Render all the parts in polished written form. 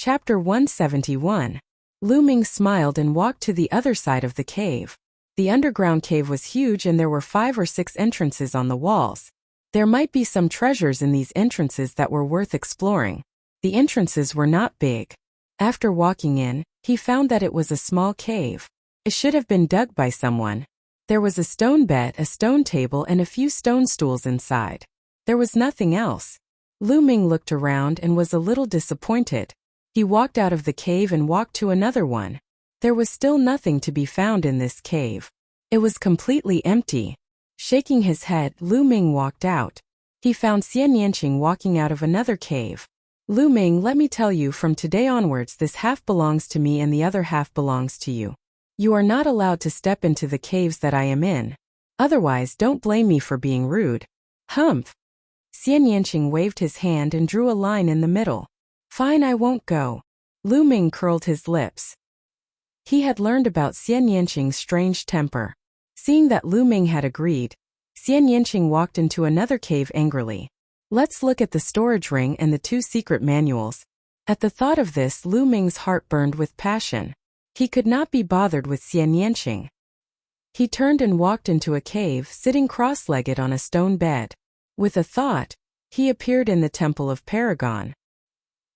Chapter 171. Lu Ming smiled and walked to the other side of the cave. The underground cave was huge and there were 5 or 6 entrances on the walls. There might be some treasures in these entrances that were worth exploring. The entrances were not big. After walking in, he found that it was a small cave. It should have been dug by someone. There was a stone bed, a stone table, and a few stone stools inside. There was nothing else. Lu Ming looked around and was a little disappointed. He walked out of the cave and walked to another one. There was still nothing to be found in this cave. It was completely empty. Shaking his head, Lu Ming walked out. He found Xian Yanqing walking out of another cave. Lu Ming, let me tell you, from today onwards this half belongs to me and the other half belongs to you. You are not allowed to step into the caves that I am in. Otherwise, don't blame me for being rude. Humph. Xian Yanqing waved his hand and drew a line in the middle. Fine, I won't go. Lu Ming curled his lips. He had learned about Xian Yanqing's strange temper. Seeing that Lu Ming had agreed, Xian Yanqing walked into another cave angrily. Let's look at the storage ring and the 2 secret manuals. At the thought of this, Lu Ming's heart burned with passion. He could not be bothered with Xian Yanqing. He turned and walked into a cave, sitting cross-legged on a stone bed. With a thought, he appeared in the Temple of Paragon.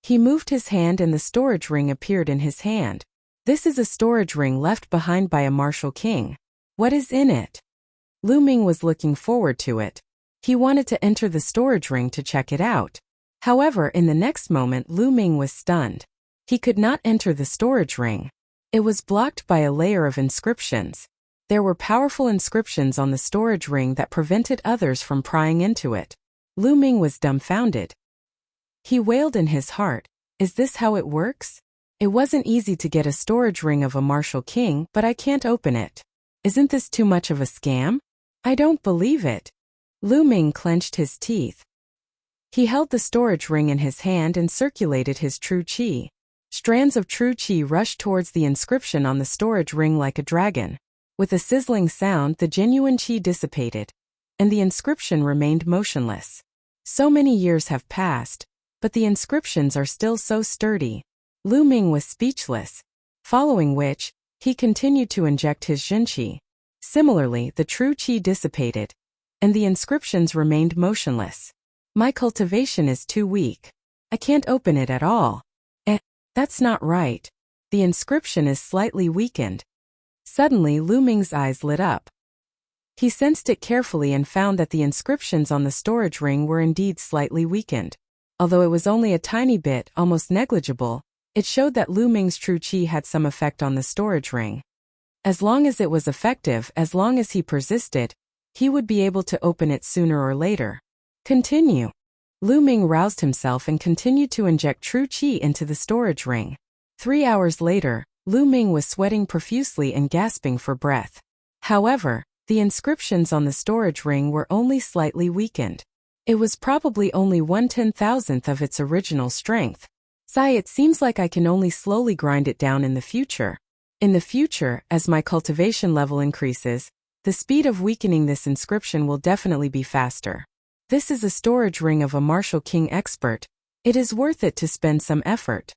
He moved his hand and the storage ring appeared in his hand. This is a storage ring left behind by a martial king. What is in it? Lu Ming was looking forward to it. He wanted to enter the storage ring to check it out. However, in the next moment Lu Ming was stunned. He could not enter the storage ring. It was blocked by a layer of inscriptions. There were powerful inscriptions on the storage ring that prevented others from prying into it. Lu Ming was dumbfounded. He wailed in his heart, is this how it works? It wasn't easy to get a storage ring of a martial king, but I can't open it. Isn't this too much of a scam? I don't believe it. Lu Ming clenched his teeth. He held the storage ring in his hand and circulated his true qi. Strands of true qi rushed towards the inscription on the storage ring like a dragon. With a sizzling sound, the genuine qi dissipated, and the inscription remained motionless. So many years have passed, but the inscriptions are still so sturdy. Lu Ming was speechless, following which, he continued to inject his Zhenqi. Similarly, the true qi dissipated, and the inscriptions remained motionless. My cultivation is too weak. I can't open it at all. That's not right. The inscription is slightly weakened. Suddenly, Lu Ming's eyes lit up. He sensed it carefully and found that the inscriptions on the storage ring were indeed slightly weakened. Although it was only a tiny bit, almost negligible, it showed that Lu Ming's true qi had some effect on the storage ring. As long as it was effective, as long as he persisted, he would be able to open it sooner or later. Continue. Lu Ming roused himself and continued to inject true qi into the storage ring. 3 hours later, Lu Ming was sweating profusely and gasping for breath. However, the inscriptions on the storage ring were only slightly weakened. It was probably only 1/10,000th of its original strength. Sigh, it seems like I can only slowly grind it down in the future. In the future, as my cultivation level increases, the speed of weakening this inscription will definitely be faster. This is a storage ring of a martial king expert. It is worth it to spend some effort.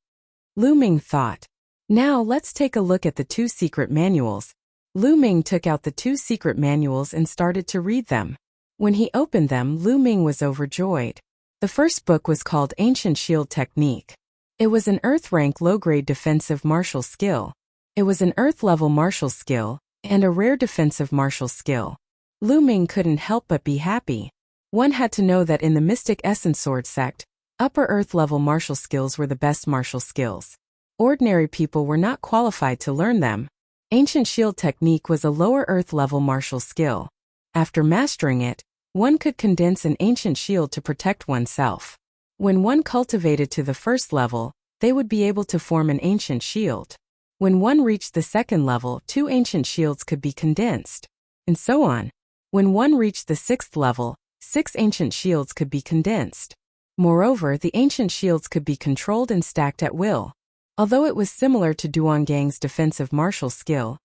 Lu Ming thought. Now let's take a look at the 2 secret manuals. Lu Ming took out the 2 secret manuals and started to read them. When he opened them, Lu Ming was overjoyed. The first book was called Ancient Shield Technique. It was an Earth-rank low-grade defensive martial skill. It was an Earth-level martial skill, and a rare defensive martial skill. Lu Ming couldn't help but be happy. One had to know that in the Mystic Essence Sword sect, upper Earth-level martial skills were the best martial skills. Ordinary people were not qualified to learn them. Ancient Shield Technique was a lower Earth-level martial skill. After mastering it, one could condense an ancient shield to protect oneself. When one cultivated to the first level, they would be able to form an ancient shield. When one reached the second level, 2 ancient shields could be condensed. And so on. When one reached the 6th level, 6 ancient shields could be condensed. Moreover, the ancient shields could be controlled and stacked at will. Although it was similar to Duongang's defensive martial skill,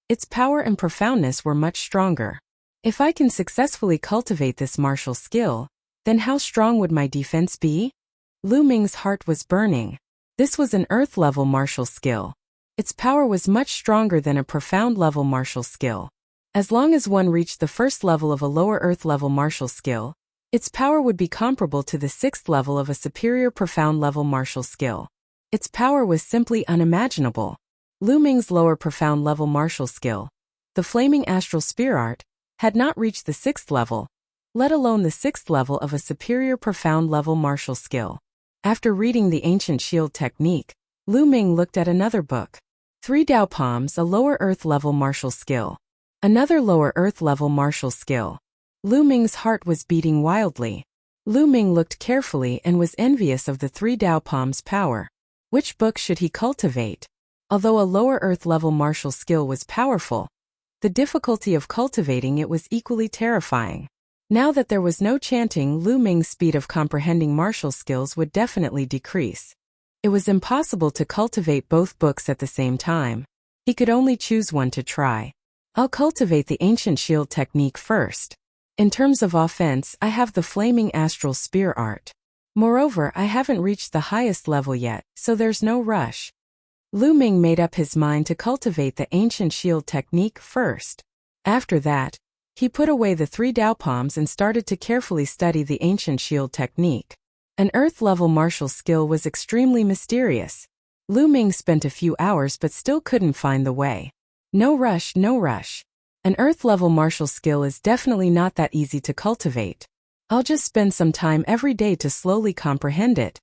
its power and profoundness were much stronger. If I can successfully cultivate this martial skill, then how strong would my defense be? Lu Ming's heart was burning. This was an earth-level martial skill. Its power was much stronger than a profound-level martial skill. As long as one reached the first level of a lower earth-level martial skill, its power would be comparable to the sixth level of a superior profound-level martial skill. Its power was simply unimaginable. Lu Ming's lower profound-level martial skill, the Flaming Astral Spear Art, had not reached the sixth level, let alone the sixth level of a superior profound-level martial skill. After reading the Ancient Shield Technique, Lu Ming looked at another book. 3 Dao Palms, a lower earth-level martial skill. Another lower earth-level martial skill. Lu Ming's heart was beating wildly. Lu Ming looked carefully and was envious of the 3 Dao Palms' power. Which book should he cultivate? Although a lower earth-level martial skill was powerful, the difficulty of cultivating it was equally terrifying. Now that there was no chanting, Lu Ming's speed of comprehending martial skills would definitely decrease. It was impossible to cultivate both books at the same time. He could only choose one to try. I'll cultivate the Ancient Shield Technique first. In terms of offense, I have the Flaming Astral Spear Art. Moreover, I haven't reached the highest level yet, so there's no rush. Lu Ming made up his mind to cultivate the Ancient Shield Technique first. After that, he put away the 3 Dao Palms and started to carefully study the Ancient Shield Technique. An earth-level martial skill was extremely mysterious. Lu Ming spent a few hours but still couldn't find the way. No rush, no rush. An earth-level martial skill is definitely not that easy to cultivate. I'll just spend some time every day to slowly comprehend it.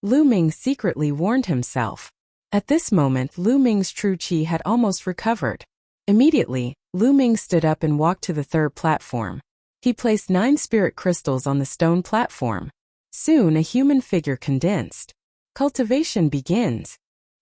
Lu Ming secretly warned himself. At this moment, Lu Ming's true qi had almost recovered. Immediately, Lu Ming stood up and walked to the third platform. He placed 9 spirit crystals on the stone platform. Soon a human figure condensed. Cultivation begins.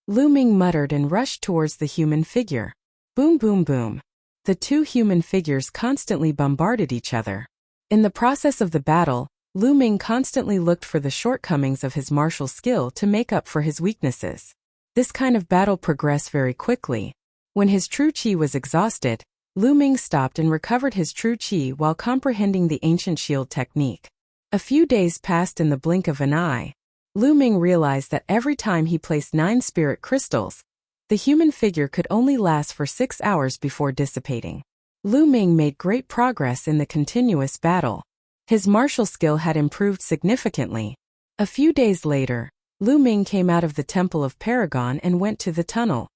Lu Ming muttered and rushed towards the human figure. Boom, boom, boom. The two human figures constantly bombarded each other. In the process of the battle, Lu Ming constantly looked for the shortcomings of his martial skill to make up for his weaknesses. This kind of battle progressed very quickly. When his true qi was exhausted, Lu Ming stopped and recovered his true qi while comprehending the Ancient Shield Technique. A few days passed in the blink of an eye. Lu Ming realized that every time he placed 9 spirit crystals, the human figure could only last for 6 hours before dissipating. Lu Ming made great progress in the continuous battle. His martial skill had improved significantly. A few days later, Lu Ming came out of the Temple of Paragon and went to the tunnel.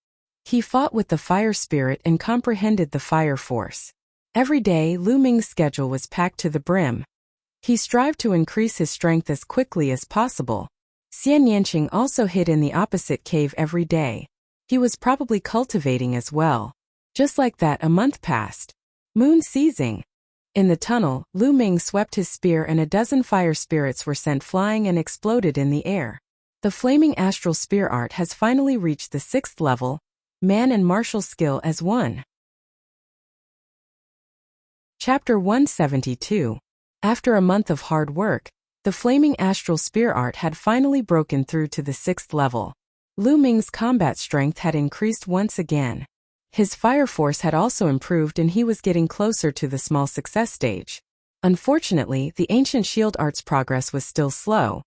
He fought with the fire spirit and comprehended the fire force. Every day, Lu Ming's schedule was packed to the brim. He strived to increase his strength as quickly as possible. Xian Yanqing also hid in the opposite cave every day. He was probably cultivating as well. Just like that, a month passed. Moon seizing. In the tunnel, Lu Ming swept his spear and a dozen fire spirits were sent flying and exploded in the air. The Flaming Astral Spear Art has finally reached the 6th level, man and martial skill as one. Chapter 172. After a month of hard work, the Flaming Astral Spear Art had finally broken through to the 6th level. Lu Ming's combat strength had increased once again. His fire force had also improved and he was getting closer to the small success stage. Unfortunately, the Ancient Shield Art's progress was still slow,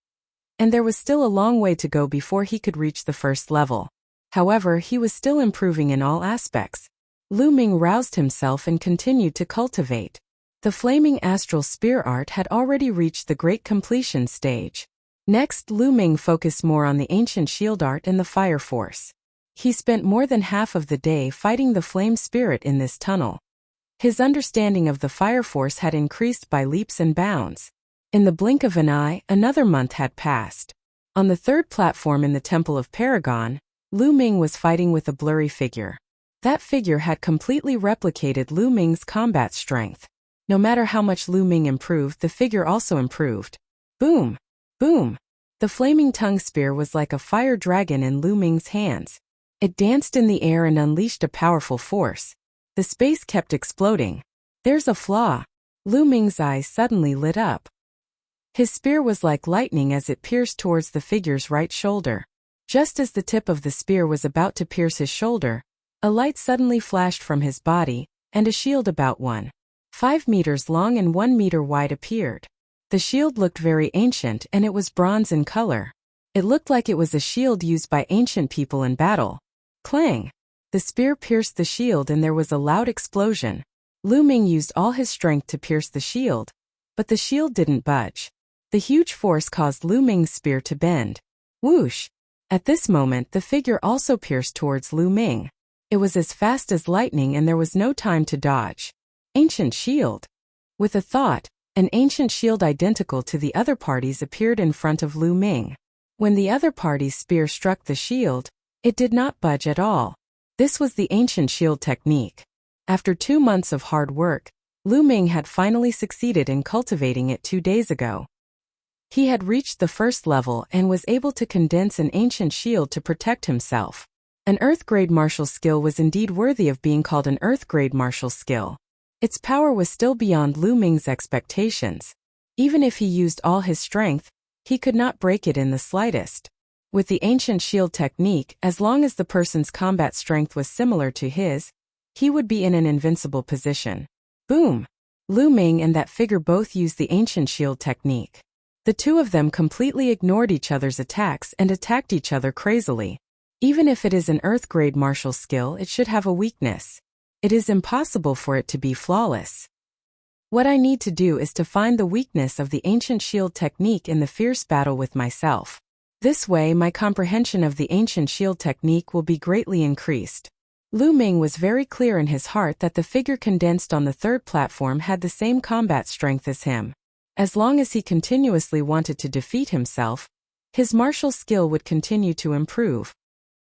and there was still a long way to go before he could reach the 1st level. However, he was still improving in all aspects. Lu Ming roused himself and continued to cultivate. The Flaming Astral Spear Art had already reached the Great Completion stage. Next, Lu Ming focused more on the Ancient Shield Art and the Fire Force. He spent more than half of the day fighting the Flame Spirit in this tunnel. His understanding of the Fire Force had increased by leaps and bounds. In the blink of an eye, another month had passed. On the third platform in the Temple of Paragon, Lu Ming was fighting with a blurry figure. That figure had completely replicated Lu Ming's combat strength. No matter how much Lu Ming improved, the figure also improved. Boom! Boom! The flaming tongue spear was like a fire dragon in Lu Ming's hands. It danced in the air and unleashed a powerful force. The space kept exploding. There's a flaw. Lu Ming's eyes suddenly lit up. His spear was like lightning as it pierced towards the figure's right shoulder. Just as the tip of the spear was about to pierce his shoulder, a light suddenly flashed from his body, and a shield about 1.5 meters long and 1 meter wide appeared. The shield looked very ancient and it was bronze in color. It looked like it was a shield used by ancient people in battle. Clang! The spear pierced the shield and there was a loud explosion. Lu Ming used all his strength to pierce the shield, but the shield didn't budge. The huge force caused Lu Ming's spear to bend. Whoosh! At this moment the figure also pierced towards Lu Ming. It was as fast as lightning and there was no time to dodge. Ancient shield. With a thought, an ancient shield identical to the other party's appeared in front of Lu Ming. When the other party's spear struck the shield, it did not budge at all. This was the ancient shield technique. After 2 months of hard work, Lu Ming had finally succeeded in cultivating it 2 days ago. He had reached the first level and was able to condense an ancient shield to protect himself. An Earth-grade martial skill was indeed worthy of being called an Earth-grade martial skill. Its power was still beyond Lu Ming's expectations. Even if he used all his strength, he could not break it in the slightest. With the ancient shield technique, as long as the person's combat strength was similar to his, he would be in an invincible position. Boom! Lu Ming and that figure both used the ancient shield technique. The two of them completely ignored each other's attacks and attacked each other crazily. Even if it is an Earth-grade martial skill, it should have a weakness. It is impossible for it to be flawless. What I need to do is to find the weakness of the ancient shield technique in the fierce battle with myself. This way my comprehension of the ancient shield technique will be greatly increased. Lu Ming was very clear in his heart that the figure condensed on the third platform had the same combat strength as him. As long as he continuously wanted to defeat himself, his martial skill would continue to improve.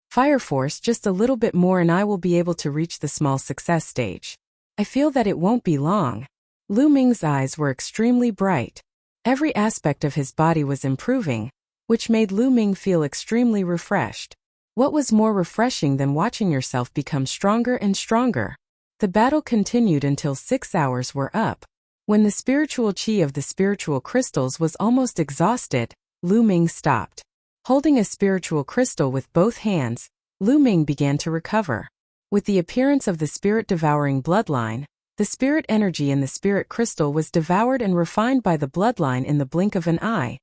Fire Force just a little bit more and I will be able to reach the small success stage. I feel that it won't be long. Lu Ming's eyes were extremely bright. Every aspect of his body was improving, which made Lu Ming feel extremely refreshed. What was more refreshing than watching yourself become stronger and stronger? The battle continued until 6 hours were up. When the spiritual chi of the spiritual crystals was almost exhausted, Lu Ming stopped. Holding a spiritual crystal with both hands, Lu Ming began to recover. With the appearance of the spirit-devouring bloodline, the spirit energy in the spirit crystal was devoured and refined by the bloodline in the blink of an eye,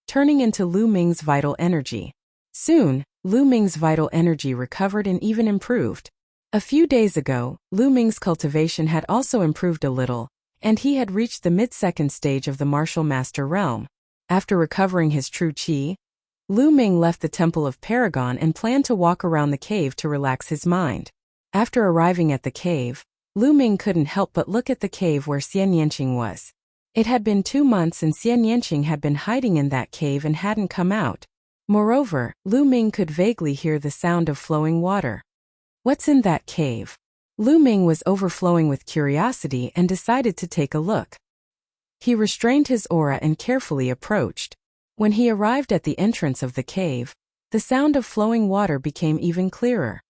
turning into Lu Ming's vital energy. Soon, Lu Ming's vital energy recovered and even improved. A few days ago, Lu Ming's cultivation had also improved a little, and he had reached the mid-second stage of the martial master realm. After recovering his true chi, Lu Ming left the Temple of Paragon and planned to walk around the cave to relax his mind. After arriving at the cave, Lu Ming couldn't help but look at the cave where Xian Yanqing was. It had been 2 months and Xian Yanqing had been hiding in that cave and hadn't come out. Moreover, Lu Ming could vaguely hear the sound of flowing water. What's in that cave? Lu Ming was overflowing with curiosity and decided to take a look. He restrained his aura and carefully approached. When he arrived at the entrance of the cave, the sound of flowing water became even clearer.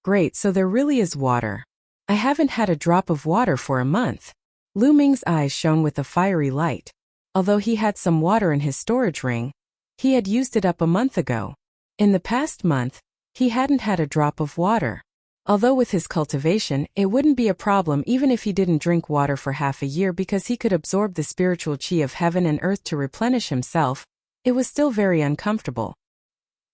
Great, so there really is water. I haven't had a drop of water for a month. Lu Ming's eyes shone with a fiery light. Although he had some water in his storage ring, he had used it up a month ago. In the past month, he hadn't had a drop of water. Although with his cultivation, it wouldn't be a problem even if he didn't drink water for half a year because he could absorb the spiritual chi of heaven and earth to replenish himself, it was still very uncomfortable.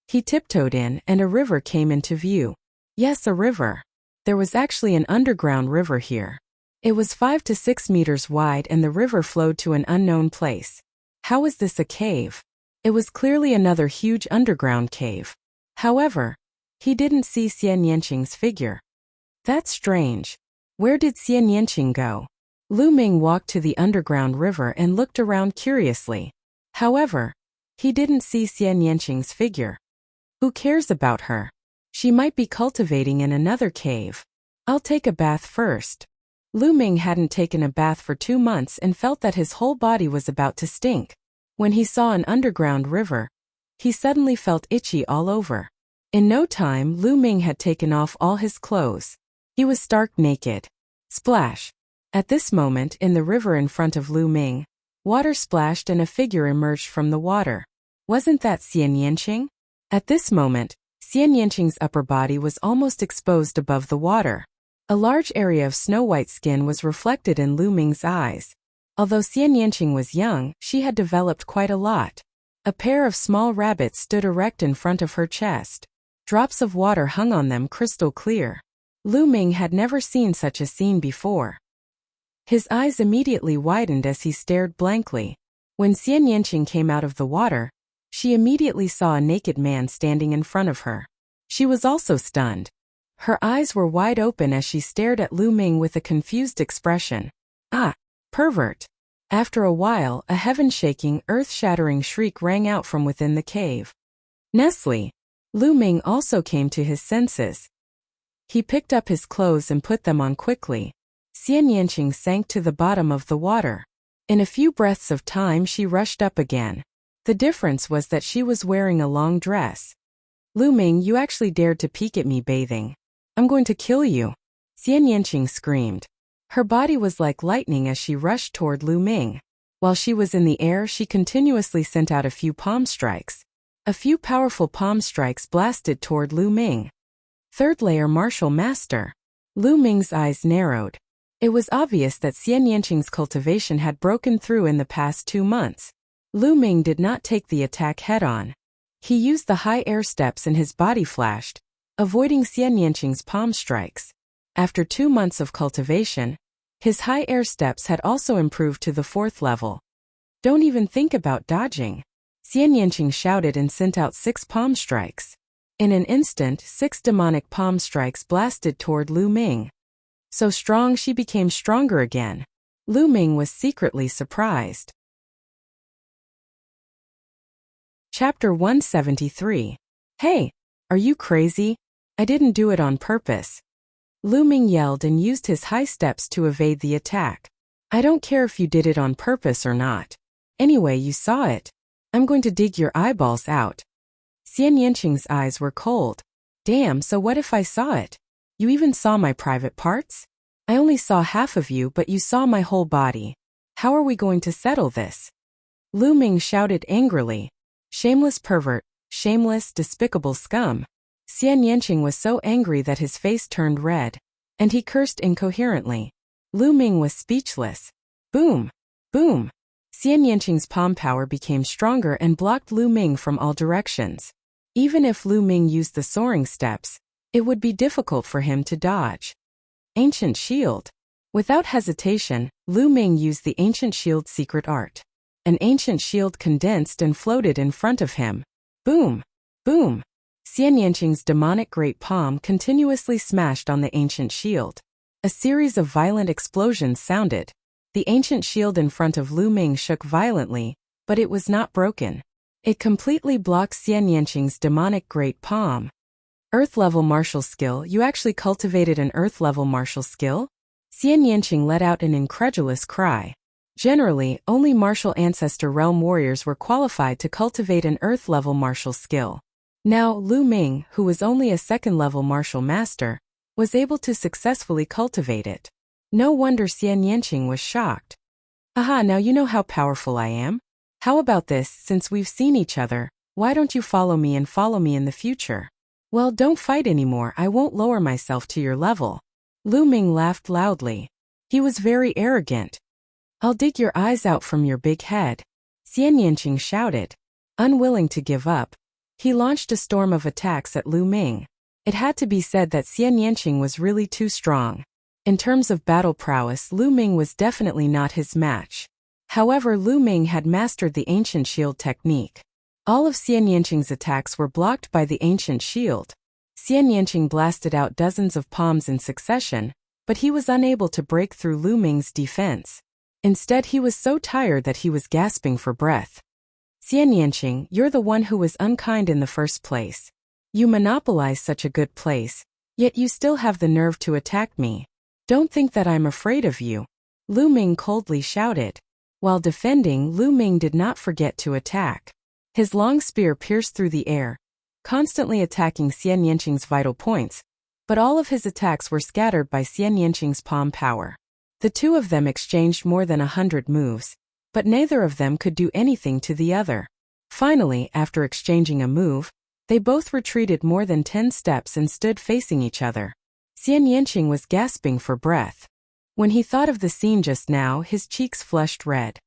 He tiptoed in and a river came into view. Yes, a river. There was actually an underground river here. It was 5 to 6 meters wide and the river flowed to an unknown place. How was this a cave? It was clearly another huge underground cave. However, he didn't see Xian Yanqing's figure. That's strange. Where did Xian Yanqing go? Lu Ming walked to the underground river and looked around curiously. However, he didn't see Xian Yanqing's figure. Who cares about her? She might be cultivating in another cave. I'll take a bath first. Lu Ming hadn't taken a bath for 2 months and felt that his whole body was about to stink. When he saw an underground river, he suddenly felt itchy all over. In no time, Lu Ming had taken off all his clothes. He was stark naked. Splash! At this moment, in the river in front of Lu Ming, water splashed and a figure emerged from the water. Wasn't that Xian Yanqing? At this moment, Xian Yanqing's upper body was almost exposed above the water. A large area of snow-white skin was reflected in Lu Ming's eyes. Although Xian Yanqing was young, she had developed quite a lot. A pair of small rabbits stood erect in front of her chest. Drops of water hung on them crystal clear. Lu Ming had never seen such a scene before. His eyes immediately widened as he stared blankly. When Xian Yanqing came out of the water, she immediately saw a naked man standing in front of her. She was also stunned. Her eyes were wide open as she stared at Lu Ming with a confused expression. Ah, pervert! After a while, a heaven-shaking, earth-shattering shriek rang out from within the cave. Nestle! Lu Ming also came to his senses. He picked up his clothes and put them on quickly. Xian Yanqing sank to the bottom of the water. In a few breaths of time she rushed up again. The difference was that she was wearing a long dress. Lu Ming, you actually dared to peek at me bathing. I'm going to kill you. Xian Yanqing screamed. Her body was like lightning as she rushed toward Lu Ming. While she was in the air, she continuously sent out a few palm strikes. A few powerful palm strikes blasted toward Lu Ming. Third layer martial master. Lu Ming's eyes narrowed. It was obvious that Xian Yanqing's cultivation had broken through in the past 2 months. Lu Ming did not take the attack head-on. He used the high air steps and his body flashed, avoiding Xian Yanqing's palm strikes. After 2 months of cultivation, his high air steps had also improved to the 4th level. Don't even think about dodging. Xian Yanqing shouted and sent out 6 palm strikes. In an instant, 6 demonic palm strikes blasted toward Lu Ming. So strong she became stronger again. Lu Ming was secretly surprised. Chapter 173. Hey, are you crazy? I didn't do it on purpose. Lu Ming yelled and used his high steps to evade the attack. I don't care if you did it on purpose or not. Anyway, you saw it. I'm going to dig your eyeballs out. Xian Yanqing's eyes were cold. Damn, so what if I saw it? You even saw my private parts? I only saw half of you, but you saw my whole body. How are we going to settle this? Lu Ming shouted angrily. Shameless pervert, shameless, despicable scum. Xian Yanqing was so angry that his face turned red, and he cursed incoherently. Lu Ming was speechless. Boom! Boom! Xian Yanqing's palm power became stronger and blocked Lu Ming from all directions. Even if Lu Ming used the soaring steps, it would be difficult for him to dodge. Ancient Shield. Without hesitation, Lu Ming used the Ancient Shield's secret art. An ancient shield condensed and floated in front of him. Boom! Boom! Xian Yanqing's demonic great palm continuously smashed on the ancient shield. A series of violent explosions sounded. The ancient shield in front of Lu Ming shook violently, but it was not broken. It completely blocked Xian Yanqing's demonic great palm. Earth-level martial skill. You actually cultivated an Earth-level martial skill? Xian Yanqing let out an incredulous cry. Generally, only martial ancestor realm warriors were qualified to cultivate an Earth-level martial skill. Now, Lu Ming, who was only a 2nd-level martial master, was able to successfully cultivate it. No wonder Xian Yanqing was shocked. Aha, now you know how powerful I am? How about this, since we've seen each other, why don't you follow me and follow me in the future? Well, don't fight anymore, I won't lower myself to your level. Lu Ming laughed loudly. He was very arrogant. I'll dig your eyes out from your big head. Xian Yanqing shouted. Unwilling to give up, he launched a storm of attacks at Lu Ming. It had to be said that Xian Yanqing was really too strong. In terms of battle prowess, Lu Ming was definitely not his match. However, Lu Ming had mastered the ancient shield technique. All of Xian Yanqing's attacks were blocked by the ancient shield. Xian Yanqing blasted out dozens of palms in succession, but he was unable to break through Lu Ming's defense. Instead, he was so tired that he was gasping for breath. Xian Yanqing, you're the one who was unkind in the first place. You monopolized such a good place, yet you still have the nerve to attack me. Don't think that I'm afraid of you. Lu Ming coldly shouted. While defending, Lu Ming did not forget to attack. His long spear pierced through the air, constantly attacking Xian Yanqing's vital points, but all of his attacks were scattered by Xian Yanqing's palm power. The two of them exchanged more than 100 moves, but neither of them could do anything to the other. Finally, after exchanging a move, they both retreated more than 10 steps and stood facing each other. Xian Yanqing was gasping for breath. When he thought of the scene just now, his cheeks flushed red.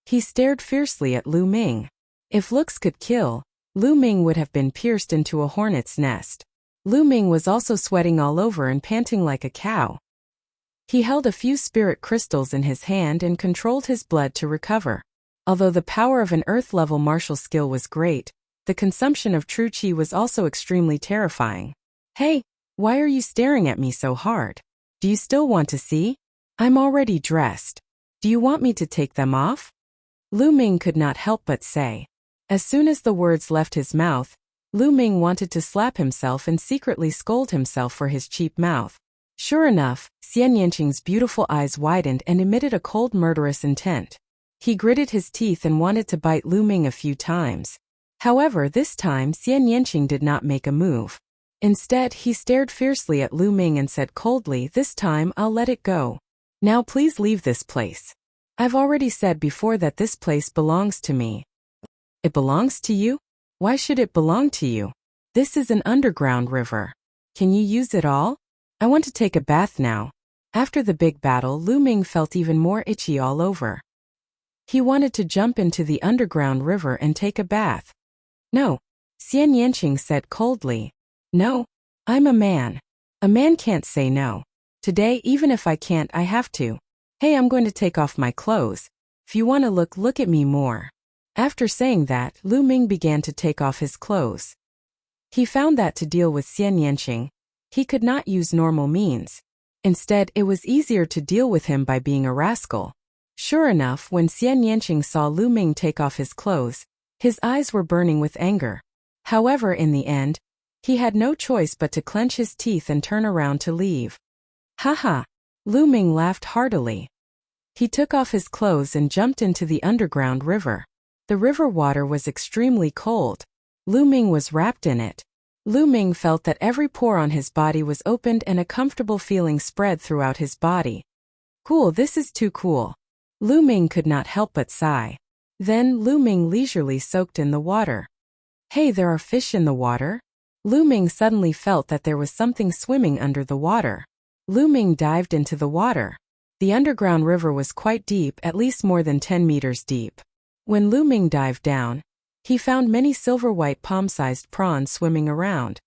He stared fiercely at Lu Ming. If looks could kill, Lu Ming would have been pierced into a hornet's nest. Lu Ming was also sweating all over and panting like a cow. He held a few spirit crystals in his hand and controlled his blood to recover. Although the power of an earth-level martial skill was great, the consumption of true qi was also extremely terrifying. Hey, why are you staring at me so hard? Do you still want to see? I'm already dressed. Do you want me to take them off? Lu Ming could not help but say. As soon as the words left his mouth, Lu Ming wanted to slap himself and secretly scold himself for his cheap mouth. Sure enough, Xian Yanqing's beautiful eyes widened and emitted a cold murderous intent. He gritted his teeth and wanted to bite Lu Ming a few times. However, this time Xian Yanqing did not make a move. Instead, he stared fiercely at Lu Ming and said coldly, "This time I'll let it go. Now please leave this place. I've already said before that this place belongs to me." It belongs to you? Why should it belong to you? This is an underground river. Can you use it all? I want to take a bath now. After the big battle, Lu Ming felt even more itchy all over. He wanted to jump into the underground river and take a bath. No, Xian Yanqing said coldly. No, I'm a man. A man can't say no. Today, even if I can't, I have to. Hey, I'm going to take off my clothes. If you want to look at me more. After saying that, Lu Ming began to take off his clothes. He found that to deal with Xian Yanqing, he could not use normal means. Instead, it was easier to deal with him by being a rascal. Sure enough, when Xian Yanqing saw Lu Ming take off his clothes, his eyes were burning with anger. However, in the end, he had no choice but to clench his teeth and turn around to leave. Haha! Lu Ming laughed heartily. He took off his clothes and jumped into the underground river. The river water was extremely cold. Lu Ming was wrapped in it. Lu Ming felt that every pore on his body was opened and a comfortable feeling spread throughout his body. Cool, this is too cool. Lu Ming could not help but sigh. Then Lu Ming leisurely soaked in the water. Hey, there are fish in the water? Lu Ming suddenly felt that there was something swimming under the water. Lu Ming dived into the water. The underground river was quite deep, at least more than 10 meters deep. When Lu Ming dived down, he found many silver-white palm-sized prawns swimming around.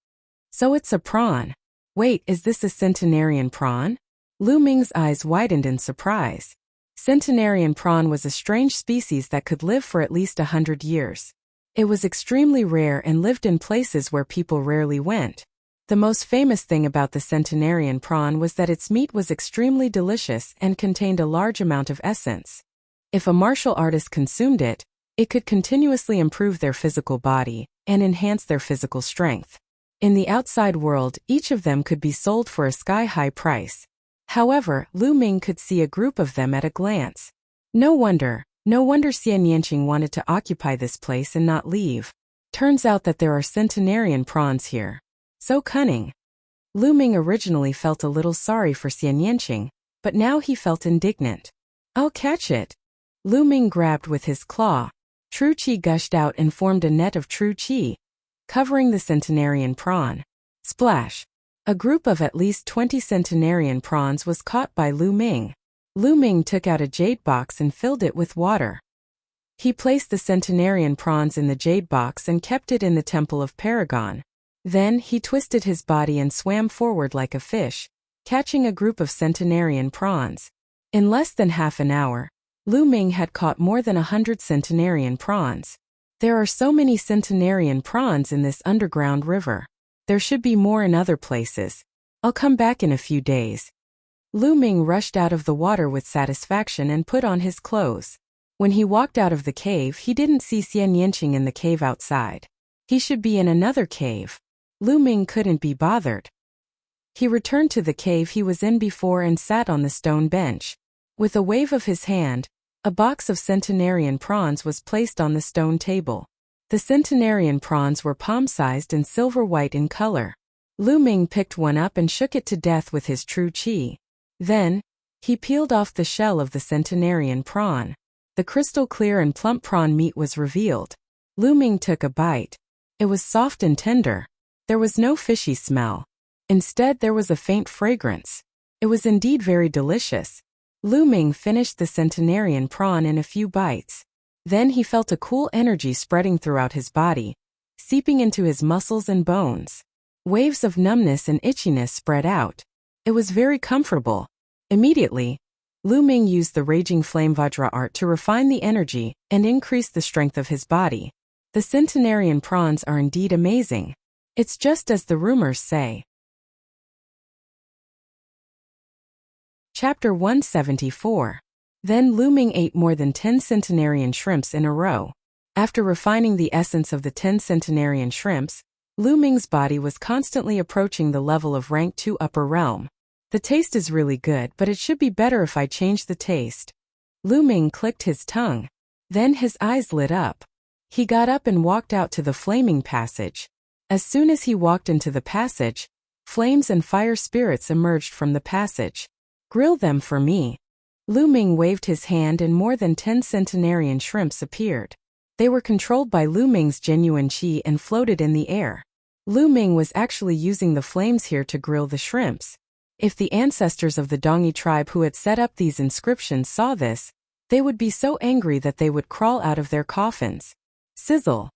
So it's a prawn. Wait, is this a centenarian prawn? Lu Ming's eyes widened in surprise. Centenarian prawn was a strange species that could live for at least 100 years. It was extremely rare and lived in places where people rarely went. The most famous thing about the centenarian prawn was that its meat was extremely delicious and contained a large amount of essence. If a martial artist consumed it, it could continuously improve their physical body and enhance their physical strength. In the outside world, each of them could be sold for a sky-high price. However, Lu Ming could see a group of them at a glance. No wonder Xian Yanqing wanted to occupy this place and not leave. Turns out that there are centenarian prawns here. So cunning. Lu Ming originally felt a little sorry for Xian Yanqing, but now he felt indignant. I'll catch it. Lu Ming grabbed with his claw. True qi gushed out and formed a net of true qi, covering the centenarian prawn. Splash! A group of at least 20 centenarian prawns was caught by Lu Ming. Lu Ming took out a jade box and filled it with water. He placed the centenarian prawns in the jade box and kept it in the Temple of Paragon. Then, he twisted his body and swam forward like a fish, catching a group of centenarian prawns. In less than half an hour, Lu Ming had caught more than 100 centenarian prawns. There are so many centenarian prawns in this underground river. There should be more in other places. I'll come back in a few days. Lu Ming rushed out of the water with satisfaction and put on his clothes. When he walked out of the cave, he didn't see Xian Yanqing in the cave outside. He should be in another cave. Lu Ming couldn't be bothered. He returned to the cave he was in before and sat on the stone bench. With a wave of his hand, a box of centenarian prawns was placed on the stone table. The centenarian prawns were palm-sized and silver-white in color. Lu Ming picked one up and shook it to death with his true qi. Then, he peeled off the shell of the centenarian prawn. The crystal-clear and plump prawn meat was revealed. Lu Ming took a bite. It was soft and tender. There was no fishy smell. Instead, there was a faint fragrance. It was indeed very delicious. Lu Ming finished the centenarian prawn in a few bites. Then he felt a cool energy spreading throughout his body, seeping into his muscles and bones. Waves of numbness and itchiness spread out. It was very comfortable. Immediately, Lu Ming used the Raging Flame Vajra art to refine the energy and increase the strength of his body. The centenarian prawns are indeed amazing. It's just as the rumors say. Chapter 174. Then Lu Ming ate more than 10 centenarian shrimps in a row. After refining the essence of the 10 centenarian shrimps, Lu Ming's body was constantly approaching the level of rank 2 upper realm. The taste is really good, but it should be better if I change the taste. Lu Ming clicked his tongue. Then his eyes lit up. He got up and walked out to the flaming passage. As soon as he walked into the passage, flames and fire spirits emerged from the passage. Grill them for me. Lu Ming waved his hand and more than 10 centenarian shrimps appeared. They were controlled by Lu Ming's genuine qi and floated in the air. Lu Ming was actually using the flames here to grill the shrimps. If the ancestors of the Dongi tribe who had set up these inscriptions saw this, they would be so angry that they would crawl out of their coffins. Sizzle.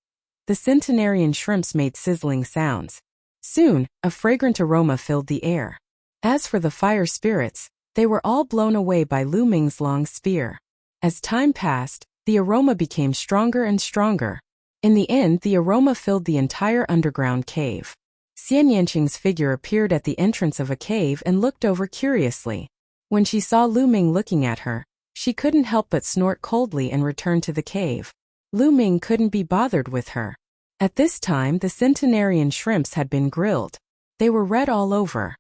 The centenarian shrimps made sizzling sounds. Soon, a fragrant aroma filled the air. As for the fire spirits, they were all blown away by Lu Ming's long spear. As time passed, the aroma became stronger and stronger. In the end, the aroma filled the entire underground cave. Xian Yanqing's figure appeared at the entrance of a cave and looked over curiously. When she saw Lu Ming looking at her, she couldn't help but snort coldly and return to the cave. Lu Ming couldn't be bothered with her. At this time, the centenarian shrimps had been grilled. They were red all over.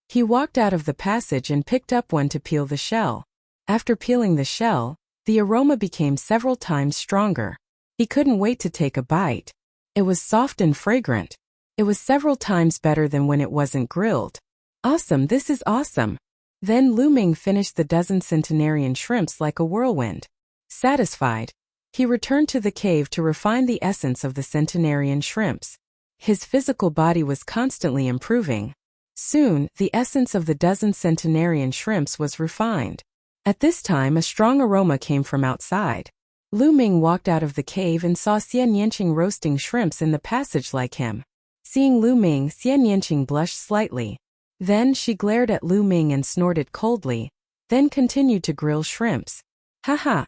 He walked out of the passage and picked up one to peel the shell. After peeling the shell, the aroma became several times stronger. He couldn't wait to take a bite. It was soft and fragrant. It was several times better than when it wasn't grilled. Awesome, this is awesome. Then Lu Ming finished the dozen centenarian shrimps like a whirlwind. Satisfied, he returned to the cave to refine the essence of the centenarian shrimps. His physical body was constantly improving. Soon, the essence of the dozen centenarian shrimps was refined. At this time, a strong aroma came from outside. Lu Ming walked out of the cave and saw Xian Yanqing roasting shrimps in the passage like him. Seeing Lu Ming, Xian Yanqing blushed slightly. Then she glared at Lu Ming and snorted coldly, then continued to grill shrimps. Haha.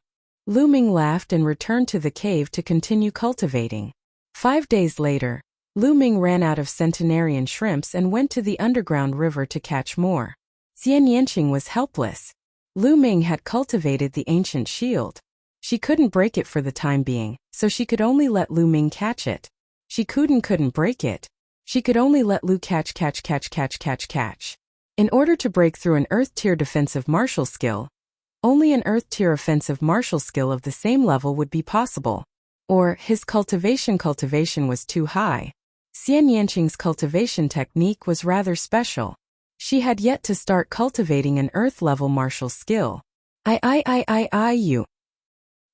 Lu Ming laughed and returned to the cave to continue cultivating. 5 days later, Lu Ming ran out of centenarian shrimps and went to the underground river to catch more. Xian Yanqing was helpless. Lu Ming had cultivated the ancient shield. She couldn't break it for the time being, so she could only let Lu Ming catch it. She couldn't break it. She could only let Lu catch. In order to break through an Earth-tier defensive martial skill, only an Earth-tier offensive martial skill of the same level would be possible. Or, his cultivation was too high. Xian Yanqing's cultivation technique was rather special. She had yet to start cultivating an Earth-level martial skill. You.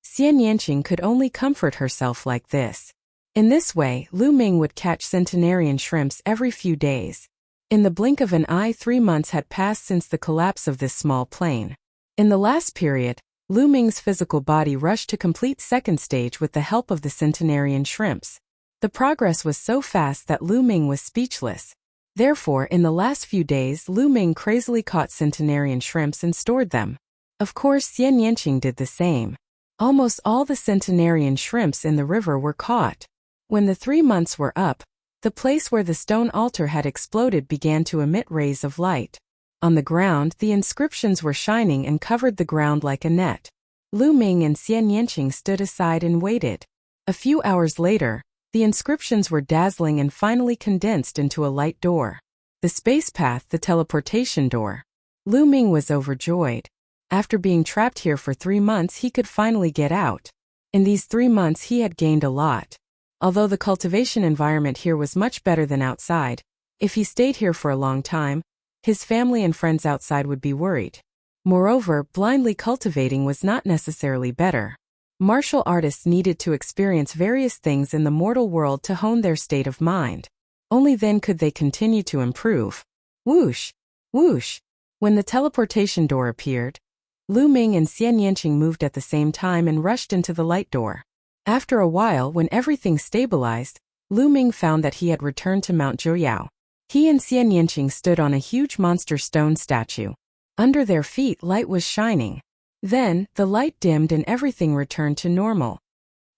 Xian Yanqing could only comfort herself like this. In this way, Lu Ming would catch centenarian shrimps every few days. In the blink of an eye, 3 months had passed since the collapse of this small plane. In the last period, Lu Ming's physical body rushed to complete second stage with the help of the centenarian shrimps. The progress was so fast that Lu Ming was speechless. Therefore, in the last few days, Lu Ming crazily caught centenarian shrimps and stored them. Of course, Xian Yanqing did the same. Almost all the centenarian shrimps in the river were caught. When the 3 months were up, the place where the stone altar had exploded began to emit rays of light. On the ground, the inscriptions were shining and covered the ground like a net. Lu Ming and Xian Yanqing stood aside and waited. A few hours later, the inscriptions were dazzling and finally condensed into a light door. The space path, the teleportation door. Lu Ming was overjoyed. After being trapped here for 3 months, he could finally get out. In these 3 months, he had gained a lot. Although the cultivation environment here was much better than outside, if he stayed here for a long time, his family and friends outside would be worried. Moreover, blindly cultivating was not necessarily better. Martial artists needed to experience various things in the mortal world to hone their state of mind. Only then could they continue to improve. Whoosh! Whoosh! When the teleportation door appeared, Lu Ming and Xian Yanqing moved at the same time and rushed into the light door. After a while, when everything stabilized, Lu Ming found that he had returned to Mount Zhouyao. He and Xian Yanqing stood on a huge monster stone statue. Under their feet, light was shining. Then, the light dimmed and everything returned to normal.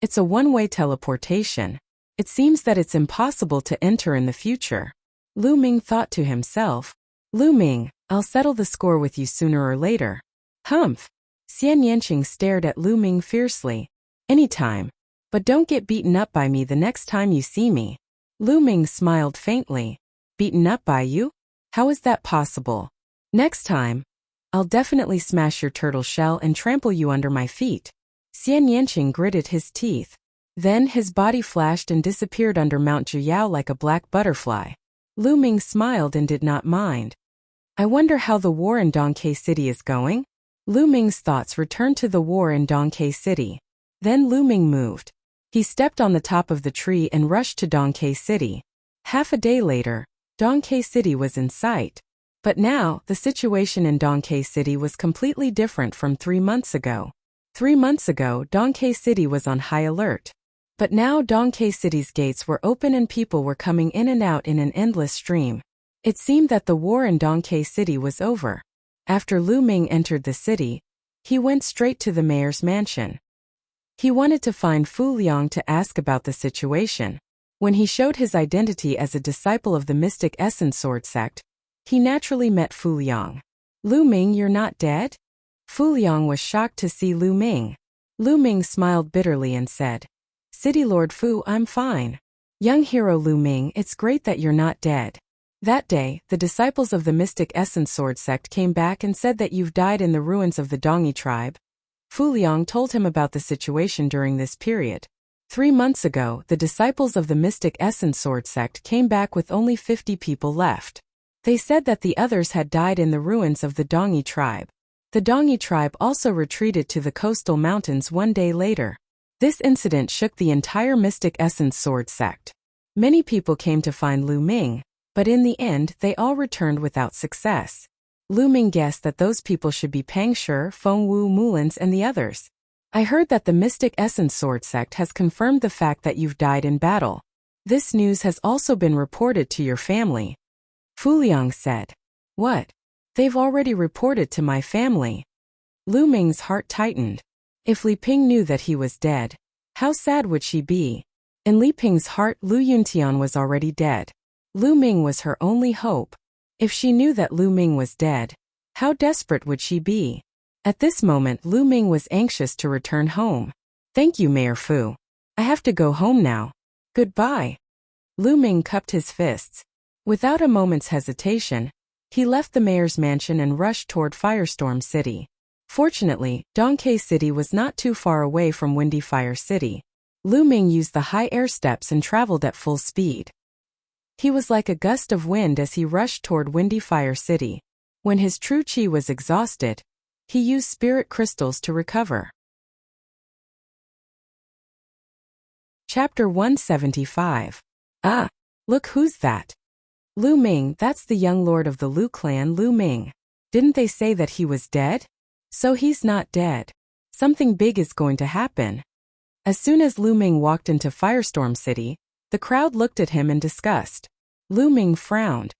It's a one-way teleportation. It seems that it's impossible to enter in the future. Lu Ming thought to himself. Lu Ming, I'll settle the score with you sooner or later. Humph. Xian Yanqing stared at Lu Ming fiercely. Anytime. But don't get beaten up by me the next time you see me. Lu Ming smiled faintly. Beaten up by you? How is that possible? Next time, I'll definitely smash your turtle shell and trample you under my feet. Xian Yanqing gritted his teeth. Then his body flashed and disappeared under Mount Zhouyao like a black butterfly. Lu Ming smiled and did not mind. I wonder how the war in Dongke City is going? Lu Ming's thoughts returned to the war in Dongke City. Then Lu Ming moved. He stepped on the top of the tree and rushed to Dongke City. Half a day later, Dongke City was in sight. But now, the situation in Dongke City was completely different from 3 months ago. 3 months ago, Dongke City was on high alert. But now Dongke City's gates were open and people were coming in and out in an endless stream. It seemed that the war in Dongke City was over. After Lu Ming entered the city, he went straight to the mayor's mansion. He wanted to find Fu Liang to ask about the situation. When he showed his identity as a disciple of the Mystic Essence Sword sect, he naturally met Fu Liang. Lu Ming, you're not dead? Fu Liang was shocked to see Lu Ming. Lu Ming smiled bitterly and said, City Lord Fu, I'm fine. Young hero Lu Ming, it's great that you're not dead. That day, the disciples of the Mystic Essence Sword sect came back and said that you've died in the ruins of the Dongyi tribe. Fu Liang told him about the situation during this period. 3 months ago, the disciples of the Mystic Essence Sword sect came back with only 50 people left. They said that the others had died in the ruins of the Dongyi tribe. The Dongyi tribe also retreated to the coastal mountains 1 day later. This incident shook the entire Mystic Essence Sword sect. Many people came to find Lu Ming, but in the end they all returned without success. Lu Ming guessed that those people should be Pang Shi, Feng Wu Mulins and the others. I heard that the Mystic Essence Sword sect has confirmed the fact that you've died in battle. This news has also been reported to your family. Fu Liang said. What? They've already reported to my family. Lu Ming's heart tightened. If Li Ping knew that he was dead, how sad would she be? In Li Ping's heart, Lu Yuntian was already dead. Lu Ming was her only hope. If she knew that Lu Ming was dead, how desperate would she be? At this moment, Lu Ming was anxious to return home. Thank you, Mayor Fu. I have to go home now. Goodbye. Lu Ming cupped his fists. Without a moment's hesitation, he left the mayor's mansion and rushed toward Firestorm City. Fortunately, Dongke City was not too far away from Windy Fire City. Lu Ming used the high air steps and traveled at full speed. He was like a gust of wind as he rushed toward Windy Fire City. When his true chi was exhausted, he used spirit crystals to recover. Chapter 175. Ah! Look who's that! Lu Ming, that's the young lord of the Lu clan, Lu Ming. Didn't they say that he was dead? So he's not dead. Something big is going to happen. As soon as Lu Ming walked into Firestorm City, the crowd looked at him in disgust. Lu Ming frowned.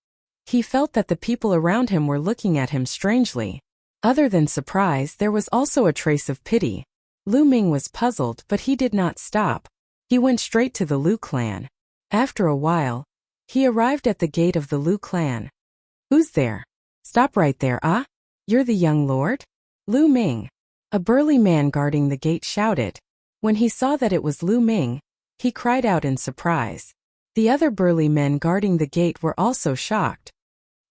He felt that the people around him were looking at him strangely. Other than surprise, there was also a trace of pity. Lu Ming was puzzled, but he did not stop. He went straight to the Lu clan. After a while, he arrived at the gate of the Lu clan. Who's there? Stop right there, ah? You're the young lord? Lu Ming. A burly man guarding the gate shouted. When he saw that it was Lu Ming, he cried out in surprise. The other burly men guarding the gate were also shocked.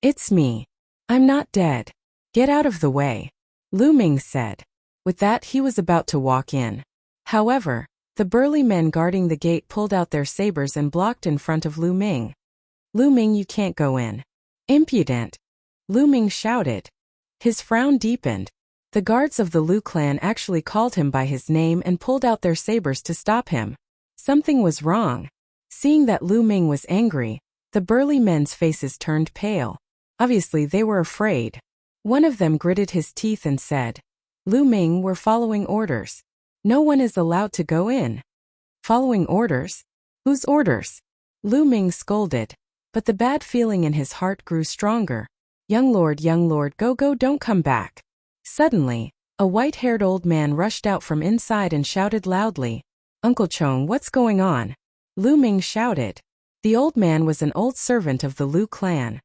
It's me. I'm not dead. Get out of the way, Lu Ming said. With that, he was about to walk in. However, the burly men guarding the gate pulled out their sabers and blocked in front of Lu Ming. Lu Ming, you can't go in. Impudent! Lu Ming shouted. His frown deepened. The guards of the Lu clan actually called him by his name and pulled out their sabers to stop him. Something was wrong. Seeing that Lu Ming was angry, the burly men's faces turned pale. Obviously they were afraid. One of them gritted his teeth and said, Lu Ming were following orders. No one is allowed to go in. Following orders? Whose orders? Lu Ming scolded, but the bad feeling in his heart grew stronger. Young lord, go, don't come back. Suddenly, a white-haired old man rushed out from inside and shouted loudly, Uncle Chong, what's going on? Lu Ming shouted. The old man was an old servant of the Lu clan.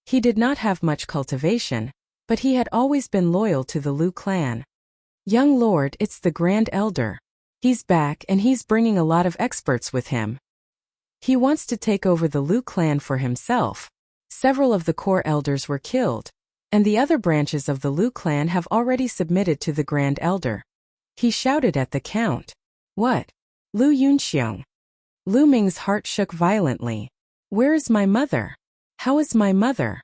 He did not have much cultivation, but he had always been loyal to the Lu clan. Young lord, it's the Grand Elder. He's back and he's bringing a lot of experts with him. He wants to take over the Lu clan for himself. Several of the core elders were killed, and the other branches of the Lu clan have already submitted to the Grand Elder. He shouted at the count. What? Lu Yunxiang. Lu Ming's heart shook violently. Where is my mother? How is my mother?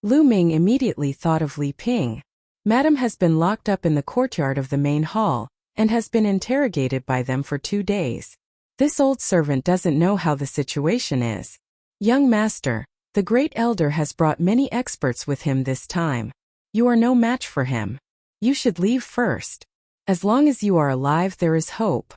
Lu Ming immediately thought of Li Ping. Madam has been locked up in the courtyard of the main hall, and has been interrogated by them for 2 days. This old servant doesn't know how the situation is. Young master, the great elder has brought many experts with him this time. You are no match for him. You should leave first. As long as you are alive, there is hope.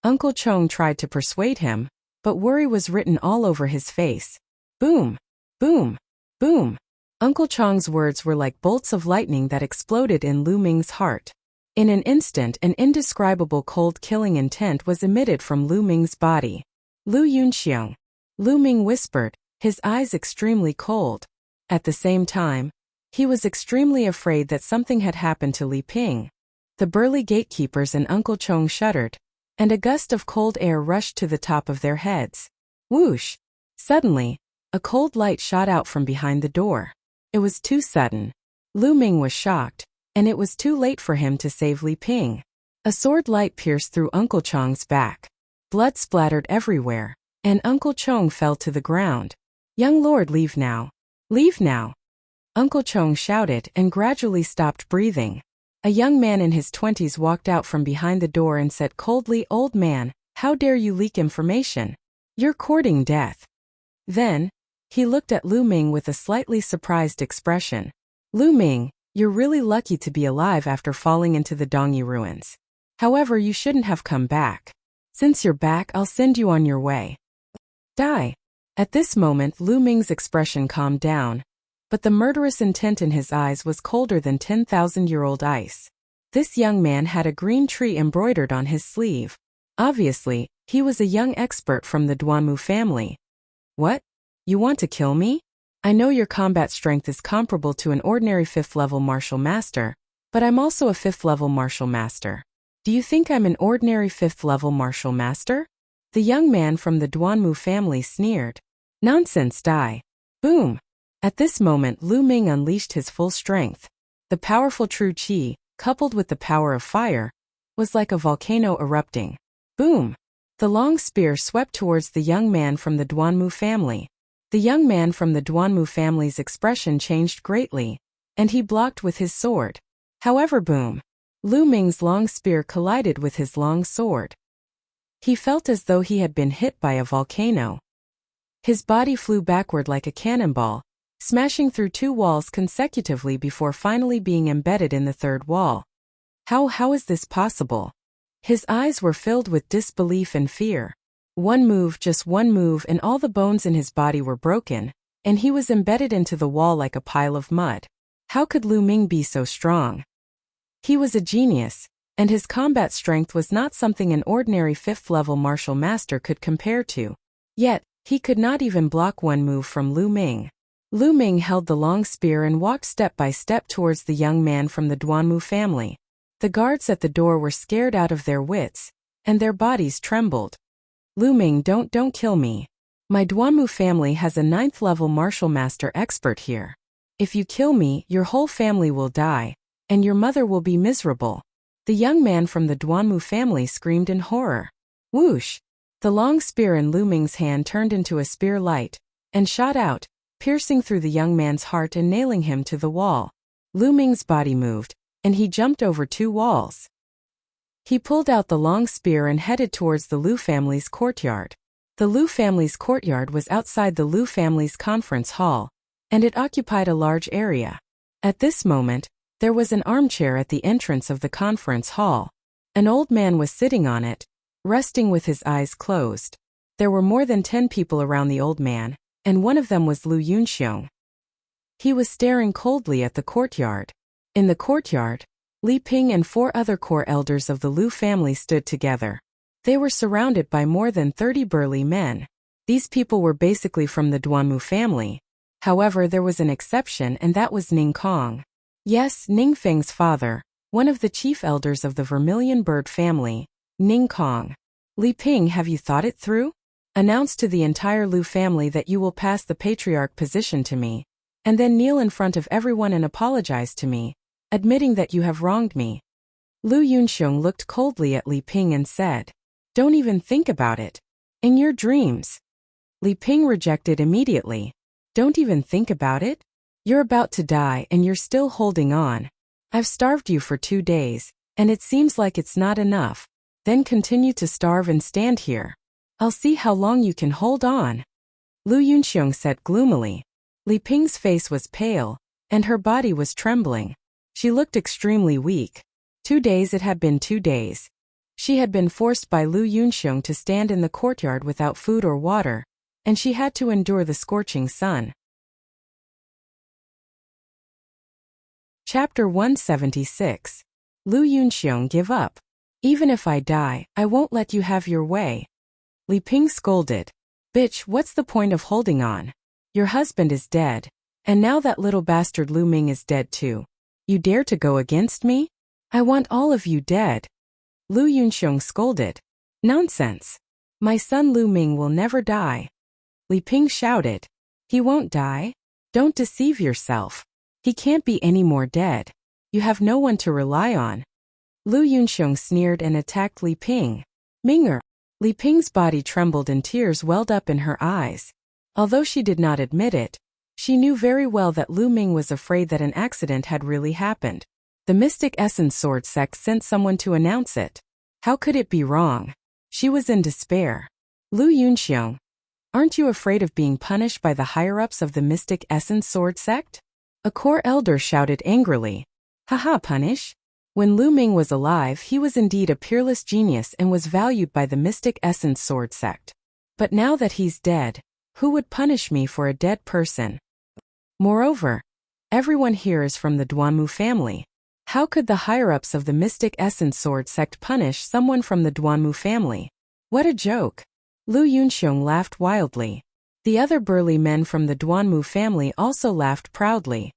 Uncle Chong tried to persuade him, but worry was written all over his face. Boom! Boom! Boom! Uncle Chong's words were like bolts of lightning that exploded in Lu Ming's heart. In an instant, an indescribable cold killing intent was emitted from Lu Ming's body. Lu Yunxiang. Lu Ming whispered, his eyes extremely cold. At the same time, he was extremely afraid that something had happened to Li Ping. The burly gatekeepers and Uncle Chong shuddered, and a gust of cold air rushed to the top of their heads. Whoosh! Suddenly, a cold light shot out from behind the door. It was too sudden. Lu Ming was shocked, and it was too late for him to save Li Ping. A sword light pierced through Uncle Chong's back. Blood splattered everywhere, and Uncle Chong fell to the ground. Young lord, leave now. Leave now. Uncle Chong shouted and gradually stopped breathing. A young man in his 20s walked out from behind the door and said coldly, Old man, how dare you leak information? You're courting death. Then, he looked at Lu Ming with a slightly surprised expression. Lu Ming, you're really lucky to be alive after falling into the Dongyi ruins. However, you shouldn't have come back. Since you're back, I'll send you on your way. Die. At this moment, Lu Ming's expression calmed down, but the murderous intent in his eyes was colder than 10,000-year-old ice. This young man had a green tree embroidered on his sleeve. Obviously, he was a young expert from the Duanmu family. What? You want to kill me? I know your combat strength is comparable to an ordinary 5th-level martial master, but I'm also a 5th-level martial master. Do you think I'm an ordinary 5th-level martial master? The young man from the Duanmu family sneered. Nonsense, die. Boom! At this moment, Lu Ming unleashed his full strength. The powerful true qi, coupled with the power of fire, was like a volcano erupting. Boom! The long spear swept towards the young man from the Duanmu family. The young man from the Duanmu family's expression changed greatly, and he blocked with his sword. However, boom! Lu Ming's long spear collided with his long sword. He felt as though he had been hit by a volcano. His body flew backward like a cannonball, smashing through 2 walls consecutively before finally being embedded in the 3rd wall. How is this possible? His eyes were filled with disbelief and fear. One move, just one move, and all the bones in his body were broken, and he was embedded into the wall like a pile of mud. How could Lu Ming be so strong? He was a genius, and his combat strength was not something an ordinary 5th-level martial master could compare to. Yet, he could not even block one move from Lu Ming. Lu Ming held the long spear and walked step by step towards the young man from the Duanmu family. The guards at the door were scared out of their wits, and their bodies trembled. Lu Ming, don't kill me. My Duanmu family has a 9th-level martial master expert here. If you kill me, your whole family will die, and your mother will be miserable. The young man from the Duanmu family screamed in horror. Whoosh! The long spear in Lu Ming's hand turned into a spear light, and shot out, piercing through the young man's heart and nailing him to the wall. Lu Ming's body moved, and he jumped over 2 walls. He pulled out the long spear and headed towards the Lu family's courtyard. The Lu family's courtyard was outside the Lu family's conference hall, and it occupied a large area. At this moment, There was an armchair at the entrance of the conference hall. An old man was sitting on it, resting with his eyes closed. There were more than 10 people around the old man, and one of them was Lu Yunxiong. He was staring coldly at the courtyard. In the courtyard, Li Ping and 4 other core elders of the Lu family stood together. They were surrounded by more than 30 burly men. These people were basically from the Duanmu family. However, there was an exception, and that was Ning Kong. Yes, Ning Feng's father, one of the chief elders of the Vermilion Bird family, Ning Kong. Li Ping, have you thought it through? Announce to the entire Lu family that you will pass the patriarch position to me, and then kneel in front of everyone and apologize to me, admitting that you have wronged me. Lu Yunxiong looked coldly at Li Ping and said, "Don't even think about it. In your dreams." Li Ping rejected immediately. "Don't even think about it? You're about to die and you're still holding on. I've starved you for 2 days, and it seems like it's not enough. Then continue to starve and stand here. I'll see how long you can hold on." Lu Yunxiong said gloomily. Li Ping's face was pale, and her body was trembling. She looked extremely weak. 2 days it had been 2 days. She had been forced by Lu Yunxiong to stand in the courtyard without food or water, and she had to endure the scorching sun. Chapter 176. Lu Yunxiong give up. "Even if I die, I won't let you have your way." Li Ping scolded. "Bitch, what's the point of holding on? Your husband is dead, and now that little bastard Lu Ming is dead too. You dare to go against me? I want all of you dead." Lu Yunxiong scolded. "Nonsense. My son Lu Ming will never die." Li Ping shouted. "He won't die. Don't deceive yourself. He can't be any more dead. You have no one to rely on." Lu Yunxiong sneered and attacked Li Ping. "Minger." Li Ping's body trembled and tears welled up in her eyes. Although she did not admit it, she knew very well that Lu Ming was afraid that an accident had really happened. The Mystic Essence Sword sect sent someone to announce it. How could it be wrong? She was in despair. "Lu Yunxiong, aren't you afraid of being punished by the higher-ups of the Mystic Essence Sword sect?" A core elder shouted angrily. "Haha, punish? When Lu Ming was alive, he was indeed a peerless genius and was valued by the Mystic Essence Sword sect. But now that he's dead, who would punish me for a dead person? Moreover, everyone here is from the Duanmu family. How could the higher-ups of the Mystic Essence Sword sect punish someone from the Duanmu family? What a joke." Lu Yunxiong laughed wildly. The other burly men from the Duanmu family also laughed proudly.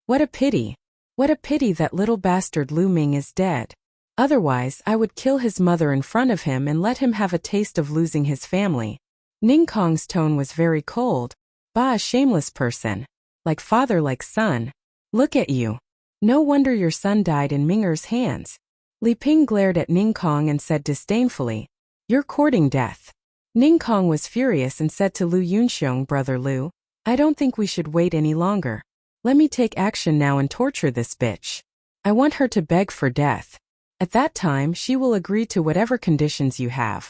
"What a pity. What a pity that little bastard Lu Ming is dead. Otherwise, I would kill his mother in front of him and let him have a taste of losing his family." Ning Kong's tone was very cold. "Bah, a shameless person. Like father, like son. Look at you. No wonder your son died in Minger's hands." Li Ping glared at Ning Kong and said disdainfully, "You're courting death." Ning Kong was furious and said to Lu Yunxiong, "Brother Lu, I don't think we should wait any longer. Let me take action now and torture this bitch. I want her to beg for death. At that time, she will agree to whatever conditions you have."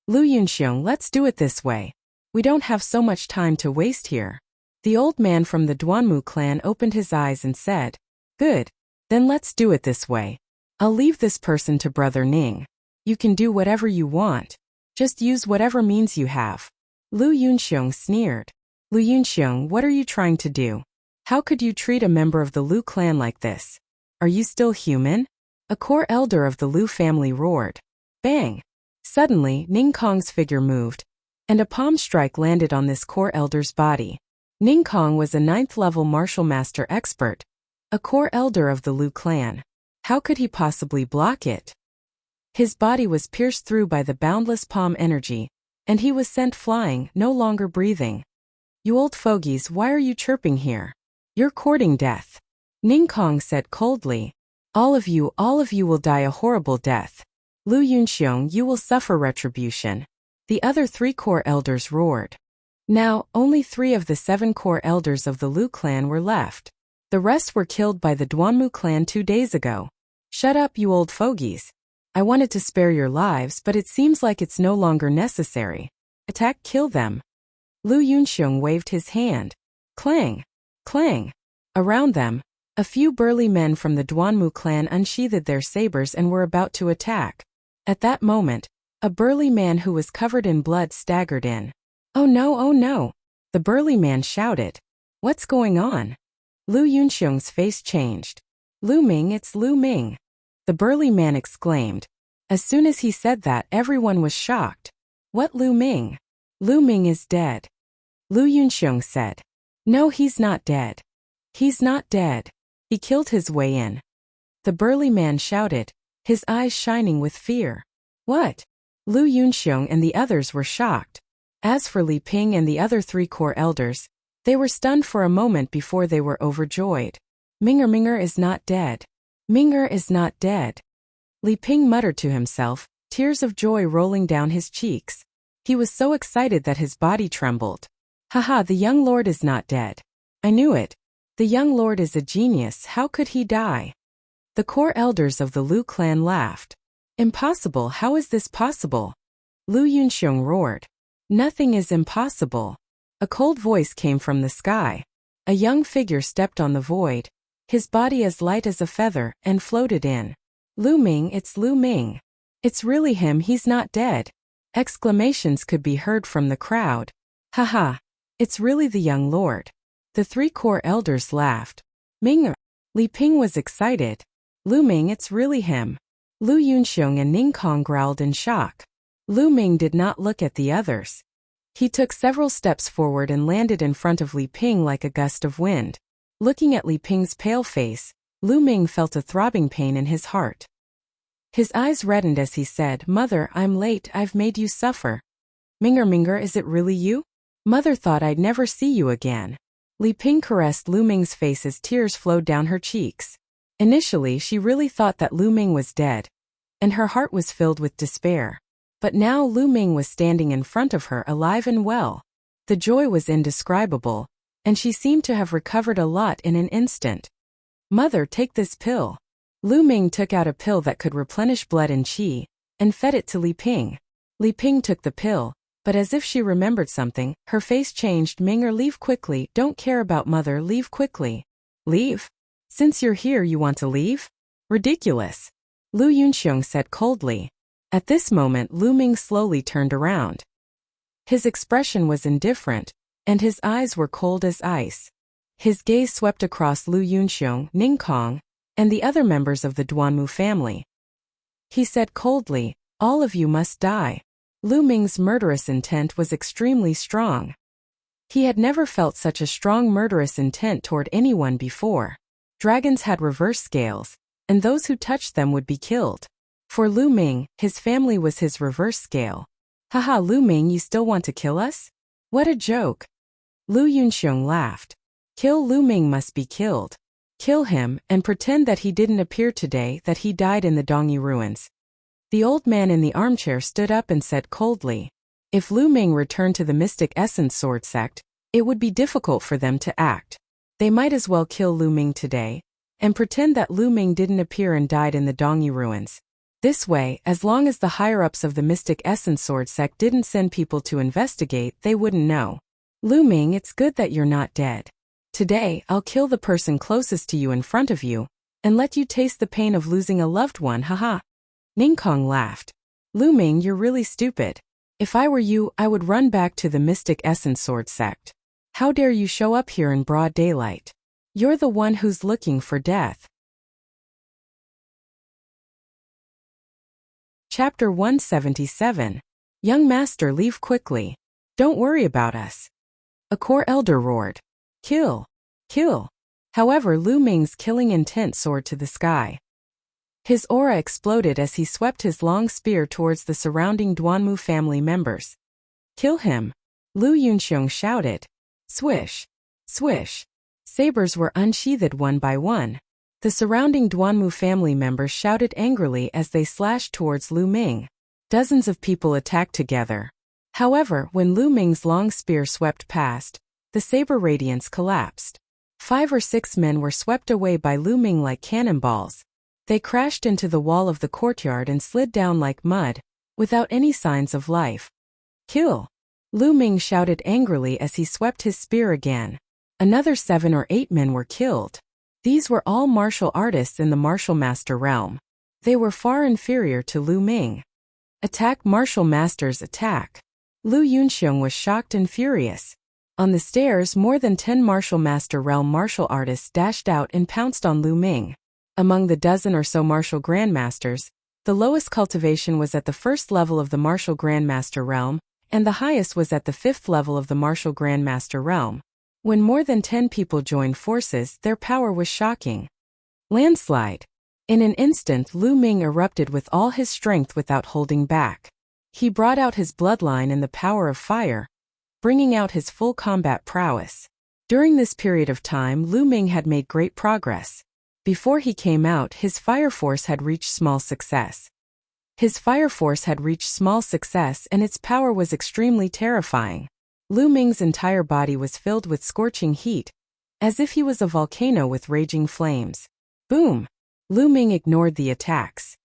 "Lu Yunxiong, let's do it this way. We don't have so much time to waste here." The old man from the Duanmu clan opened his eyes and said, "Good. Then let's do it this way. I'll leave this person to Brother Ning. You can do whatever you want. Just use whatever means you have." Lu Yunxiong sneered. "Lu Yunxiong, what are you trying to do? How could you treat a member of the Lu clan like this? Are you still human?" A core elder of the Lu family roared. Bang! Suddenly, Ning Kong's figure moved, and a palm strike landed on this core elder's body. Ning Kong was a 9th-level martial master expert, a core elder of the Lu clan. How could he possibly block it? His body was pierced through by the boundless palm energy, and he was sent flying, no longer breathing. "You old fogies, why are you chirping here? You're courting death." Ning Kong said coldly. All of you will die a horrible death. Lu Yunxiong, you will suffer retribution." The other 3 core elders roared. Now, only 3 of the 7 core elders of the Lu clan were left. The rest were killed by the Duanmu clan 2 days ago. "Shut up, you old fogies. I wanted to spare your lives, but it seems like it's no longer necessary. Attack, kill them." Lu Yunxiong waved his hand. Clang! Clang! Around them, A few burly men from the Duanmu clan unsheathed their sabers and were about to attack. At that moment, a burly man who was covered in blood staggered in. "Oh no, oh no!" the burly man shouted. "What's going on?" Lu Yunxiong's face changed. "Lu Ming, it's Lu Ming!" the burly man exclaimed. As soon as he said that, everyone was shocked. "What, Lu Ming? Lu Ming is dead," Lu Yunxiong said. "No, he's not dead. He's not dead. He killed his way in," the burly man shouted, his eyes shining with fear. "What?" Lu Yunxiong and the others were shocked. As for Li Ping and the other 3 core elders, they were stunned for a moment before they were overjoyed. Minger is not dead. Minger is not dead." Li Ping muttered to himself, tears of joy rolling down his cheeks. He was so excited that his body trembled. "Haha, the young lord is not dead. I knew it. The young lord is a genius, how could he die?" The core elders of the Lu clan laughed. "Impossible, how is this possible?" Lu Yunxiong roared. "Nothing is impossible." A cold voice came from the sky. A young figure stepped on the void, his body as light as a feather, and floated in. "Lu Ming, it's Lu Ming. It's really him, he's not dead." Exclamations could be heard from the crowd. "Haha, it's really the young lord." The 3 core elders laughed. "Ming!" Li Ping was excited. "Lu Ming, it's really him." Lu Yunxiong and Ning Kong growled in shock. Lu Ming did not look at the others. He took several steps forward and landed in front of Li Ping like a gust of wind. Looking at Li Ping's pale face, Lu Ming felt a throbbing pain in his heart. His eyes reddened as he said, "Mother, I'm late, I've made you suffer." Minger, is it really you? Mother thought I'd never see you again." Li Ping caressed Lu Ming's face as tears flowed down her cheeks. Initially, she really thought that Lu Ming was dead, and her heart was filled with despair. But now Lu Ming was standing in front of her alive and well. The joy was indescribable, and she seemed to have recovered a lot in an instant. "Mother, take this pill." Lu Ming took out a pill that could replenish blood and qi, and fed it to Li Ping. Li Ping took the pill, but as if she remembered something, her face changed. "Minger, leave quickly, don't care about mother, leave quickly." "Leave? Since you're here you want to leave? Ridiculous," Lu Yunxiong said coldly. At this moment Lu Ming slowly turned around. His expression was indifferent, and his eyes were cold as ice. His gaze swept across Lu Yunxiong, Ning Kong, and the other members of the Duanmu family. He said coldly, "All of you must die." Lu Ming's murderous intent was extremely strong. He had never felt such a strong murderous intent toward anyone before. Dragons had reverse scales, and those who touched them would be killed. For Lu Ming, his family was his reverse scale. "Haha, Lu Ming, you still want to kill us? What a joke." Lu Yunxiong laughed. "Kill Lu Ming must be killed. Kill him, and pretend that he didn't appear today, that he died in the Dongyi ruins." The old man in the armchair stood up and said coldly, "If Lu Ming returned to the Mystic Essence Sword sect, it would be difficult for them to act. They might as well kill Lu Ming today, and pretend that Lu Ming didn't appear and died in the Dongyi ruins. This way, as long as the higher-ups of the Mystic Essence Sword sect didn't send people to investigate, they wouldn't know. Lu Ming, it's good that you're not dead. Today, I'll kill the person closest to you in front of you, and let you taste the pain of losing a loved one, haha." Ning Kong laughed. "Lu Ming, you're really stupid. If I were you, I would run back to the Mystic Essence Sword sect. How dare you show up here in broad daylight? You're the one who's looking for death." Chapter 177. Young Master, leave quickly. Don't worry about us. A core elder roared. "Kill! Kill!" However, Lu Ming's killing intent soared to the sky. His aura exploded as he swept his long spear towards the surrounding Duanmu family members. "Kill him!" Lu Yunxiong shouted. Swish! Swish! Sabers were unsheathed one by one. The surrounding Duanmu family members shouted angrily as they slashed towards Lu Ming. Dozens of people attacked together. However, when Lu Ming's long spear swept past, the saber radiance collapsed. 5 or 6 men were swept away by Lu Ming like cannonballs. They crashed into the wall of the courtyard and slid down like mud, without any signs of life. "Kill!" Lu Ming shouted angrily as he swept his spear again. Another 7 or 8 men were killed. These were all martial artists in the martial master realm. They were far inferior to Lu Ming. Attack! Martial masters attack! Lu Yunxiong was shocked and furious. On the stairs, more than 10 martial master realm martial artists dashed out and pounced on Lu Ming. Among the dozen or so martial grandmasters, the lowest cultivation was at the first level of the martial grandmaster realm, and the highest was at the 5th level of the martial grandmaster realm. When more than 10 people joined forces, their power was shocking. Landslide. In an instant, Lu Ming erupted with all his strength without holding back. He brought out his bloodline and the power of fire, bringing out his full combat prowess. During this period of time, Lu Ming had made great progress. Before he came out, his fire force had reached small success. And its power was extremely terrifying. Lu Ming's entire body was filled with scorching heat, as if he was a volcano with raging flames. Boom! Lu Ming ignored the attacks.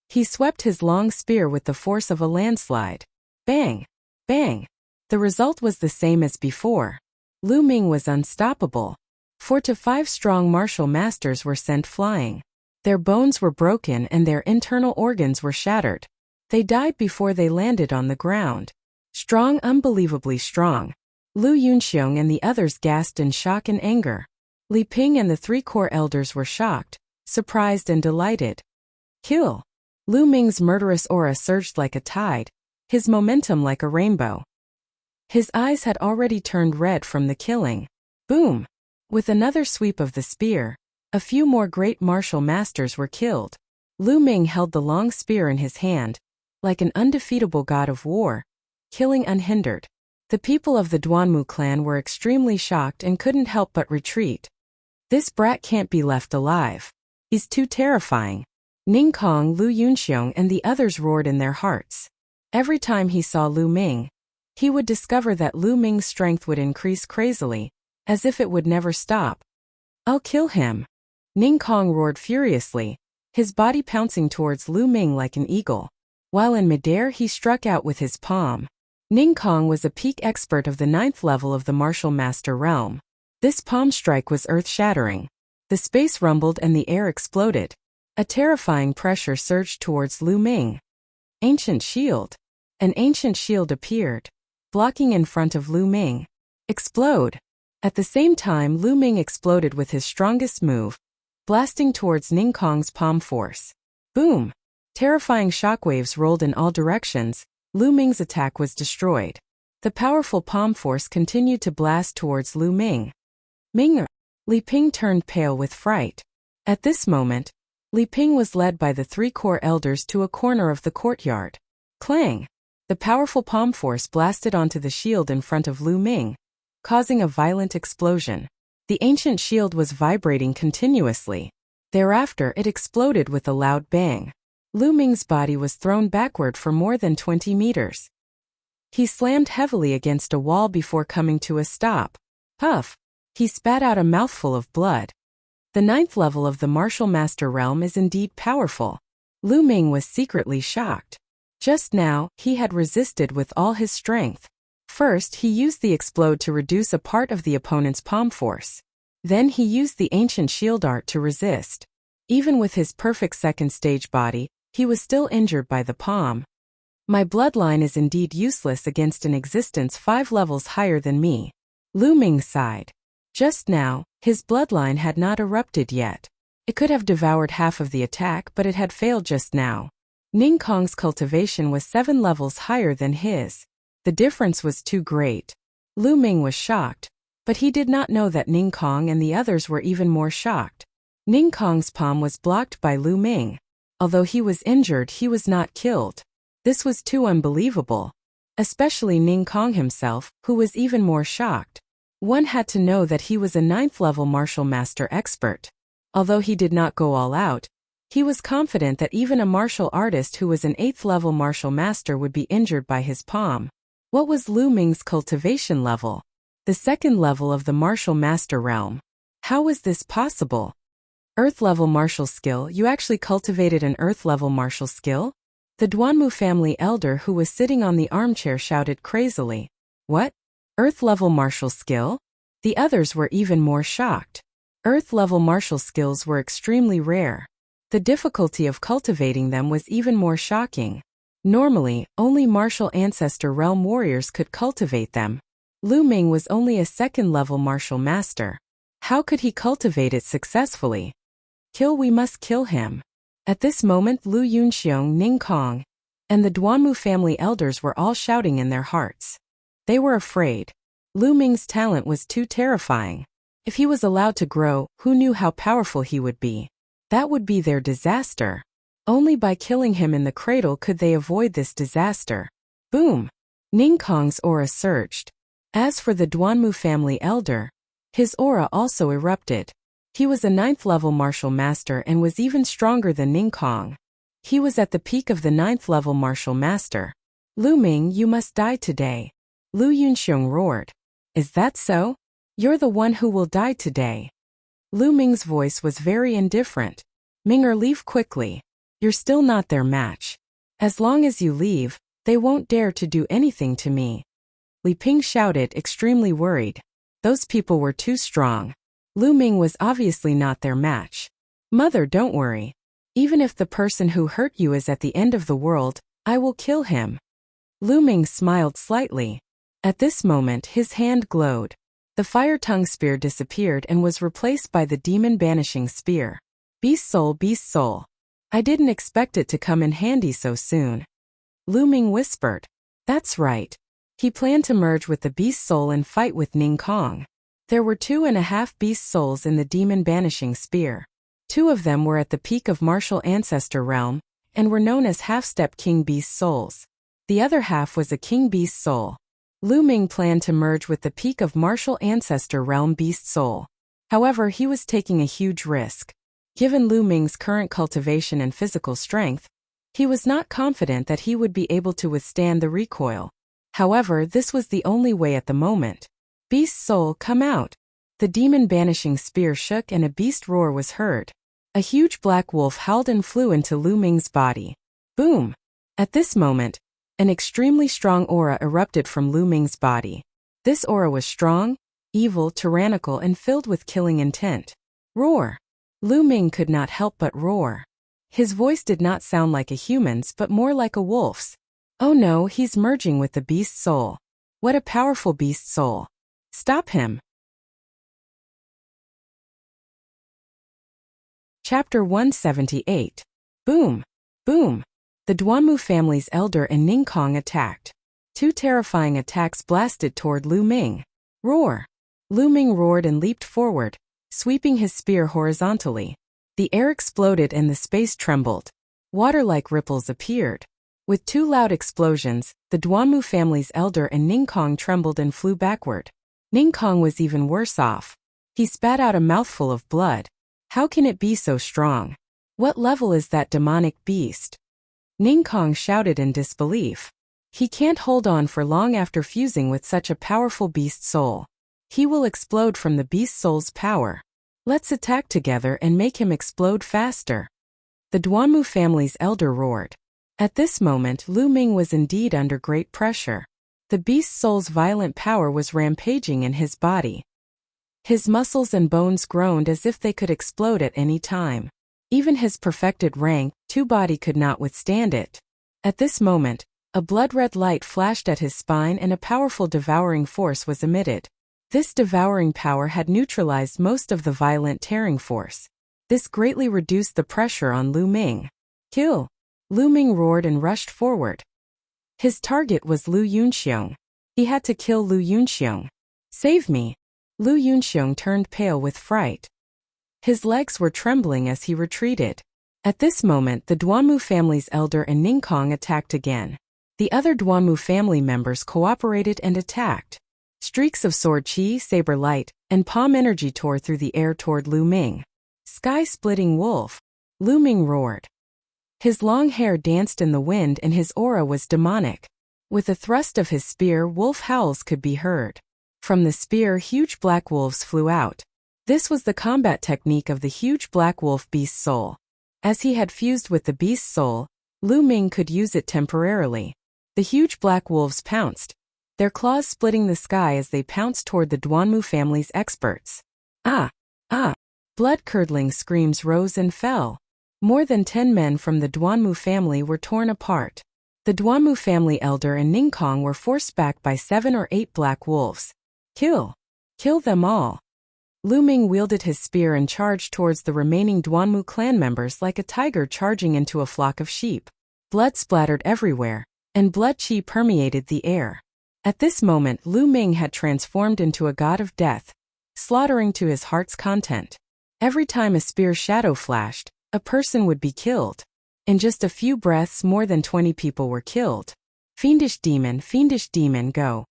He swept his long spear with the force of a landslide. Bang! Bang! The result was the same as before. Lu Ming was unstoppable. 4 to 5 strong martial masters were sent flying. Their bones were broken and their internal organs were shattered. They died before they landed on the ground. Strong, unbelievably strong. Lu Yunxiong and the others gasped in shock and anger. Li Ping and the 3 core elders were shocked, surprised and delighted. Kill! Lu Ming's murderous aura surged like a tide, his momentum like a rainbow. His eyes had already turned red from the killing. Boom! With another sweep of the spear, a few more great martial masters were killed. Lu Ming held the long spear in his hand, like an undefeatable god of war, killing unhindered. The people of the Duanmu clan were extremely shocked and couldn't help but retreat. This brat can't be left alive. He's too terrifying. Ning Kong, Lu Yunxiong and the others roared in their hearts. Every time he saw Lu Ming, he would discover that Lu Ming's strength would increase crazily, as if it would never stop. I'll kill him! Ning Kong roared furiously, his body pouncing towards Lu Ming like an eagle. While in midair, he struck out with his palm. Ning Kong was a peak expert of the 9th level of the martial master realm. This palm strike was earth-shattering. The space rumbled and the air exploded. A terrifying pressure surged towards Lu Ming. Ancient shield. An ancient shield appeared, blocking in front of Lu Ming. Explode! At the same time, Lu Ming exploded with his strongest move, blasting towards Ning Kong's palm force. Boom! Terrifying shockwaves rolled in all directions. Lu Ming's attack was destroyed. The powerful palm force continued to blast towards Lu Ming. Ming! Li Ping turned pale with fright. At this moment, Li Ping was led by the 3 core elders to a corner of the courtyard. Clang! The powerful palm force blasted onto the shield in front of Lu Ming, causing a violent explosion. The ancient shield was vibrating continuously. Thereafter, it exploded with a loud bang. Lu Ming's body was thrown backward for more than 20 meters. He slammed heavily against a wall before coming to a stop. Puff! He spat out a mouthful of blood. The 9th level of the martial master realm is indeed powerful. Lu Ming was secretly shocked. Just now, he had resisted with all his strength. First, he used the explode to reduce a part of the opponent's palm force. Then he used the ancient shield art to resist. Even with his perfect second stage body, he was still injured by the palm. My bloodline is indeed useless against an existence 5 levels higher than me. Lu Ming sighed. Just now, his bloodline had not erupted yet. It could have devoured half of the attack, but it had failed just now. Ning Kong's cultivation was 7 levels higher than his. The difference was too great. Lu Ming was shocked, but he did not know that Ning Kong and the others were even more shocked. Ning Kong's palm was blocked by Lu Ming. Although he was injured, he was not killed. This was too unbelievable. Especially Ning Kong himself, who was even more shocked. One had to know that he was a 9th level martial master expert. Although he did not go all out, he was confident that even a martial artist who was an 8th level martial master would be injured by his palm. What was Lu Ming's cultivation level? The 2nd level of the martial master realm. How was this possible? Earth level martial skill. You actually cultivated an earth level martial skill? The Duanmu family elder who was sitting on the armchair shouted crazily. What? Earth level martial skill? The others were even more shocked. Earth-level martial skills were extremely rare. The difficulty of cultivating them was even more shocking. Normally, only martial ancestor realm warriors could cultivate them. Lu Ming was only a second-level martial master. How could he cultivate it successfully? We must kill him. At this moment Lu Yunxiong, Ning Kong, and the Duanmu family elders were all shouting in their hearts. They were afraid. Lu Ming's talent was too terrifying. If he was allowed to grow, who knew how powerful he would be? That would be their disaster. Only by killing him in the cradle could they avoid this disaster. Boom! Ning Kong's aura surged. As for the Duanmu family elder, his aura also erupted. He was a 9th-level martial master and was even stronger than Ning Kong. He was at the peak of the 9th-level martial master. Lu Ming, you must die today. Lu Yunxiong roared. Is that so? You're the one who will die today. Lu Ming's voice was very indifferent. Ming, leave quickly. You're still not their match. As long as you leave, they won't dare to do anything to me. Li Ping shouted, extremely worried. Those people were too strong. Lu Ming was obviously not their match. Mother, don't worry. Even if the person who hurt you is at the end of the world, I will kill him. Lu Ming smiled slightly. At this moment his hand glowed. The fire tongue spear disappeared and was replaced by the demon banishing spear. Beast soul, beast soul. I didn't expect it to come in handy so soon. Lu Ming whispered. That's right. He planned to merge with the beast soul and fight with Ning Kong. There were 2.5 beast souls in the demon banishing spear. 2 of them were at the peak of martial ancestor realm, and were known as half-step king beast souls. The other half was a king beast soul. Lu Ming planned to merge with the peak of martial ancestor realm beast soul. However, he was taking a huge risk. Given Lu Ming's current cultivation and physical strength, he was not confident that he would be able to withstand the recoil. However, this was the only way at the moment. Beast soul, come out. The demon banishing spear shook and a beast roar was heard. A huge black wolf howled and flew into Lu Ming's body. Boom! At this moment, an extremely strong aura erupted from Lu Ming's body. This aura was strong, evil, tyrannical and filled with killing intent. Roar! Lu Ming could not help but roar. His voice did not sound like a human's but more like a wolf's. Oh no, he's merging with the beast soul. What a powerful beast soul. Stop him. Chapter 178. Boom! Boom! The Duanmu family's elder and Ning Kong attacked. 2 terrifying attacks blasted toward Lu Ming. Roar! Lu Ming roared and leaped forward, sweeping his spear horizontally. The air exploded and the space trembled. Water-like ripples appeared. With 2 loud explosions, the Duanmu family's elder and Ning Kong trembled and flew backward. Ning Kong was even worse off. He spat out a mouthful of blood. How can it be so strong? What level is that demonic beast? Ning Kong shouted in disbelief. He can't hold on for long after fusing with such a powerful beast soul. He will explode from the beast soul's power. Let's attack together and make him explode faster. The Duanmu family's elder roared. At this moment Lu Ming was indeed under great pressure. The beast soul's violent power was rampaging in his body. His muscles and bones groaned as if they could explode at any time. Even his perfected rank, 2 body could not withstand it. At this moment, a blood-red light flashed at his spine and a powerful devouring force was emitted. This devouring power had neutralized most of the violent tearing force. This greatly reduced the pressure on Lu Ming. Kill! Lu Ming roared and rushed forward. His target was Lu Yunxiong. He had to kill Lu Yunxiong. Save me! Lu Yunxiong turned pale with fright. His legs were trembling as he retreated. At this moment the Duanmu family's elder and Ning Kong attacked again. The other Duanmu family members cooperated and attacked. Streaks of sword chi, saber light, and palm energy tore through the air toward Lu Ming. Sky-splitting wolf! Lu Ming roared. His long hair danced in the wind and his aura was demonic. With a thrust of his spear, wolf howls could be heard. From the spear, huge black wolves flew out. This was the combat technique of the huge black wolf beast soul. As he had fused with the beast soul, Lu Ming could use it temporarily. The huge black wolves pounced, their claws splitting the sky as they pounced toward the Duanmu family's experts. Ah! Ah! Blood-curdling screams rose and fell. More than 10 men from the Duanmu family were torn apart. The Duanmu family elder and Ningkong were forced back by 7 or 8 black wolves. Kill! Kill them all! Lu Ming wielded his spear and charged towards the remaining Duanmu clan members like a tiger charging into a flock of sheep. Blood splattered everywhere, and blood qi permeated the air. At this moment Lu Ming had transformed into a god of death, slaughtering to his heart's content. Every time a spear shadow flashed, a person would be killed. In just a few breaths more than 20 people were killed. Fiendish demon, go.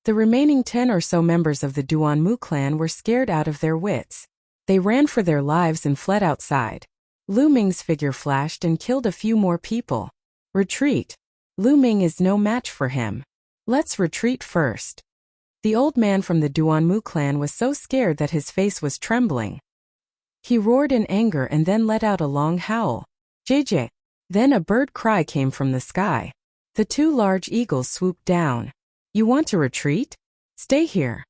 The remaining 10 or so members of the Duanmu clan were scared out of their wits. They ran for their lives and fled outside. Lu Ming's figure flashed and killed a few more people. Retreat. Lu Ming is no match for him. Let's retreat first. The old man from the Duanmu clan was so scared that his face was trembling. He roared in anger and then let out a long howl. JJ. Then a bird cry came from the sky. The 2 large eagles swooped down. You want to retreat? Stay here.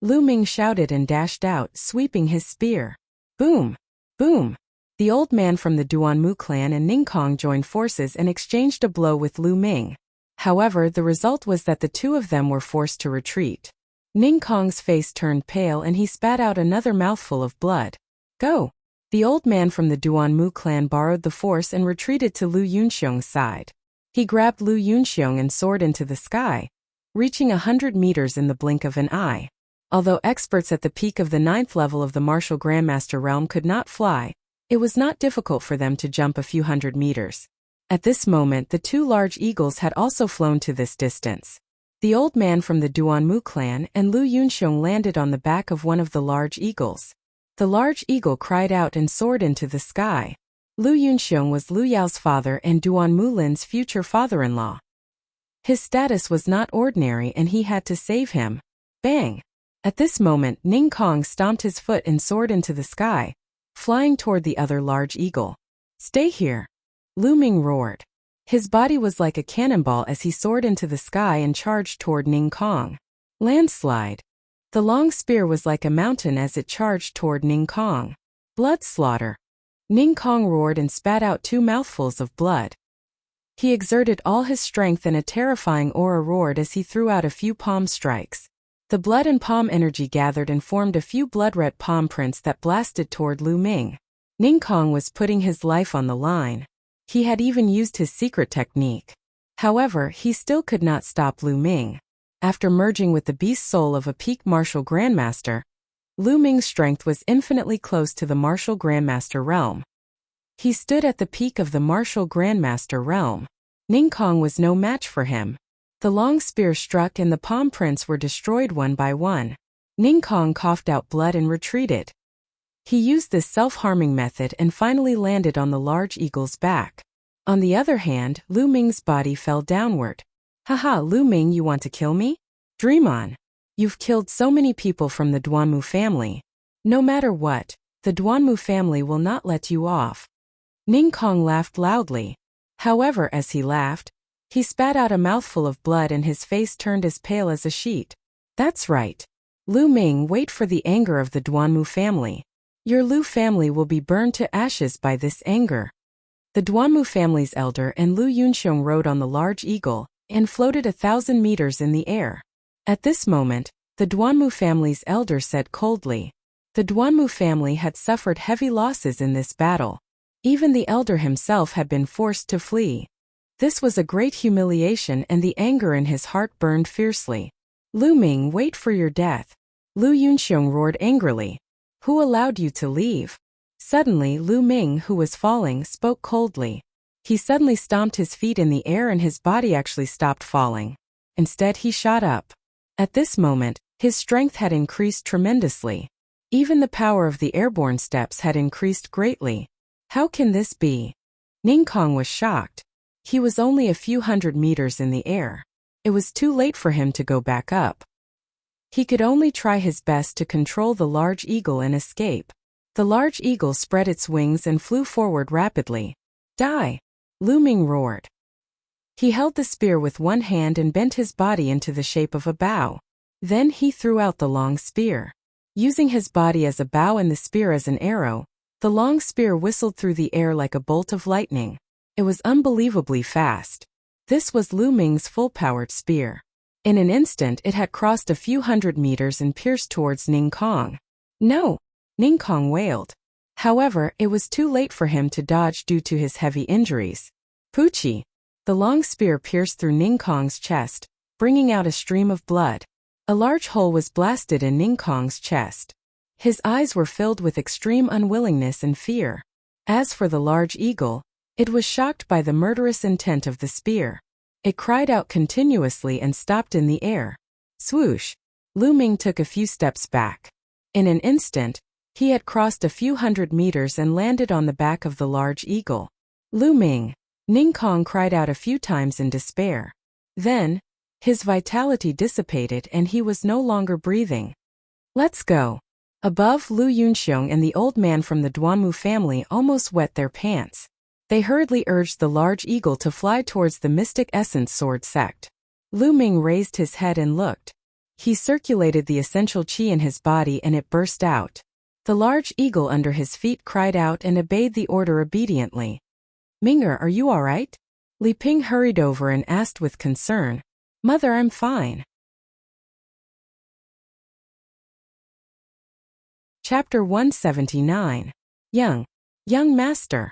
Lu Ming shouted and dashed out, sweeping his spear. Boom! Boom! The old man from the Duanmu clan and Ningkong joined forces and exchanged a blow with Lu Ming. However, the result was that the 2 of them were forced to retreat. Ningkong's face turned pale and he spat out another mouthful of blood. Go! The old man from the Duanmu clan borrowed the force and retreated to Lu Yunxiong's side. He grabbed Lu Yunxiong and soared into the sky, reaching 100 meters in the blink of an eye. Although experts at the peak of the 9th level of the martial grandmaster realm could not fly, it was not difficult for them to jump a few hundred meters. At this moment the 2 large eagles had also flown to this distance. The old man from the Duanmu clan and Lu Yunxiong landed on the back of one of the large eagles. The large eagle cried out and soared into the sky. Lu Yunxiong was Lu Yao's father and Duanmu Lin's future father-in-law. His status was not ordinary and he had to save him. Bang! At this moment Ningkong stomped his foot and soared into the sky, flying toward the other large eagle. Stay here! Lu Ming roared. His body was like a cannonball as he soared into the sky and charged toward Ningkong. Landslide. The long spear was like a mountain as it charged toward Ningkong. Blood slaughter. Ningkong roared and spat out 2 mouthfuls of blood. He exerted all his strength and a terrifying aura roared as he threw out a few palm strikes. The blood and palm energy gathered and formed a few blood-red palm prints that blasted toward Lu Ming. Ningkong was putting his life on the line. He had even used his secret technique. However, he still could not stop Lu Ming. After merging with the beast soul of a peak martial grandmaster, Lu Ming's strength was infinitely close to the martial grandmaster realm. He stood at the peak of the martial grandmaster realm. Ningkong was no match for him. The long spear struck and the palm prints were destroyed one by one. Ningkong coughed out blood and retreated. He used this self-harming method and finally landed on the large eagle's back. On the other hand, Lu Ming's body fell downward. Haha, Lu Ming, you want to kill me? Dream on. You've killed so many people from the Duanmu family. No matter what, the Duanmu family will not let you off. Ningkong laughed loudly. However, as he laughed, he spat out a mouthful of blood and his face turned as pale as a sheet. That's right. Lu Ming, wait for the anger of the Duanmu family. Your Lu family will be burned to ashes by this anger. The Duanmu family's elder and Lu Yunxiong rode on the large eagle and floated 1,000 meters in the air. At this moment, the Duanmu family's elder said coldly. The Duanmu family had suffered heavy losses in this battle. Even the elder himself had been forced to flee. This was a great humiliation and the anger in his heart burned fiercely. Lu Ming, wait for your death. Lu Yunxiong roared angrily. Who allowed you to leave? Suddenly Lu Ming, who was falling, spoke coldly. He suddenly stomped his feet in the air and his body actually stopped falling. Instead he shot up. At this moment, his strength had increased tremendously. Even the power of the airborne steps had increased greatly. How can this be? Ningkong was shocked. He was only a few hundred meters in the air. It was too late for him to go back up. He could only try his best to control the large eagle and escape. The large eagle spread its wings and flew forward rapidly. Die! Lu Ming roared. He held the spear with one hand and bent his body into the shape of a bow. Then he threw out the long spear. Using his body as a bow and the spear as an arrow, the long spear whistled through the air like a bolt of lightning. It was unbelievably fast. This was Lu Ming's full-powered spear. In an instant it had crossed a few hundred meters and pierced towards Ning Kong. No! Ning Kong wailed. However, it was too late for him to dodge due to his heavy injuries. Poochie! The long spear pierced through Ning Kong's chest, bringing out a stream of blood. A large hole was blasted in Ning Kong's chest. His eyes were filled with extreme unwillingness and fear. As for the large eagle, it was shocked by the murderous intent of the spear. It cried out continuously and stopped in the air. Swoosh! Lu Ming took a few steps back. In an instant, he had crossed a few hundred meters and landed on the back of the large eagle. Lu Ming! Ning Kong cried out a few times in despair. Then, his vitality dissipated and he was no longer breathing. Let's go! Above, Lu Yunxiong and the old man from the Duanmu family almost wet their pants. They hurriedly urged the large eagle to fly towards the Mystic Essence Sword sect. Lu Ming raised his head and looked. He circulated the essential qi in his body and it burst out. The large eagle under his feet cried out and obeyed the order obediently. Minger, are you all right? Li Ping hurried over and asked with concern. Mother, I'm fine. Chapter 179. Young Master.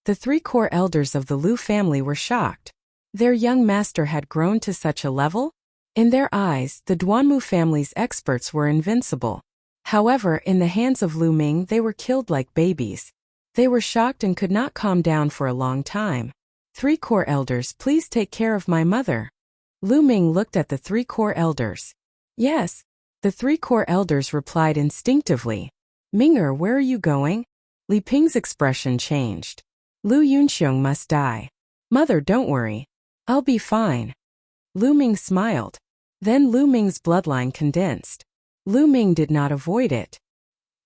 The 3 core elders of the Lu family were shocked. Their young master had grown to such a level? In their eyes, the Duanmu family's experts were invincible. However, in the hands of Lu Ming they were killed like babies. They were shocked and could not calm down for a long time. 3 core elders, please take care of my mother. Lu Ming looked at the 3 core elders. Yes. The 3 core elders replied instinctively. Minger, where are you going? Li Ping's expression changed. Lu Yunxiong must die. Mother, don't worry. I'll be fine. Lu Ming smiled. Then Lu Ming's bloodline condensed. Lu Ming did not avoid it.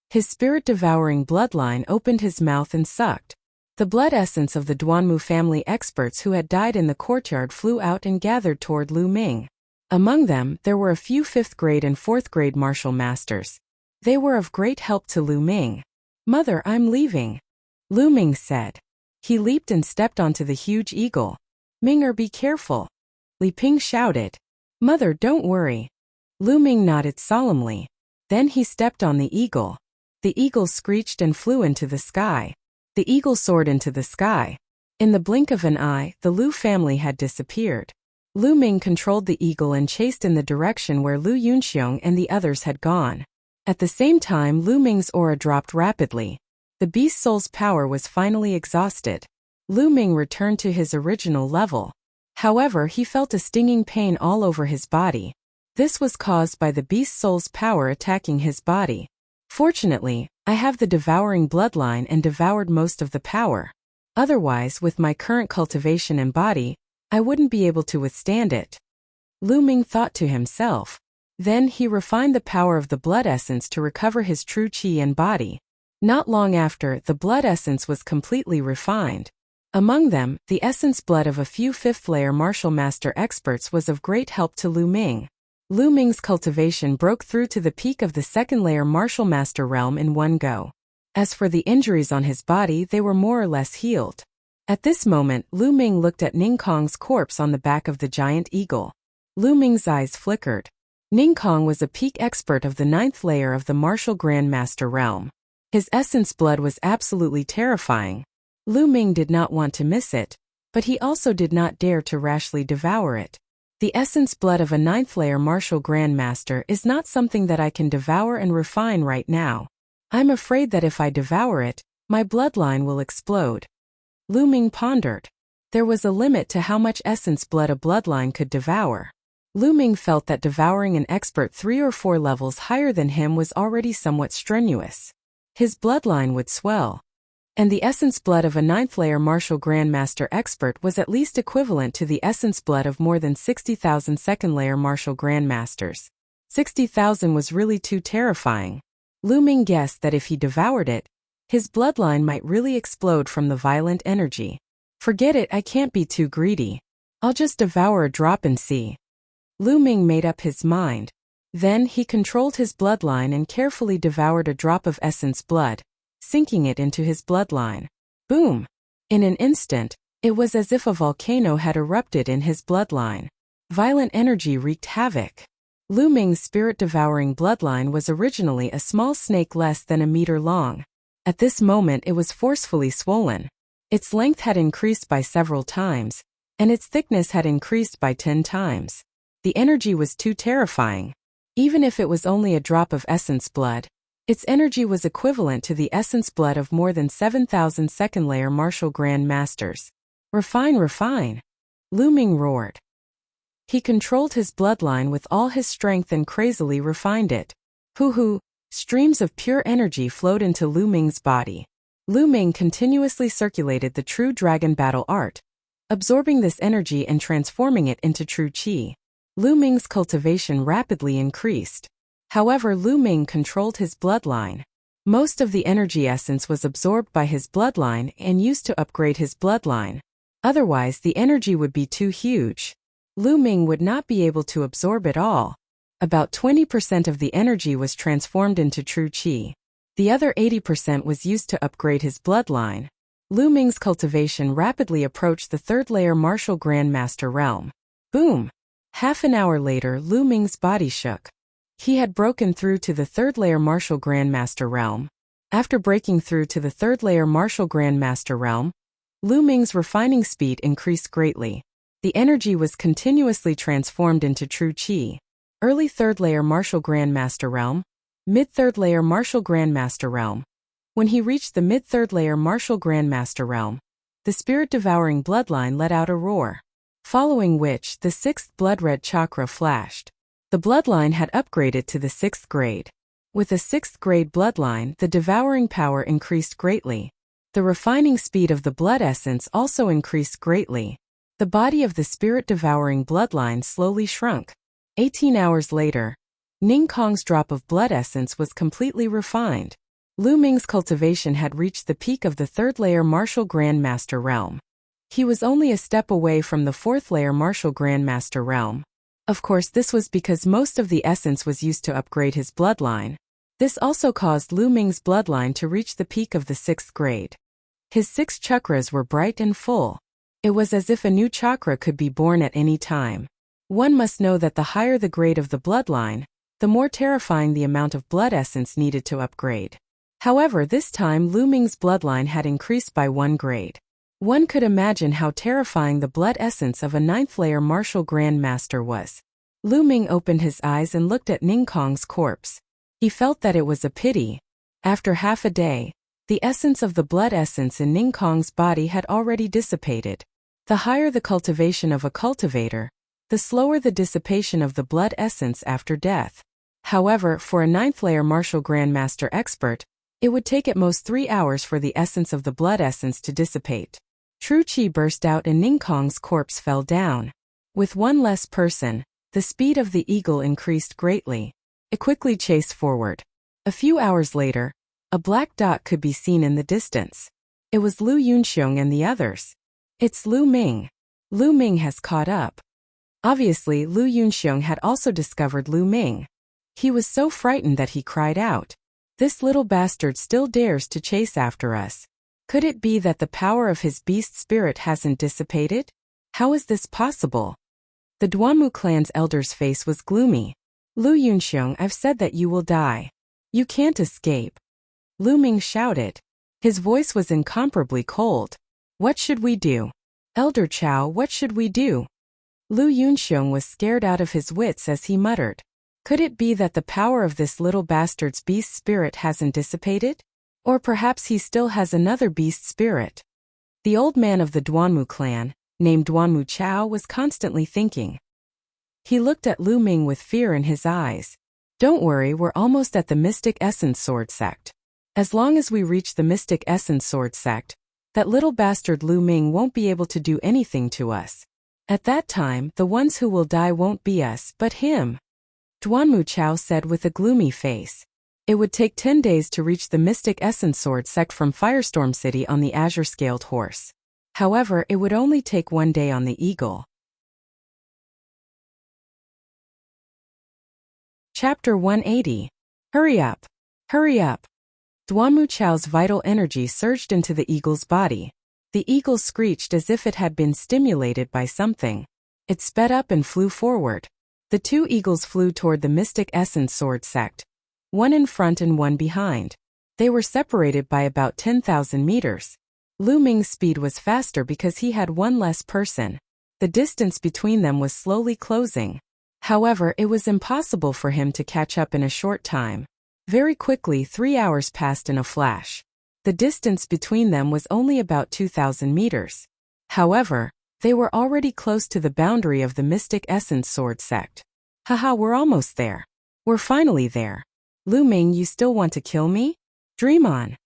His spirit-devouring bloodline opened his mouth and sucked. The blood essence of the Duanmu family experts who had died in the courtyard flew out and gathered toward Lu Ming. Among them, there were a few 5th grade and 4th grade martial masters. They were of great help to Lu Ming. Mother, I'm leaving. Lu Ming said. He leaped and stepped onto the huge eagle. Minger, be careful. Li Ping shouted. Mother, don't worry. Lu Ming nodded solemnly. Then he stepped on the eagle. The eagle screeched and flew into the sky. The eagle soared into the sky. In the blink of an eye, the Lu family had disappeared. Lu Ming controlled the eagle and chased in the direction where Lu Yunxiong and the others had gone. At the same time, Lu Ming's aura dropped rapidly. The beast soul's power was finally exhausted. Lu Ming returned to his original level. However, he felt a stinging pain all over his body. This was caused by the beast soul's power attacking his body. Fortunately, I have the devouring bloodline and devoured most of the power. Otherwise, with my current cultivation and body, I wouldn't be able to withstand it. Lu Ming thought to himself. Then he refined the power of the blood essence to recover his true qi and body. Not long after, the blood essence was completely refined. Among them, the essence blood of a few 5th-layer martial master experts was of great help to Lu Ming. Lu Ming's cultivation broke through to the peak of the 2nd-layer martial master realm in one go. As for the injuries on his body, they were more or less healed. At this moment, Lu Ming looked at Ning Kong's corpse on the back of the giant eagle. Lu Ming's eyes flickered. Ning Kong was a peak expert of the 9th layer of the martial grandmaster realm. His essence blood was absolutely terrifying. Lu Ming did not want to miss it, but he also did not dare to rashly devour it. The essence blood of a 9th layer martial grandmaster is not something that I can devour and refine right now. I'm afraid that if I devour it, my bloodline will explode. Lu Ming pondered. There was a limit to how much essence blood a bloodline could devour. Lu Ming felt that devouring an expert 3 or 4 levels higher than him was already somewhat strenuous. His bloodline would swell. And the essence blood of a 9th layer martial grandmaster expert was at least equivalent to the essence blood of more than 60,000 2nd layer martial grandmasters. 60,000 was really too terrifying. Lu Ming guessed that if he devoured it, his bloodline might really explode from the violent energy. Forget it, I can't be too greedy. I'll just devour a drop and see. Lu Ming made up his mind. Then he controlled his bloodline and carefully devoured a drop of essence blood, sinking it into his bloodline. Boom! In an instant, it was as if a volcano had erupted in his bloodline. Violent energy wreaked havoc. Lu Ming's spirit-devouring bloodline was originally a small snake less than a meter long. At this moment it was forcefully swollen. Its length had increased by several times, and its thickness had increased by 10 times. The energy was too terrifying. Even if it was only a drop of essence blood, its energy was equivalent to the essence blood of more than 7,000 second-layer martial Grand Masters. Refine, refine! Lu Ming roared. He controlled his bloodline with all his strength and crazily refined it. Hoo-hoo! Streams of pure energy flowed into Lu Ming's body. Lu Ming continuously circulated the true dragon battle art, absorbing this energy and transforming it into true qi. Lu Ming's cultivation rapidly increased. However, Lu Ming controlled his bloodline. Most of the energy essence was absorbed by his bloodline and used to upgrade his bloodline. Otherwise, the energy would be too huge. Lu Ming would not be able to absorb it all. About 20% of the energy was transformed into true qi. The other 80% was used to upgrade his bloodline. Lu Ming's cultivation rapidly approached the third-layer martial Grandmaster realm. Boom! Half an hour later, Lu Ming's body shook. He had broken through to the third-layer martial Grandmaster realm. After breaking through to the third-layer martial Grandmaster realm, Lu Ming's refining speed increased greatly. The energy was continuously transformed into true qi. Early third-layer martial Grandmaster realm, mid-third-layer martial Grandmaster realm. When he reached the mid-third-layer martial Grandmaster realm, the spirit-devouring bloodline let out a roar, following which the sixth blood-red chakra flashed. The bloodline had upgraded to the 6th grade. With a 6th grade bloodline, the devouring power increased greatly. The refining speed of the blood essence also increased greatly. The body of the spirit-devouring bloodline slowly shrunk. 18 hours later, Ning Kong's drop of blood essence was completely refined. Lu Ming's cultivation had reached the peak of the third-layer martial Grandmaster realm. He was only a step away from the fourth-layer martial Grandmaster realm. Of course, this was because most of the essence was used to upgrade his bloodline. This also caused Lu Ming's bloodline to reach the peak of the 6th grade. His 6 chakras were bright and full. It was as if a new chakra could be born at any time. One must know that the higher the grade of the bloodline, the more terrifying the amount of blood essence needed to upgrade. However, this time Lu Ming's bloodline had increased by 1 grade. One could imagine how terrifying the blood essence of a 9th-layer martial Grandmaster was. Lu Ming opened his eyes and looked at Ning Kong's corpse. He felt that it was a pity. After half a day, the essence of the blood essence in Ning Kong's body had already dissipated. The higher the cultivation of a cultivator, the slower the dissipation of the blood essence after death. However, for a 9th-layer martial Grandmaster expert, it would take at most 3 hours for the essence of the blood essence to dissipate. True qi burst out and Ning Kong's corpse fell down. With one less person, the speed of the eagle increased greatly. It quickly chased forward. A few hours later, a black dot could be seen in the distance. It was Lu Yunxiong and the others. It's Lu Ming. Lu Ming has caught up. Obviously, Lu Yunxiong had also discovered Lu Ming. He was so frightened that he cried out, "This little bastard still dares to chase after us. Could it be that the power of his beast spirit hasn't dissipated? How is this possible?" The Duanmu clan's elder's face was gloomy. "Lu Yunxiong, I've said that you will die. You can't escape." Lu Ming shouted. His voice was incomparably cold. "What should we do? Elder Chow, what should we do?" Lu Yunxiong was scared out of his wits as he muttered. Could it be that the power of this little bastard's beast spirit hasn't dissipated? Or perhaps he still has another beast spirit? The old man of the Duanmu clan, named Duanmu Chao, was constantly thinking. He looked at Lu Ming with fear in his eyes. "Don't worry, we're almost at the Mystic Essence Sword Sect. As long as we reach the Mystic Essence Sword Sect, that little bastard Lu Ming won't be able to do anything to us. At that time, the ones who will die won't be us, but him," Duanmu Chao said with a gloomy face. It would take 10 days to reach the Mystic Essence Sword Sect from Firestorm City on the Azure-Scaled Horse. However, it would only take 1 day on the Eagle. Chapter 180. Hurry up! Hurry up! Duanmu Chao's vital energy surged into the eagle's body. The eagle screeched as if it had been stimulated by something. It sped up and flew forward. The two eagles flew toward the Mystic Essence Sword sect, one in front and one behind. They were separated by about 10,000 meters. Lu Ming's speed was faster because he had one less person. The distance between them was slowly closing. However, it was impossible for him to catch up in a short time. Very quickly, 3 hours passed in a flash. The distance between them was only about 2,000 meters. However, they were already close to the boundary of the Mystic Essence Sword sect. Haha, we're almost there. We're finally there. Lu Ming, you still want to kill me? Dream on.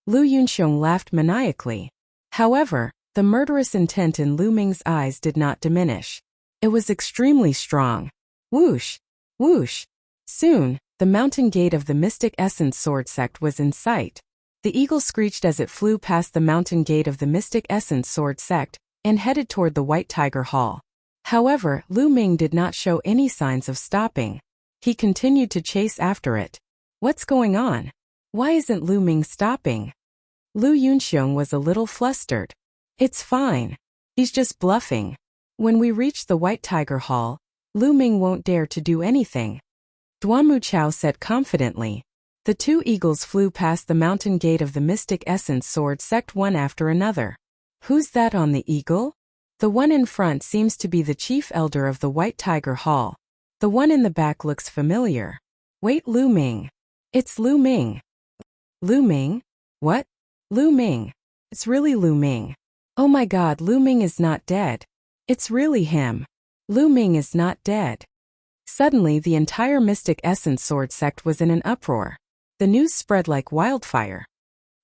Lu Yunxiong laughed maniacally. However, the murderous intent in Lu Ming's eyes did not diminish. It was extremely strong. Whoosh! Whoosh! Soon, the mountain gate of the Mystic Essence Sword sect was in sight. The eagle screeched as it flew past the mountain gate of the Mystic Essence Sword sect and headed toward the White Tiger Hall. However, Lu Ming did not show any signs of stopping. He continued to chase after it. What's going on? Why isn't Lu Ming stopping? Lu Yunxiong was a little flustered. It's fine. He's just bluffing. When we reach the White Tiger Hall, Lu Ming won't dare to do anything. Duanmu Chao said confidently. The two eagles flew past the mountain gate of the Mystic Essence Sword sect one after another. Who's that on the eagle? The one in front seems to be the chief elder of the White Tiger Hall. The one in the back looks familiar. Wait, Lu Ming. It's Lu Ming. Lu Ming? What? Lu Ming. It's really Lu Ming. Oh my god, Lu Ming is not dead. It's really him. Lu Ming is not dead. Suddenly, the entire Mystic Essence Sword sect was in an uproar. The news spread like wildfire.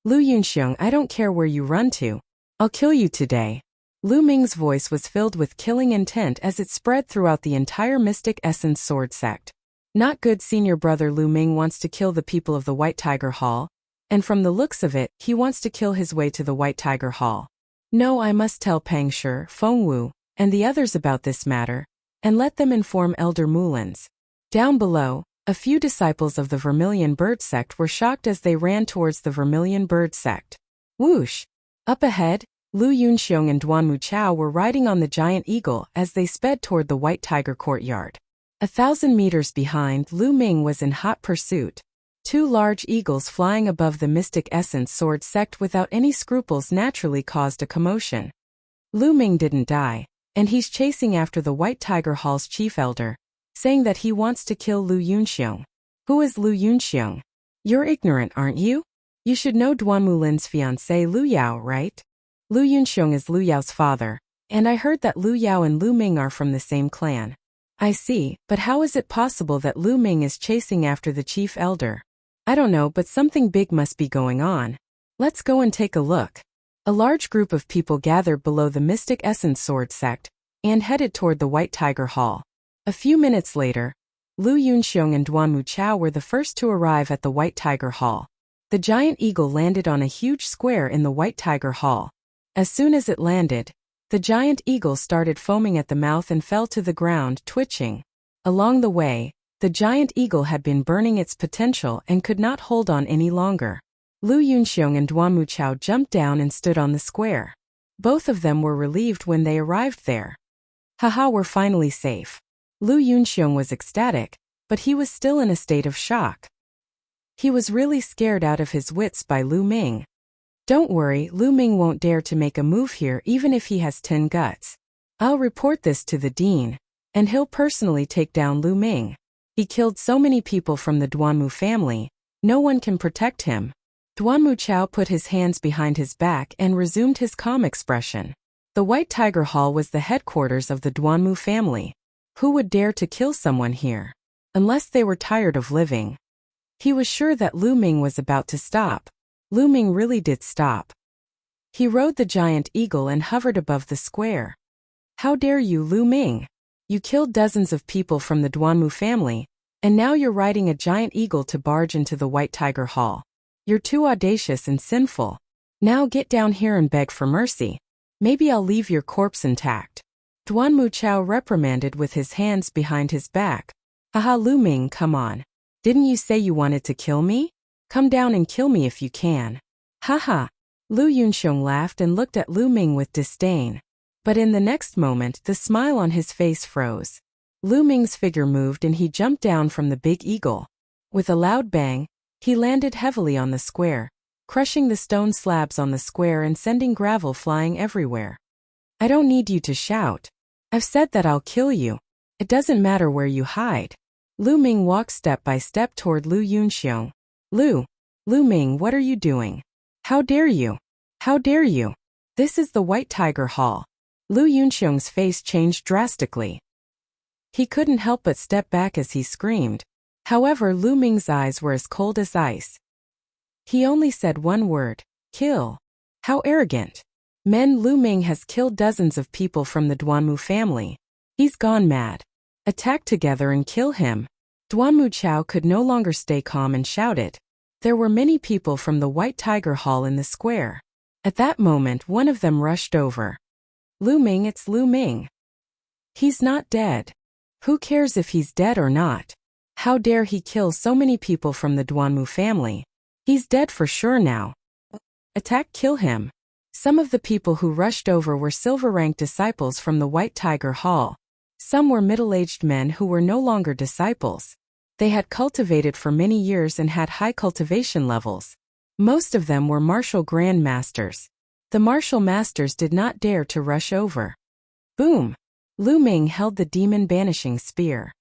Lu Yunxiong, I don't care where you run to. I'll kill you today. Lu Ming's voice was filled with killing intent as it spread throughout the entire Mystic Essence Sword sect. Not good. Senior brother Lu Ming wants to kill the people of the White Tiger Hall. And from the looks of it, he wants to kill his way to the White Tiger Hall. No, I must tell Pang Shi, Feng Wu, and the others about this matter, and let them inform Elder Mulins. Down below, a few disciples of the Vermilion Bird sect were shocked as they ran towards the Vermilion Bird sect. Whoosh! Up ahead, Lu Yunxiong and Duanmu Chao were riding on the giant eagle as they sped toward the White Tiger courtyard. 1,000 meters behind, Lu Ming was in hot pursuit. Two large eagles flying above the Mystic Essence Sword sect without any scruples naturally caused a commotion. Lu Ming didn't die, and he's chasing after the White Tiger Hall's chief elder, saying that he wants to kill Lu Yunxiong. Who is Lu Yunxiong? You're ignorant, aren't you? You should know Duanmu Lin's fiancé Lu Yao, right? Lu Yunxiong is Lu Yao's father, and I heard that Lu Yao and Lu Ming are from the same clan. I see, but how is it possible that Lu Ming is chasing after the chief elder? I don't know, but something big must be going on. Let's go and take a look. A large group of people gathered below the Mystic Essence Sword sect and headed toward the White Tiger Hall. A few minutes later, Lu Yunxiong and Duanmu Chao were the first to arrive at the White Tiger Hall. The giant eagle landed on a huge square in the White Tiger Hall. As soon as it landed, the giant eagle started foaming at the mouth and fell to the ground, twitching. Along the way, the giant eagle had been burning its potential and could not hold on any longer. Lu Yunxiong and Duanmu Chao jumped down and stood on the square. Both of them were relieved when they arrived there. Haha, we're finally safe. Lu Yunxiong was ecstatic, but he was still in a state of shock. He was really scared out of his wits by Lu Ming. Don't worry, Lu Ming won't dare to make a move here even if he has 10 guts. I'll report this to the dean, and he'll personally take down Lu Ming. He killed so many people from the Duanmu family, no one can protect him. Duanmu Chao put his hands behind his back and resumed his calm expression. The White Tiger Hall was the headquarters of the Duanmu family. Who would dare to kill someone here? Unless they were tired of living. He was sure that Lu Ming was about to stop. Lu Ming really did stop. He rode the giant eagle and hovered above the square. How dare you, Lu Ming? You killed dozens of people from the Duanmu family, and now you're riding a giant eagle to barge into the White Tiger Hall. You're too audacious and sinful. Now get down here and beg for mercy. Maybe I'll leave your corpse intact. Duanmu Chao reprimanded with his hands behind his back. Haha, Lu Ming, come on. Didn't you say you wanted to kill me? Come down and kill me if you can. Haha. Lu Yunxiong laughed and looked at Lu Ming with disdain. But in the next moment, the smile on his face froze. Lu Ming's figure moved and he jumped down from the big eagle. With a loud bang, he landed heavily on the square, crushing the stone slabs on the square and sending gravel flying everywhere. I don't need you to shout. I've said that I'll kill you. It doesn't matter where you hide. Lu Ming walked step by step toward Lu Yunxiong. Lu Ming, what are you doing? How dare you? How dare you? This is the White Tiger Hall. Lu Yunxiong's face changed drastically. He couldn't help but step back as he screamed. However, Lu Ming's eyes were as cold as ice. He only said one word, kill. How arrogant. Lu Ming has killed dozens of people from the Duanmu family. He's gone mad. Attack together and kill him. Duanmu Chao could no longer stay calm and shouted. There were many people from the White Tiger Hall in the square. At that moment, one of them rushed over. Lu Ming, it's Lu Ming. He's not dead. Who cares if he's dead or not? How dare he kill so many people from the Duanmu family? He's dead for sure now. Attack, kill him. Some of the people who rushed over were silver-rank disciples from the White Tiger Hall. Some were middle-aged men who were no longer disciples. They had cultivated for many years and had high cultivation levels. Most of them were martial grandmasters. The martial masters did not dare to rush over. Boom! Lu Ming held the demon banishing spear.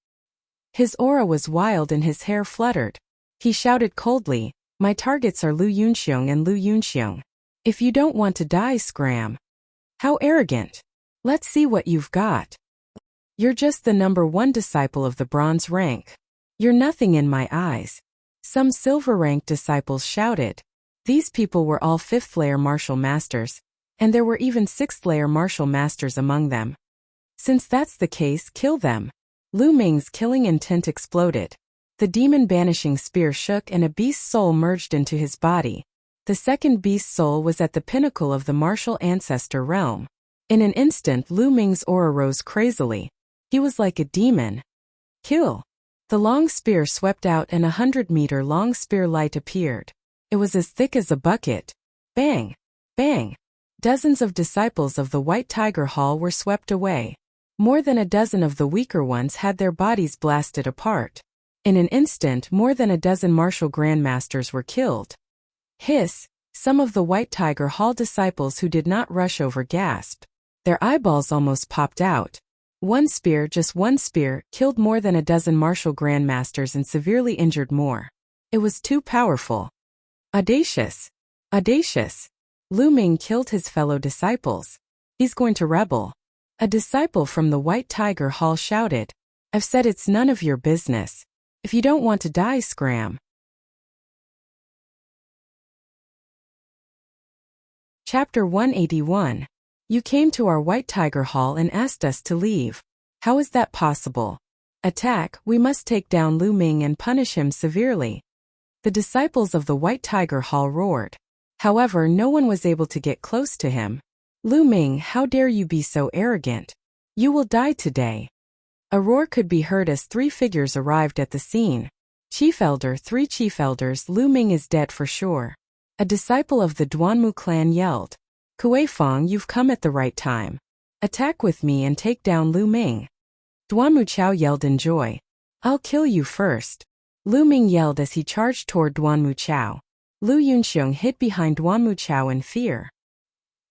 His aura was wild and his hair fluttered. He shouted coldly, my targets are Lu Yunxiong and Lu Yunxiong. If you don't want to die, scram. How arrogant. Let's see what you've got. You're just the number 1 disciple of the bronze rank. You're nothing in my eyes. Some silver rank disciples shouted. These people were all 5th layer martial masters, and there were even 6th layer martial masters among them. Since that's the case, kill them. Lu Ming's killing intent exploded. The demon banishing spear shook and a beast's soul merged into his body. The second beast's soul was at the pinnacle of the martial ancestor realm. In an instant, Lu Ming's aura rose crazily. He was like a demon. Kill. The long spear swept out and 100-meter long spear light appeared. It was as thick as a bucket. Bang! Bang! Dozens of disciples of the White Tiger Hall were swept away. More than a dozen of the weaker ones had their bodies blasted apart. In an instant, more than a dozen martial grandmasters were killed. Hiss! Some of the White Tiger Hall disciples who did not rush over gasped. Their eyeballs almost popped out. One spear, just one spear, killed more than a dozen martial grandmasters and severely injured more. It was too powerful. Audacious! Audacious! Lu Ming killed his fellow disciples. He's going to rebel. A disciple from the White Tiger Hall shouted, I've said it's none of your business. If you don't want to die, scram. Chapter 181. You came to our White Tiger Hall and asked us to leave. How is that possible? Attack, we must take down Lu Ming and punish him severely. The disciples of the White Tiger Hall roared. However, no one was able to get close to him. Lu Ming, how dare you be so arrogant? You will die today. A roar could be heard as 3 figures arrived at the scene. Chief Elder, 3 Chief Elders, Lu Ming is dead for sure. A disciple of the Duanmu clan yelled. Kuei-fong, you've come at the right time. Attack with me and take down Lu Ming. Duanmu Chao yelled in joy. I'll kill you first. Lu Ming yelled as he charged toward Duanmu Chao. Lu Yunxiong hid behind Duanmu Chao in fear.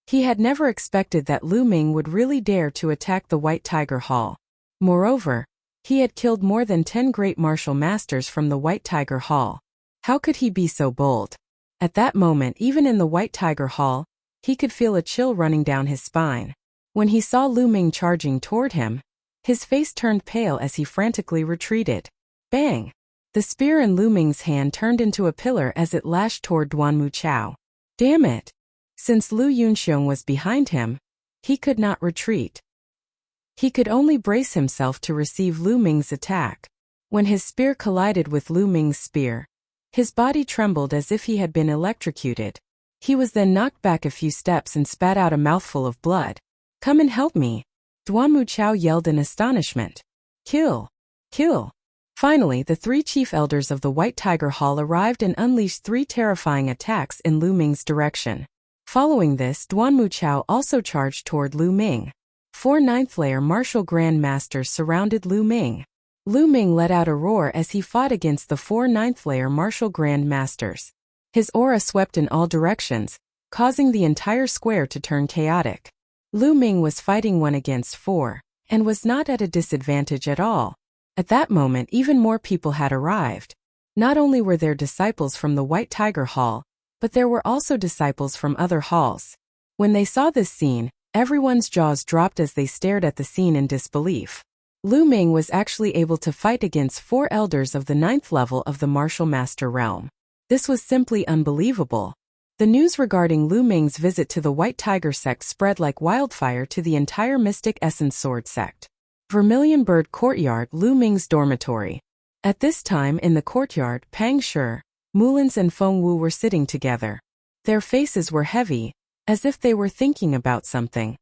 He had never expected that Lu Ming would really dare to attack the White Tiger Hall. Moreover, he had killed more than 10 great martial masters from the White Tiger Hall. How could he be so bold? At that moment, even in the White Tiger Hall, he could feel a chill running down his spine. When he saw Lu Ming charging toward him, his face turned pale as he frantically retreated. Bang! The spear in Lu Ming's hand turned into a pillar as it lashed toward Duanmu Chao. Damn it! Since Lu Yunxiong was behind him, he could not retreat. He could only brace himself to receive Lu Ming's attack. When his spear collided with Lu Ming's spear, his body trembled as if he had been electrocuted. He was then knocked back a few steps and spat out a mouthful of blood. Come and help me! Duanmu Chao yelled in astonishment. Kill! Kill! Finally, the 3 chief elders of the White Tiger Hall arrived and unleashed 3 terrifying attacks in Lu Ming's direction. Following this, Duan Muqiao also charged toward Lu Ming. 4 ninth-layer martial Grand Masters surrounded Lu Ming. Lu Ming let out a roar as he fought against the 4 ninth-layer martial Grand Masters. His aura swept in all directions, causing the entire square to turn chaotic. Lu Ming was fighting 1 against 4, and was not at a disadvantage at all. At that moment, even more people had arrived. Not only were there disciples from the White Tiger Hall, but there were also disciples from other halls. When they saw this scene, everyone's jaws dropped as they stared at the scene in disbelief. Lu Ming was actually able to fight against 4 elders of the 9th level of the Martial Master realm. This was simply unbelievable. The news regarding Lu Ming's visit to the White Tiger sect spread like wildfire to the entire Mystic Essence Sword sect. Vermilion Bird Courtyard, Lu Ming's dormitory. At this time in the courtyard, Pang Shi, Mulins and Feng Wu were sitting together. Their faces were heavy, as if they were thinking about something.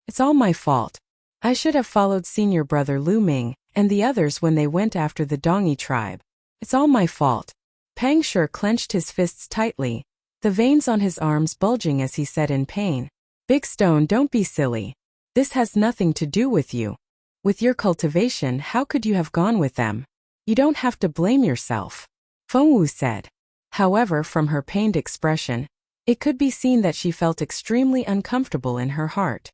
It's all my fault. I should have followed senior brother Lu Ming and the others when they went after the Dongyi tribe. It's all my fault. Pang Shi clenched his fists tightly, the veins on his arms bulging as he said in pain. Big Stone, don't be silly. This has nothing to do with you. With your cultivation, how could you have gone with them? You don't have to blame yourself. Feng Wu said. However, from her pained expression, it could be seen that she felt extremely uncomfortable in her heart.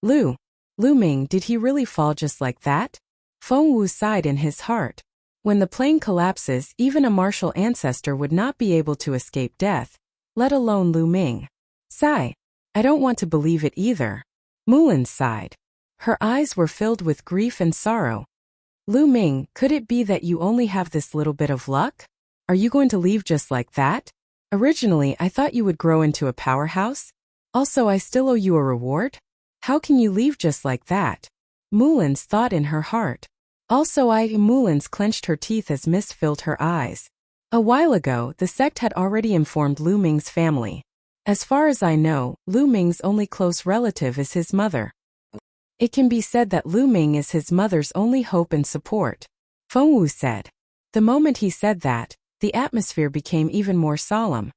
Lu Ming, did he really fall just like that? Feng Wu sighed in his heart. When the plane collapses, even a martial ancestor would not be able to escape death, let alone Lu Ming. Sigh. I don't want to believe it either. Mulin sighed. Her eyes were filled with grief and sorrow. Lu Ming, could it be that you only have this little bit of luck? Are you going to leave just like that? Originally, I thought you would grow into a powerhouse. Also, I still owe you a reward? How can you leave just like that? Mulins thought in her heart. Also, Mulins clenched her teeth as mist filled her eyes. A while ago, the sect had already informed Lu Ming's family. As far as I know, Lu Ming's only close relative is his mother. It can be said that Lu Ming is his mother's only hope and support. Feng Wu said. The moment he said that, the atmosphere became even more solemn.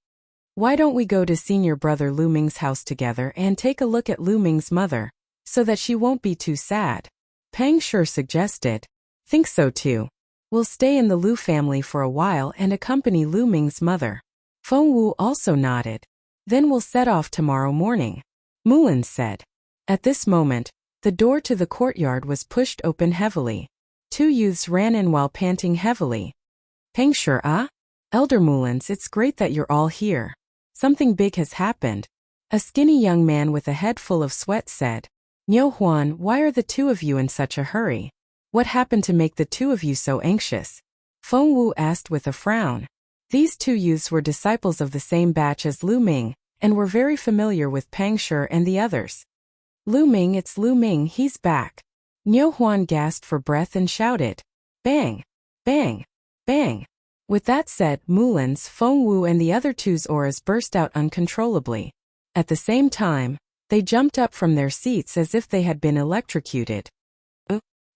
Why don't we go to senior brother Lu Ming's house together and take a look at Lu Ming's mother, so that she won't be too sad? Pang Shi suggested. Think so too. We'll stay in the Lu family for a while and accompany Lu Ming's mother. Feng Wu also nodded. Then we'll set off tomorrow morning. Mulin said. At this moment, the door to the courtyard was pushed open heavily. 2 youths ran in while panting heavily. Pang Shi, Elder Mulins, it's great that you're all here. Something big has happened. A skinny young man with a head full of sweat said. Niu Huan, why are the 2 of you in such a hurry? What happened to make the 2 of you so anxious? Feng Wu asked with a frown. These 2 youths were disciples of the same batch as Lu Ming, and were very familiar with Pang Shi and the others. Lu Ming, it's Lu Ming, he's back. Niu Huan gasped for breath and shouted. Bang! Bang! Bang! With that said, Mulins, Feng Wu and the other 2's auras burst out uncontrollably. At the same time, they jumped up from their seats as if they had been electrocuted.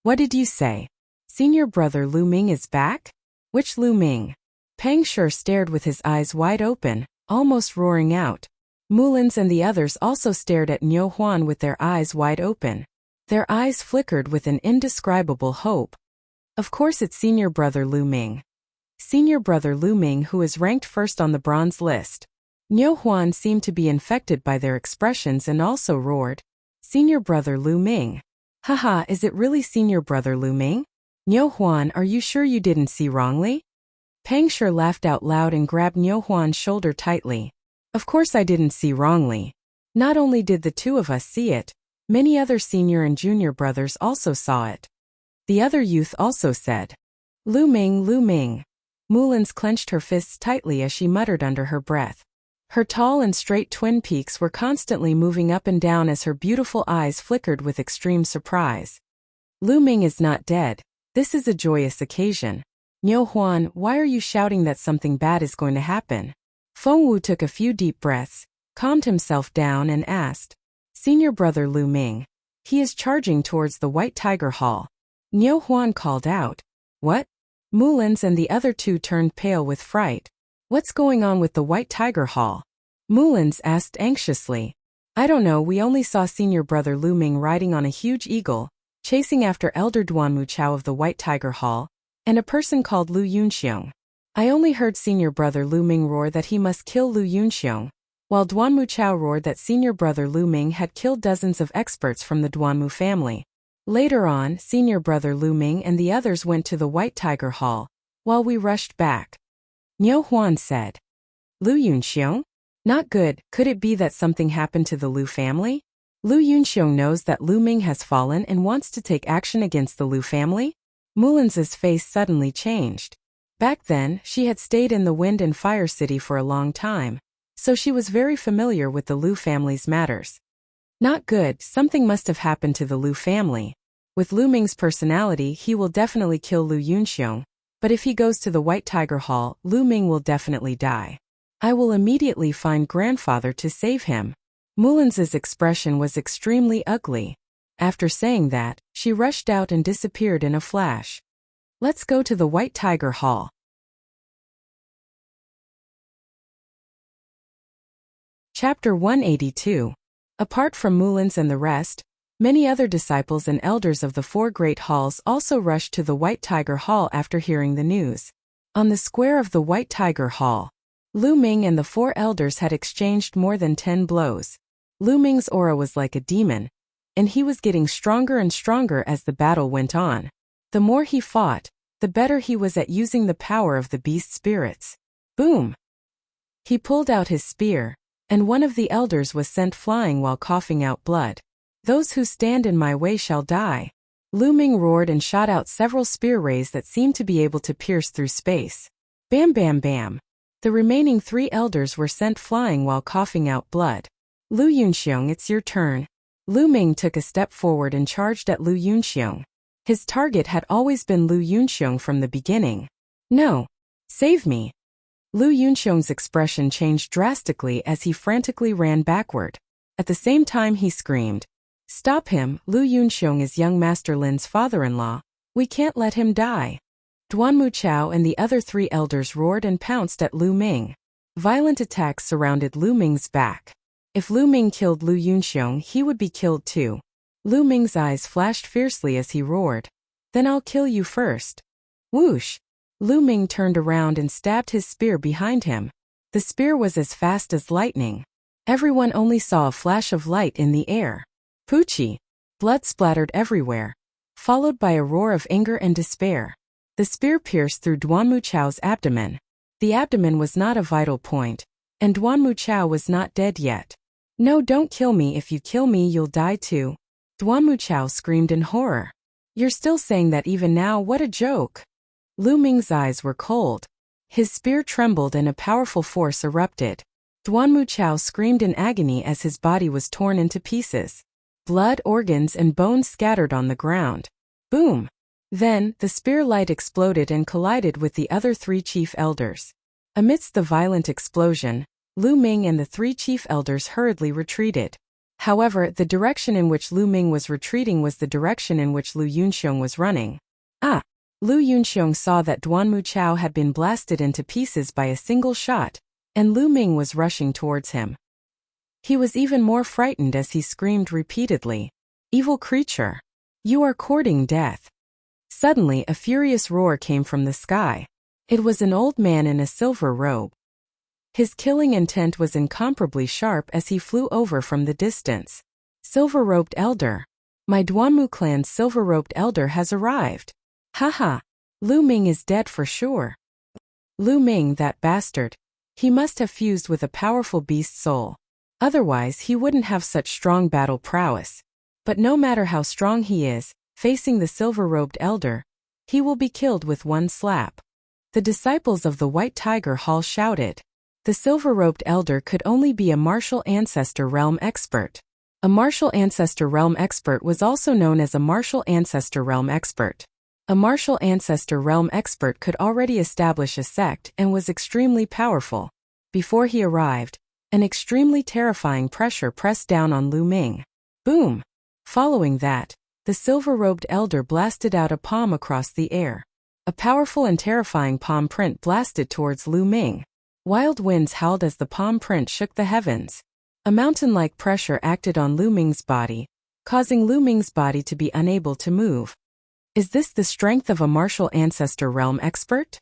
What did you say? Senior brother Lu Ming is back? Which Lu Ming? Pang Shi stared with his eyes wide open, almost roaring out. Mulins and the others also stared at Niu Huan with their eyes wide open. Their eyes flickered with an indescribable hope. Of course it's senior brother Lu Ming. Senior brother Lu Ming, who is ranked first on the bronze list. Niu Huan seemed to be infected by their expressions and also roared. Senior brother Lu Ming. Haha, is it really senior brother Lu Ming? Niu Huan, are you sure you didn't see wrongly? Pang Shi laughed out loud and grabbed Niu Huan's shoulder tightly. Of course I didn't see wrongly. Not only did the 2 of us see it, many other senior and junior brothers also saw it. The other youth also said. Lu Ming, Lu Ming. Mulins clenched her fists tightly as she muttered under her breath. Her tall and straight twin peaks were constantly moving up and down as her beautiful eyes flickered with extreme surprise. Lu Ming is not dead. This is a joyous occasion. Niu Huan, why are you shouting that something bad is going to happen? Feng Wu took a few deep breaths, calmed himself down and asked. Senior brother Lu Ming. He is charging towards the White Tiger Hall. Niu Huan called out. What? Mullins and the other two turned pale with fright. What's going on with the White Tiger Hall? Mullins asked anxiously. I don't know, we only saw senior brother Lu Ming riding on a huge eagle, chasing after elder Duanmu Chao of the White Tiger Hall, and a person called Lu Yunxiong. I only heard senior brother Lu Ming roar that he must kill Lu Yunxiong, while Duanmu Chao roared that senior brother Lu Ming had killed dozens of experts from the Duanmu family. Later on, senior brother Lu Ming and the others went to the White Tiger Hall, while we rushed back. Niu Huan said. Lu Yunxiong? Not good, could it be that something happened to the Lu family? Lu Yunxiong knows that Lu Ming has fallen and wants to take action against the Lu family? Mullins's face suddenly changed. Back then, she had stayed in the Wind and Fire City for a long time, so she was very familiar with the Lu family's matters. Not good, something must have happened to the Lu family. With Lu Ming's personality, he will definitely kill Lu Yunxiong, but if he goes to the White Tiger Hall, Lu Ming will definitely die. I will immediately find grandfather to save him. Mullins's expression was extremely ugly. After saying that, she rushed out and disappeared in a flash. Let's go to the White Tiger Hall. Chapter 182. Apart from Mullins and the rest, many other disciples and elders of the four great halls also rushed to the White Tiger Hall after hearing the news. On the square of the White Tiger Hall, Lu Ming and the four elders had exchanged more than 10 blows. Lu Ming's aura was like a demon, and he was getting stronger and stronger as the battle went on. The more he fought, the better he was at using the power of the beast spirits. Boom! He pulled out his spear, and one of the elders was sent flying while coughing out blood. Those who stand in my way shall die. Lu Ming roared and shot out several spear rays that seemed to be able to pierce through space. Bam bam bam! The remaining 3 elders were sent flying while coughing out blood. Lu Yunxiong, it's your turn. Lu Ming took a step forward and charged at Lu Yunxiong. His target had always been Lu Yunxiong from the beginning. No! Save me! Lu Yunxiong's expression changed drastically as he frantically ran backward. At the same time he screamed. Stop him, Lu Yunxiong is young Master Lin's father-in-law. We can't let him die. Duanmu Chao and the other 3 elders roared and pounced at Lu Ming. Violent attacks surrounded Lu Ming's back. If Lu Ming killed Lu Yunxiong, he would be killed too. Lu Ming's eyes flashed fiercely as he roared. Then I'll kill you first. Whoosh! Lu Ming turned around and stabbed his spear behind him. The spear was as fast as lightning. Everyone only saw a flash of light in the air. Poochie! Blood splattered everywhere, followed by a roar of anger and despair. The spear pierced through Duanmu Chao's abdomen. The abdomen was not a vital point, and Duanmu Chao was not dead yet. No, don't kill me. If you kill me, you'll die too. Duanmu Chao screamed in horror. You're still saying that even now? What a joke! Lu Ming's eyes were cold. His spear trembled and a powerful force erupted. Duanmu Chao screamed in agony as his body was torn into pieces. Blood, organs, and bones scattered on the ground. Boom! Then, the spear light exploded and collided with the other 3 chief elders. Amidst the violent explosion, Lu Ming and the 3 chief elders hurriedly retreated. However, the direction in which Lu Ming was retreating was the direction in which Lu Yunxiong was running. Ah! Lu Yunxiong saw that Duanmu Chao had been blasted into pieces by a single shot, and Lu Ming was rushing towards him. He was even more frightened as he screamed repeatedly. Evil creature! You are courting death. Suddenly, a furious roar came from the sky. It was an old man in a silver robe. His killing intent was incomparably sharp as he flew over from the distance. Silver-robed elder! My Duanmu clan's silver-robed elder has arrived. Haha! Lu Ming is dead for sure. Lu Ming, that bastard. He must have fused with a powerful beast soul. Otherwise, he wouldn't have such strong battle prowess. But no matter how strong he is, facing the silver-robed elder, he will be killed with one slap. The disciples of the White Tiger Hall shouted. The silver-robed elder could only be a martial ancestor realm expert. A martial ancestor realm expert was also known as a martial ancestor realm expert. A martial ancestor realm expert could already establish a sect and was extremely powerful. Before he arrived, an extremely terrifying pressure pressed down on Lu Ming. Boom! Following that, the silver-robed elder blasted out a palm across the air. A powerful and terrifying palm print blasted towards Lu Ming. Wild winds howled as the palm print shook the heavens. A mountain-like pressure acted on Lu Ming's body, causing Lu Ming's body to be unable to move. Is this the strength of a martial ancestor realm expert?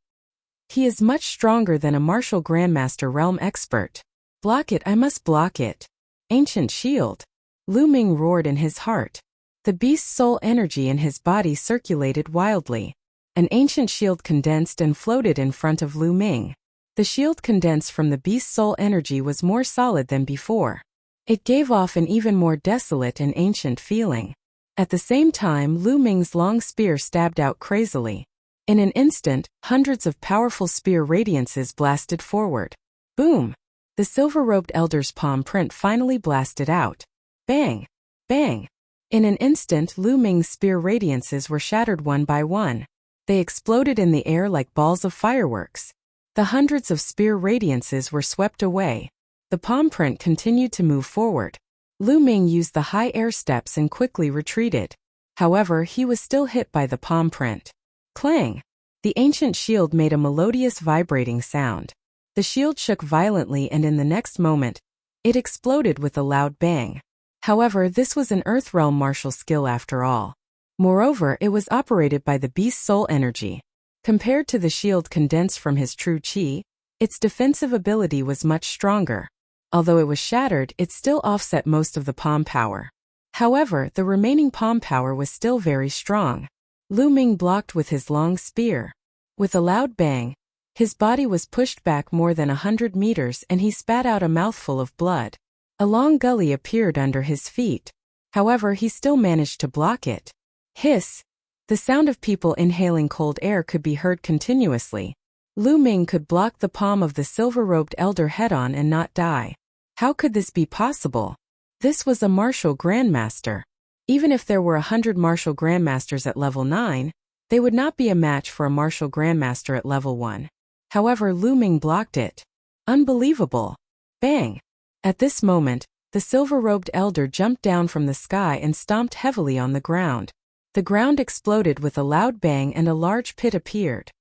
He is much stronger than a martial grandmaster realm expert. Block it, I must block it. Ancient shield. Lu Ming roared in his heart. The beast's soul energy in his body circulated wildly. An ancient shield condensed and floated in front of Lu Ming. The shield condensed from the beast's soul energy was more solid than before. It gave off an even more desolate and ancient feeling. At the same time, Lu Ming's long spear stabbed out crazily. In an instant, hundreds of powerful spear radiances blasted forward. Boom! The silver-robed elder's palm print finally blasted out. Bang! Bang! In an instant, Lu Ming's spear radiances were shattered one by one. They exploded in the air like balls of fireworks. The hundreds of spear radiances were swept away. The palm print continued to move forward. Lu Ming used the high air steps and quickly retreated. However, he was still hit by the palm print. Clang! The ancient shield made a melodious vibrating sound. The shield shook violently and in the next moment, it exploded with a loud bang. However, this was an Earth Realm martial skill after all. Moreover, it was operated by the beast's soul energy. Compared to the shield condensed from his true chi, its defensive ability was much stronger. Although it was shattered, it still offset most of the palm power. However, the remaining palm power was still very strong. Lu Ming blocked with his long spear. With a loud bang, his body was pushed back more than 100 meters and he spat out a mouthful of blood. A long gully appeared under his feet. However, he still managed to block it. Hiss! The sound of people inhaling cold air could be heard continuously. Lu Ming could block the palm of the silver-robed elder head-on and not die. How could this be possible? This was a martial grandmaster. Even if there were 100 martial grandmasters at level 9, they would not be a match for a martial grandmaster at level 1. However, Lu Ming blocked it. Unbelievable! Bang! At this moment, the silver-robed elder jumped down from the sky and stomped heavily on the ground. The ground exploded with a loud bang and a large pit appeared.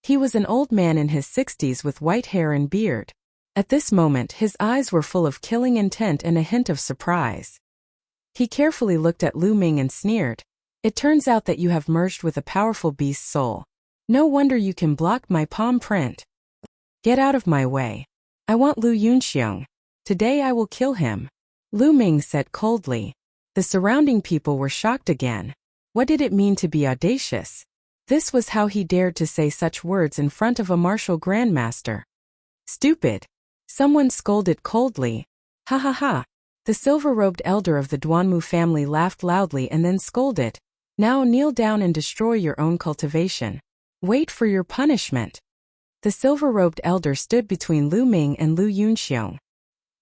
He was an old man in his 60s with white hair and beard. At this moment, his eyes were full of killing intent and a hint of surprise. He carefully looked at Lu Ming and sneered. It turns out that you have merged with a powerful beast's soul. No wonder you can block my palm print. Get out of my way. I want Lu Yunxiong. Today I will kill him. Lu Ming said coldly. The surrounding people were shocked again. What did it mean to be audacious? This was how he dared to say such words in front of a martial grandmaster. Stupid! Someone scolded coldly. Ha ha ha! The silver-robed elder of the Duanmu family laughed loudly and then scolded. Now kneel down and destroy your own cultivation. Wait for your punishment. The silver-robed elder stood between Lu Ming and Lu Yunxiong.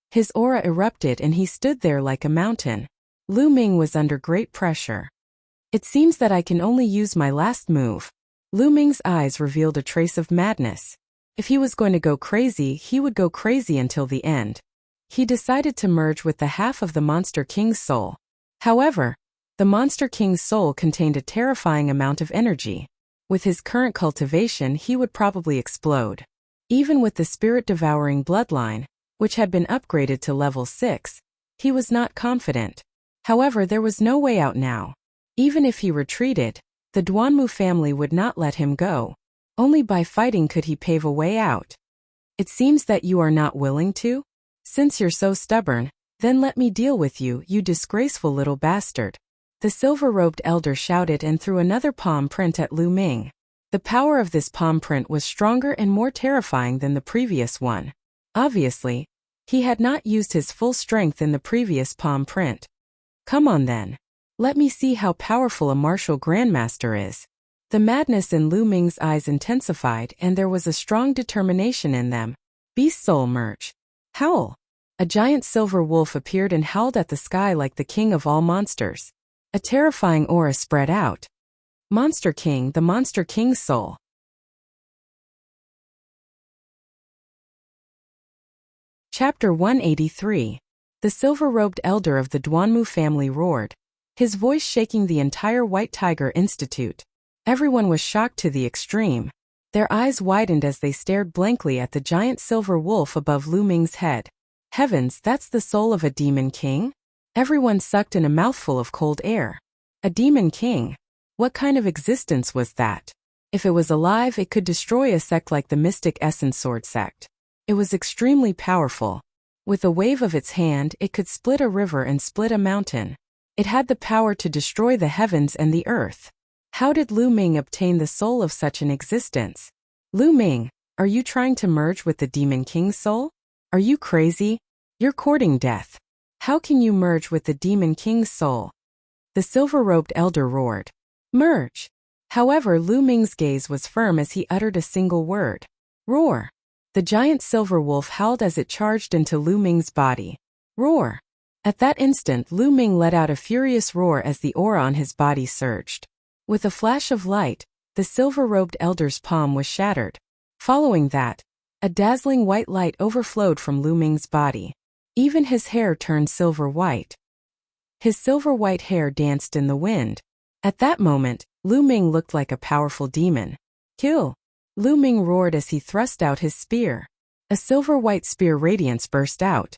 His aura erupted and he stood there like a mountain. Lu Ming was under great pressure. It seems that I can only use my last move. Lu Ming's eyes revealed a trace of madness. If he was going to go crazy, he would go crazy until the end. He decided to merge with the half of the Monster King's soul. However, the Monster King's soul contained a terrifying amount of energy. With his current cultivation, he would probably explode. Even with the spirit-devouring bloodline, which had been upgraded to level 6, he was not confident. However, there was no way out now. Even if he retreated, the Duanmu family would not let him go. Only by fighting could he pave a way out. It seems that you are not willing to? Since you're so stubborn, then let me deal with you, you disgraceful little bastard. The silver-robed elder shouted and threw another palm print at Lu Ming. The power of this palm print was stronger and more terrifying than the previous one. Obviously, he had not used his full strength in the previous palm print. Come on then. Let me see how powerful a martial grandmaster is. The madness in Lu Ming's eyes intensified and there was a strong determination in them. Beast soul merge. Howl. A giant silver wolf appeared and howled at the sky like the king of all monsters. A terrifying aura spread out. Monster King, the Monster King's soul. Chapter 183. The silver-robed elder of the Duanmu family roared, his voice shaking the entire White Tiger Institute. Everyone was shocked to the extreme. Their eyes widened as they stared blankly at the giant silver wolf above Lu Ming's head. Heavens, that's the soul of a demon king? Everyone sucked in a mouthful of cold air. A demon king? What kind of existence was that? If it was alive, it could destroy a sect like the Mystic Essence Sword sect. It was extremely powerful. With a wave of its hand, it could split a river and split a mountain. It had the power to destroy the heavens and the earth. How did Lu Ming obtain the soul of such an existence? Lu Ming, are you trying to merge with the Demon King's soul? Are you crazy? You're courting death. How can you merge with the Demon King's soul? The silver-robed elder roared. Merge. However, Lu Ming's gaze was firm as he uttered a single word. Roar. The giant silver wolf howled as it charged into Lu Ming's body. Roar. At that instant, Lu Ming let out a furious roar as the aura on his body surged. With a flash of light, the silver-robed elder's palm was shattered. Following that, a dazzling white light overflowed from Lu Ming's body. Even his hair turned silver white. His silver white hair danced in the wind. At that moment, Lu Ming looked like a powerful demon. Kill! Lu Ming roared as he thrust out his spear. A silver-white spear radiance burst out.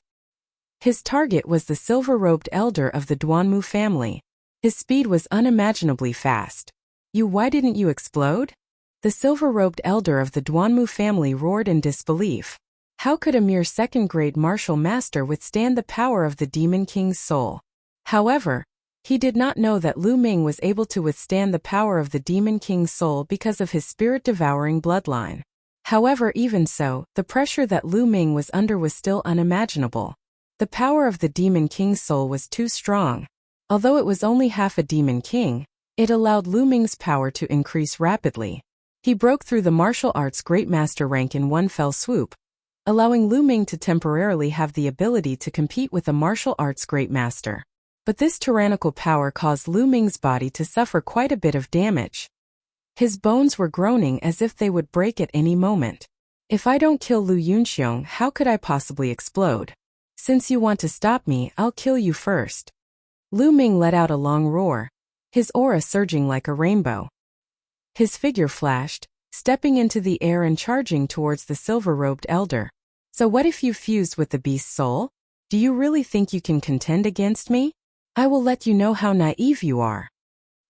His target was the silver-robed elder of the Duanmu family. His speed was unimaginably fast. Why didn't you explode? The silver-robed elder of the Duanmu family roared in disbelief. How could a mere second-grade martial master withstand the power of the Demon King's soul? However, he did not know that Lu Ming was able to withstand the power of the Demon King's soul because of his spirit-devouring bloodline. However, even so, the pressure that Lu Ming was under was still unimaginable. The power of the Demon King's soul was too strong. Although it was only half a Demon King, it allowed Lu Ming's power to increase rapidly. He broke through the martial arts Great Master rank in one fell swoop, allowing Lu Ming to temporarily have the ability to compete with a martial arts Great Master. But this tyrannical power caused Lu Ming's body to suffer quite a bit of damage. His bones were groaning as if they would break at any moment. If I don't kill Lu Yunxiong, how could I possibly explode? Since you want to stop me, I'll kill you first. Lu Ming let out a long roar, his aura surging like a rainbow. His figure flashed, stepping into the air and charging towards the silver-robed elder. So what if you fused with the beast's soul? Do you really think you can contend against me? I will let you know how naive you are.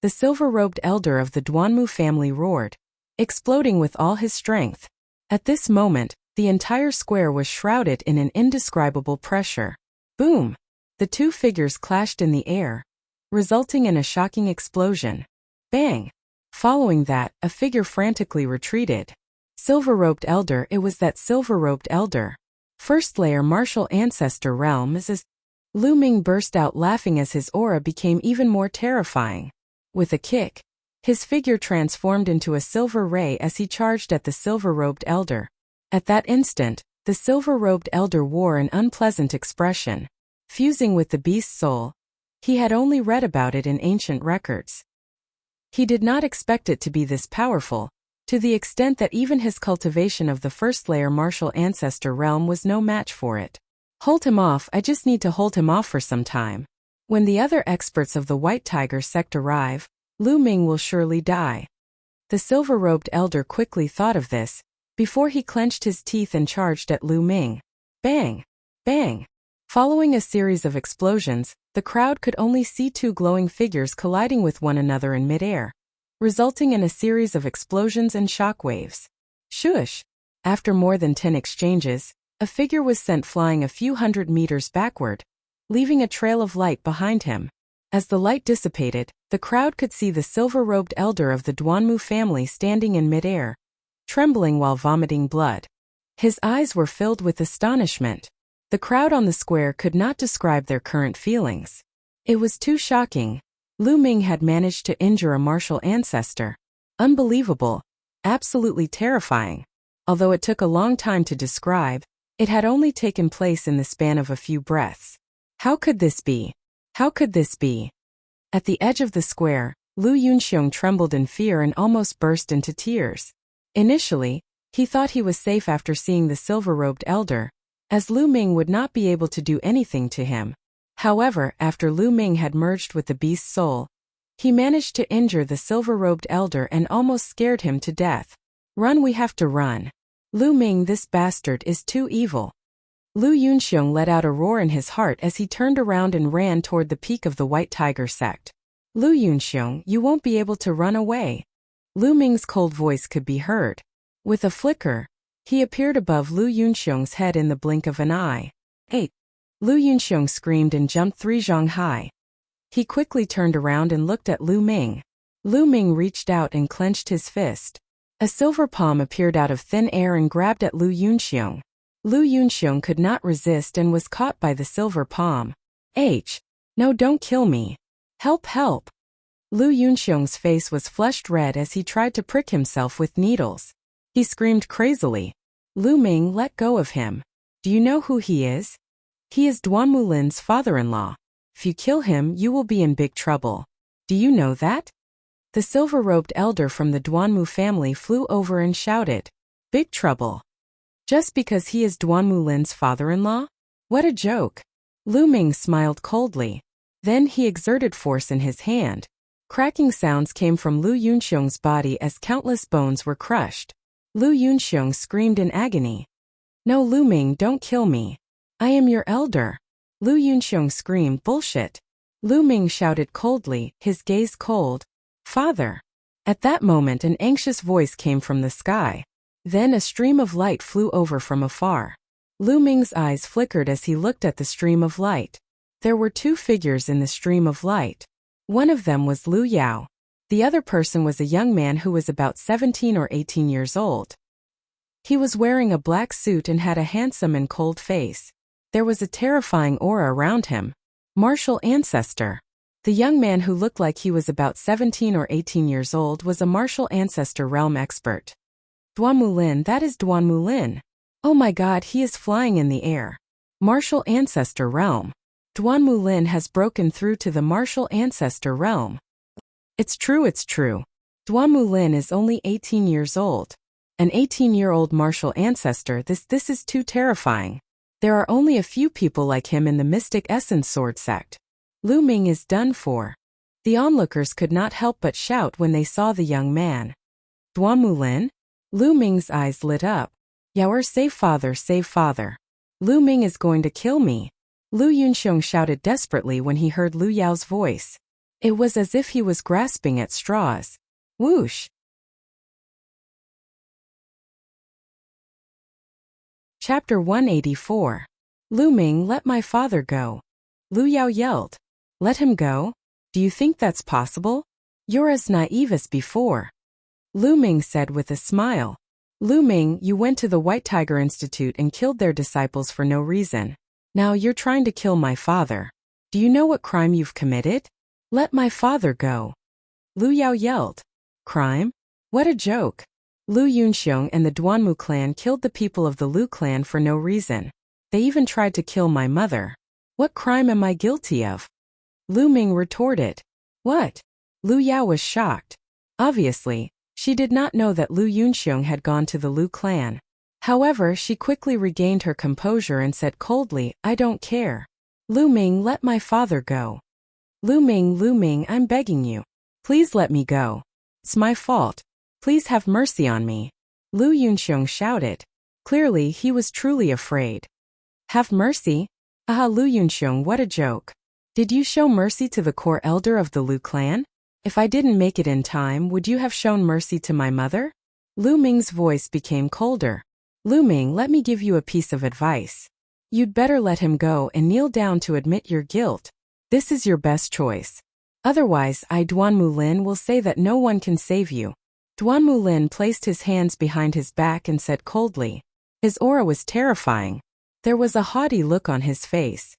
The silver-robed elder of the Duanmu family roared, exploding with all his strength. At this moment, the entire square was shrouded in an indescribable pressure. Boom! The two figures clashed in the air, resulting in a shocking explosion. Bang! Following that, a figure frantically retreated. Silver-robed elder, it was that silver-robed elder. First layer martial ancestor realm is as Lu Ming burst out laughing as his aura became even more terrifying. With a kick, his figure transformed into a silver ray as he charged at the silver-robed elder. At that instant, the silver-robed elder wore an unpleasant expression. Fusing with the beast's soul, he had only read about it in ancient records. He did not expect it to be this powerful, to the extent that even his cultivation of the first-layer martial ancestor realm was no match for it. Hold him off, I just need to hold him off for some time. When the other experts of the White Tiger sect arrive, Lu Ming will surely die. The silver-robed elder quickly thought of this, before he clenched his teeth and charged at Lu Ming. Bang! Bang! Following a series of explosions, the crowd could only see two glowing figures colliding with one another in midair, resulting in a series of explosions and shockwaves. Shush! After more than 10 exchanges, a figure was sent flying a few hundred meters backward, leaving a trail of light behind him. As the light dissipated, the crowd could see the silver-robed elder of the Duanmu family standing in midair, trembling while vomiting blood. His eyes were filled with astonishment. The crowd on the square could not describe their current feelings. It was too shocking. Lu Ming had managed to injure a martial ancestor. Unbelievable. Absolutely terrifying. Although it took a long time to describe, it had only taken place in the span of a few breaths. How could this be? How could this be? At the edge of the square, Lu Yunxiong trembled in fear and almost burst into tears. Initially, he thought he was safe after seeing the silver-robed elder, as Lu Ming would not be able to do anything to him. However, after Lu Ming had merged with the beast's soul, He managed to injure the silver-robed elder and almost scared him to death. Run, we have to run. Lu Ming, this bastard is too evil. Lu Yunxiong let out a roar in his heart as he turned around and ran toward the peak of the White Tiger sect. Lu Yunxiong, you won't be able to run away. Lu Ming's cold voice could be heard. With a flicker, he appeared above Lu Yunxiong's head in the blink of an eye. 8. Lu Yunxiong screamed and jumped 3 zhang high. He quickly turned around and looked at Lu Ming. Lu Ming reached out and clenched his fist. A silver palm appeared out of thin air and grabbed at Lu Yunxiong. Lu Yunxiong could not resist and was caught by the silver palm. No, don't kill me. Help, help. Lu Yunxiong's face was flushed red as he tried to prick himself with needles. He screamed crazily. Lu Ming, let go of him. Do you know who he is? He is Duanmu Lin's father-in-law. If you kill him, you will be in big trouble. Do you know that? The silver-robed elder from the Duanmu family flew over and shouted, Big trouble. Just because he is Duanmu Lin's father-in-law? What a joke. Lu Ming smiled coldly. Then he exerted force in his hand. Cracking sounds came from Lu Yunxiong's body as countless bones were crushed. Lu Yunxiong screamed in agony. No, Lu Ming, don't kill me. I am your elder. Lu Yunxiong screamed, bullshit. Lu Ming shouted coldly, his gaze cold. Father. At that moment an anxious voice came from the sky. Then a stream of light flew over from afar. Lu Ming's eyes flickered as he looked at the stream of light. There were 2 figures in the stream of light. One of them was Lu Yao. The other person was a young man who was about 17 or 18 years old. He was wearing a black suit and had a handsome and cold face. There was a terrifying aura around him. Martial ancestor. The young man who looked like he was about 17 or 18 years old was a martial ancestor realm expert. Duanmu Lin, that is Duanmu Lin. Oh my god, he is flying in the air. Martial ancestor realm. Duanmu Lin has broken through to the martial ancestor realm. It's true, it's true. Duanmu Lin is only 18 years old. An 18-year-old martial ancestor, this is too terrifying. There are only a few people like him in the Mystic Essence Sword sect. Lu Ming is done for. The onlookers could not help but shout when they saw the young man. Duanmu Lin? Lu Ming's eyes lit up. Yaoer, save father, save father. Lu Ming is going to kill me. Lu Yunxiong shouted desperately when he heard Lu Yao's voice. It was as if he was grasping at straws. Whoosh! Chapter 184. Lu Ming, let my father go. Lu Yao yelled. Let him go? Do you think that's possible? You're as naive as before. Lu Ming said with a smile. Lu Ming, you went to the White Tiger Institute and killed their disciples for no reason. Now you're trying to kill my father. Do you know what crime you've committed? Let my father go. Lu Yao yelled. Crime? What a joke. Lu Yunxiong and the Duanmu clan killed the people of the Lu clan for no reason. They even tried to kill my mother. What crime am I guilty of? Lu Ming retorted. What? Lu Yao was shocked. Obviously, she did not know that Lu Yunxiong had gone to the Lu clan. However, she quickly regained her composure and said coldly, I don't care. Lu Ming, let my father go. Lu Ming, I'm begging you. Please let me go. It's my fault. Please have mercy on me. Lu Yunxiong shouted. Clearly, he was truly afraid. Have mercy? Aha, Lu Yunxiong, what a joke. Did you show mercy to the core elder of the Lu clan? If I didn't make it in time, would you have shown mercy to my mother? Lu Ming's voice became colder. Lu Ming, let me give you a piece of advice. You'd better let him go and kneel down to admit your guilt. This is your best choice. Otherwise, Duanmu Lin will say that no one can save you. Duanmu Lin placed his hands behind his back and said coldly. His aura was terrifying. There was a haughty look on his face.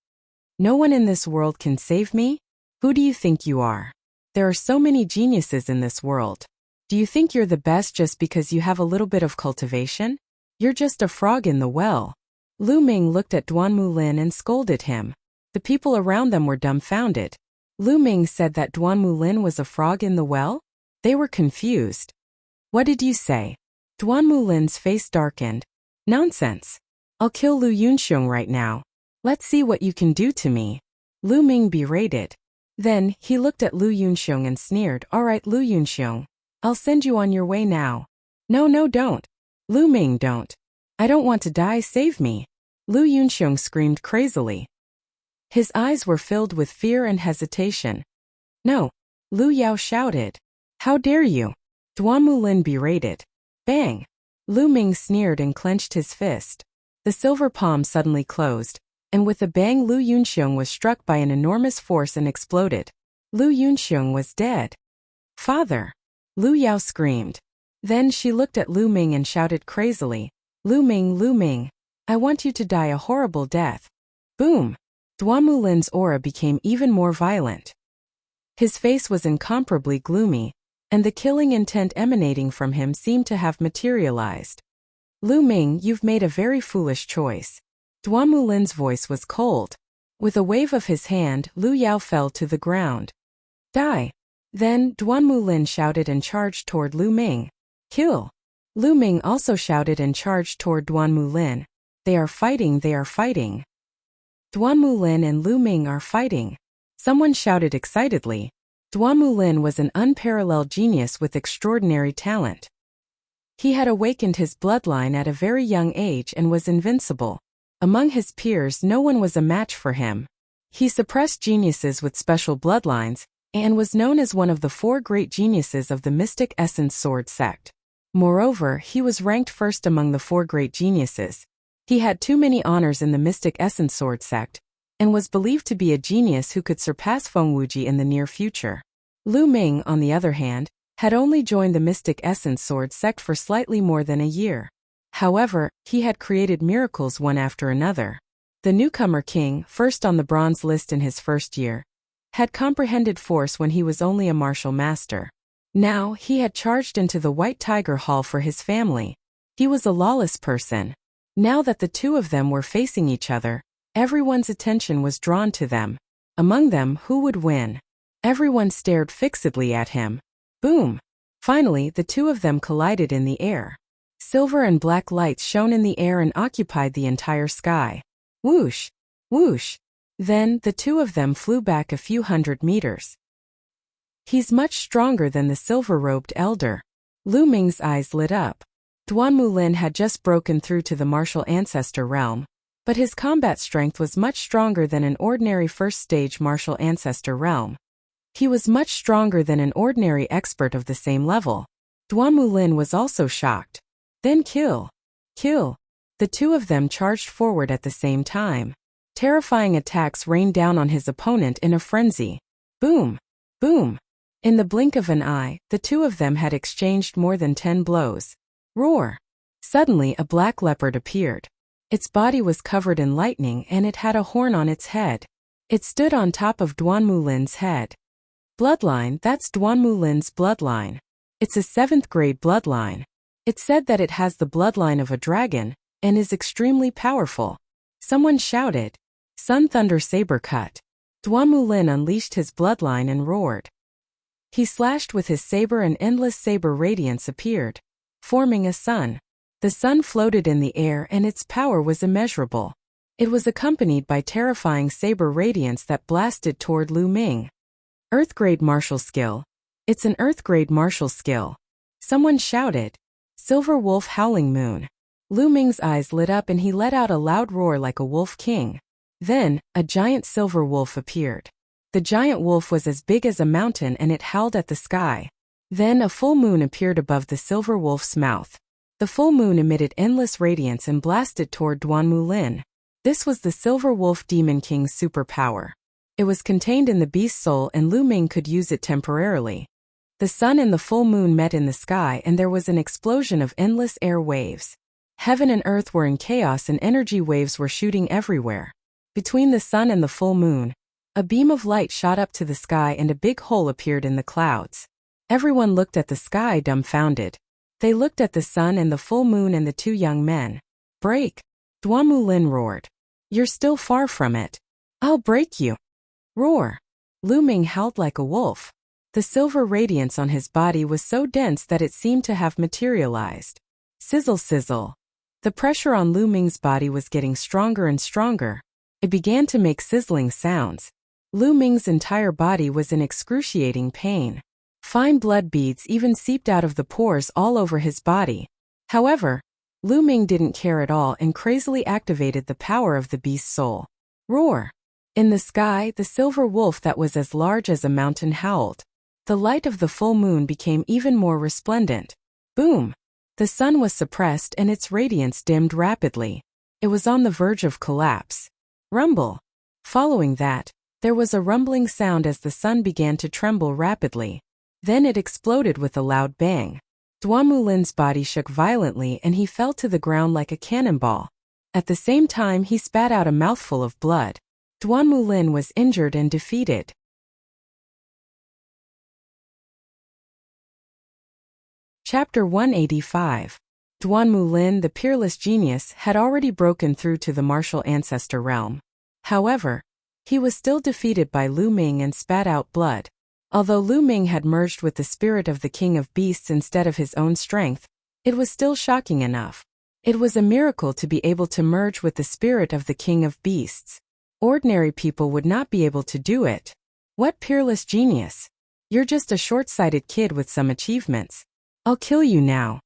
No one in this world can save me? Who do you think you are? There are so many geniuses in this world. Do you think you're the best just because you have a little bit of cultivation? You're just a frog in the well. Lu Ming looked at Duanmu Lin and scolded him. The people around them were dumbfounded. Lu Ming said that Duanmu Lin was a frog in the well? They were confused. What did you say? Duanmu Lin's face darkened. Nonsense. I'll kill Lu Yunxiong right now. Let's see what you can do to me. Lu Ming berated. Then, he looked at Lu Yunxiong and sneered, "All right, Lu Yunxiong. I'll send you on your way now." No, don't. Lu Ming, don't. I don't want to die, save me." Lu Yunxiong screamed crazily. His eyes were filled with fear and hesitation. "No." Lu Yao shouted. "How dare you?" Duan Mulin berated. Bang! Lu Ming sneered and clenched his fist. The silver palm suddenly closed, and with a bang Lu Yunxiong was struck by an enormous force and exploded. Lu Yunxiong was dead. "Father!" Lu Yao screamed. Then she looked at Lu Ming and shouted crazily, Lu Ming, I want you to die a horrible death." Boom! Duan Mulin's aura became even more violent. His face was incomparably gloomy, and the killing intent emanating from him seemed to have materialized. "Lu Ming, you've made a very foolish choice." Duan Mulin's voice was cold. With a wave of his hand, Lu Yao fell to the ground. "Die!" Then, Duan Mulin shouted and charged toward Lu Ming. "Kill!" Lu Ming also shouted and charged toward Duan Mulin. They are fighting. Duan Mulin and Lu Ming are fighting. Someone shouted excitedly. Duan Mulin was an unparalleled genius with extraordinary talent. He had awakened his bloodline at a very young age and was invincible. Among his peers, no one was a match for him. He suppressed geniuses with special bloodlines, and was known as one of the 4 great geniuses of the Mystic Essence Sword sect. Moreover, he was ranked first among the 4 great geniuses. He had too many honors in the Mystic Essence Sword sect, and was believed to be a genius who could surpass Feng Wuji in the near future. Lu Ming, on the other hand, had only joined the Mystic Essence Sword sect for slightly more than a year. However, he had created miracles one after another. The newcomer king, first on the bronze list in his first year, had comprehended force when he was only a martial master. Now, he had charged into the White Tiger Hall for his family. He was a lawless person. Now that the two of them were facing each other, everyone's attention was drawn to them. Among them, who would win? Everyone stared fixedly at him. Boom! Finally, the two of them collided in the air. Silver and black lights shone in the air and occupied the entire sky. Whoosh! Whoosh! Then, the two of them flew back a few hundred meters. "He's much stronger than the silver-robed elder." Lu Ming's eyes lit up. Duan Mulin had just broken through to the martial ancestor realm, but his combat strength was much stronger than an ordinary first-stage martial ancestor realm. He was much stronger than an ordinary expert of the same level. Duan Mulin was also shocked. Then kill! Kill! The two of them charged forward at the same time. Terrifying attacks rained down on his opponent in a frenzy. Boom! Boom! In the blink of an eye, the two of them had exchanged more than 10 blows. Roar! Suddenly a black leopard appeared. Its body was covered in lightning and it had a horn on its head. It stood on top of Duan Mulin's head. Bloodline, that's Duan Mulin's bloodline. It's a 7th grade bloodline. It's said that it has the bloodline of a dragon, and is extremely powerful. Someone shouted, "Sun Thunder Saber Cut." Duan Mulin unleashed his bloodline and roared. He slashed with his saber and endless saber radiance appeared, forming a sun. The sun floated in the air and its power was immeasurable. It was accompanied by terrifying saber radiance that blasted toward Lu Ming. Earth-grade martial skill. It's an Earth-grade martial skill. Someone shouted, "Silver Wolf Howling Moon." Lu Ming's eyes lit up and he let out a loud roar like a wolf king. Then, a giant silver wolf appeared. The giant wolf was as big as a mountain and it howled at the sky. Then a full moon appeared above the silver wolf's mouth. The full moon emitted endless radiance and blasted toward Duan Mulin. This was the Silver Wolf Demon King's superpower. It was contained in the beast's soul and Lu Ming could use it temporarily. The sun and the full moon met in the sky and there was an explosion of endless air waves. Heaven and earth were in chaos and energy waves were shooting everywhere. Between the sun and the full moon, a beam of light shot up to the sky and a big hole appeared in the clouds. Everyone looked at the sky dumbfounded. They looked at the sun and the full moon and the two young men. "Break!" Duan Mulin roared. "You're still far from it. I'll break you." Roar! Lu Ming howled like a wolf. The silver radiance on his body was so dense that it seemed to have materialized. Sizzle sizzle. The pressure on Lu Ming's body was getting stronger and stronger. It began to make sizzling sounds. Lu Ming's entire body was in excruciating pain. Fine blood beads even seeped out of the pores all over his body. However, Lu Ming didn't care at all and crazily activated the power of the beast's soul. Roar! In the sky, the silver wolf that was as large as a mountain howled. The light of the full moon became even more resplendent. Boom! The sun was suppressed and its radiance dimmed rapidly. It was on the verge of collapse. Rumble! Following that, there was a rumbling sound as the sun began to tremble rapidly. Then it exploded with a loud bang. Duanmulin's body shook violently and he fell to the ground like a cannonball. At the same time he spat out a mouthful of blood. Duanmulin was injured and defeated. Chapter 185. Duanmulin, the peerless genius, had already broken through to the martial ancestor realm. However, he was still defeated by Lu Ming and spat out blood. Although Lu Ming had merged with the spirit of the king of beasts instead of his own strength, it was still shocking enough. It was a miracle to be able to merge with the spirit of the king of beasts. Ordinary people would not be able to do it. What peerless genius! You're just a short-sighted kid with some achievements. I'll kill you now.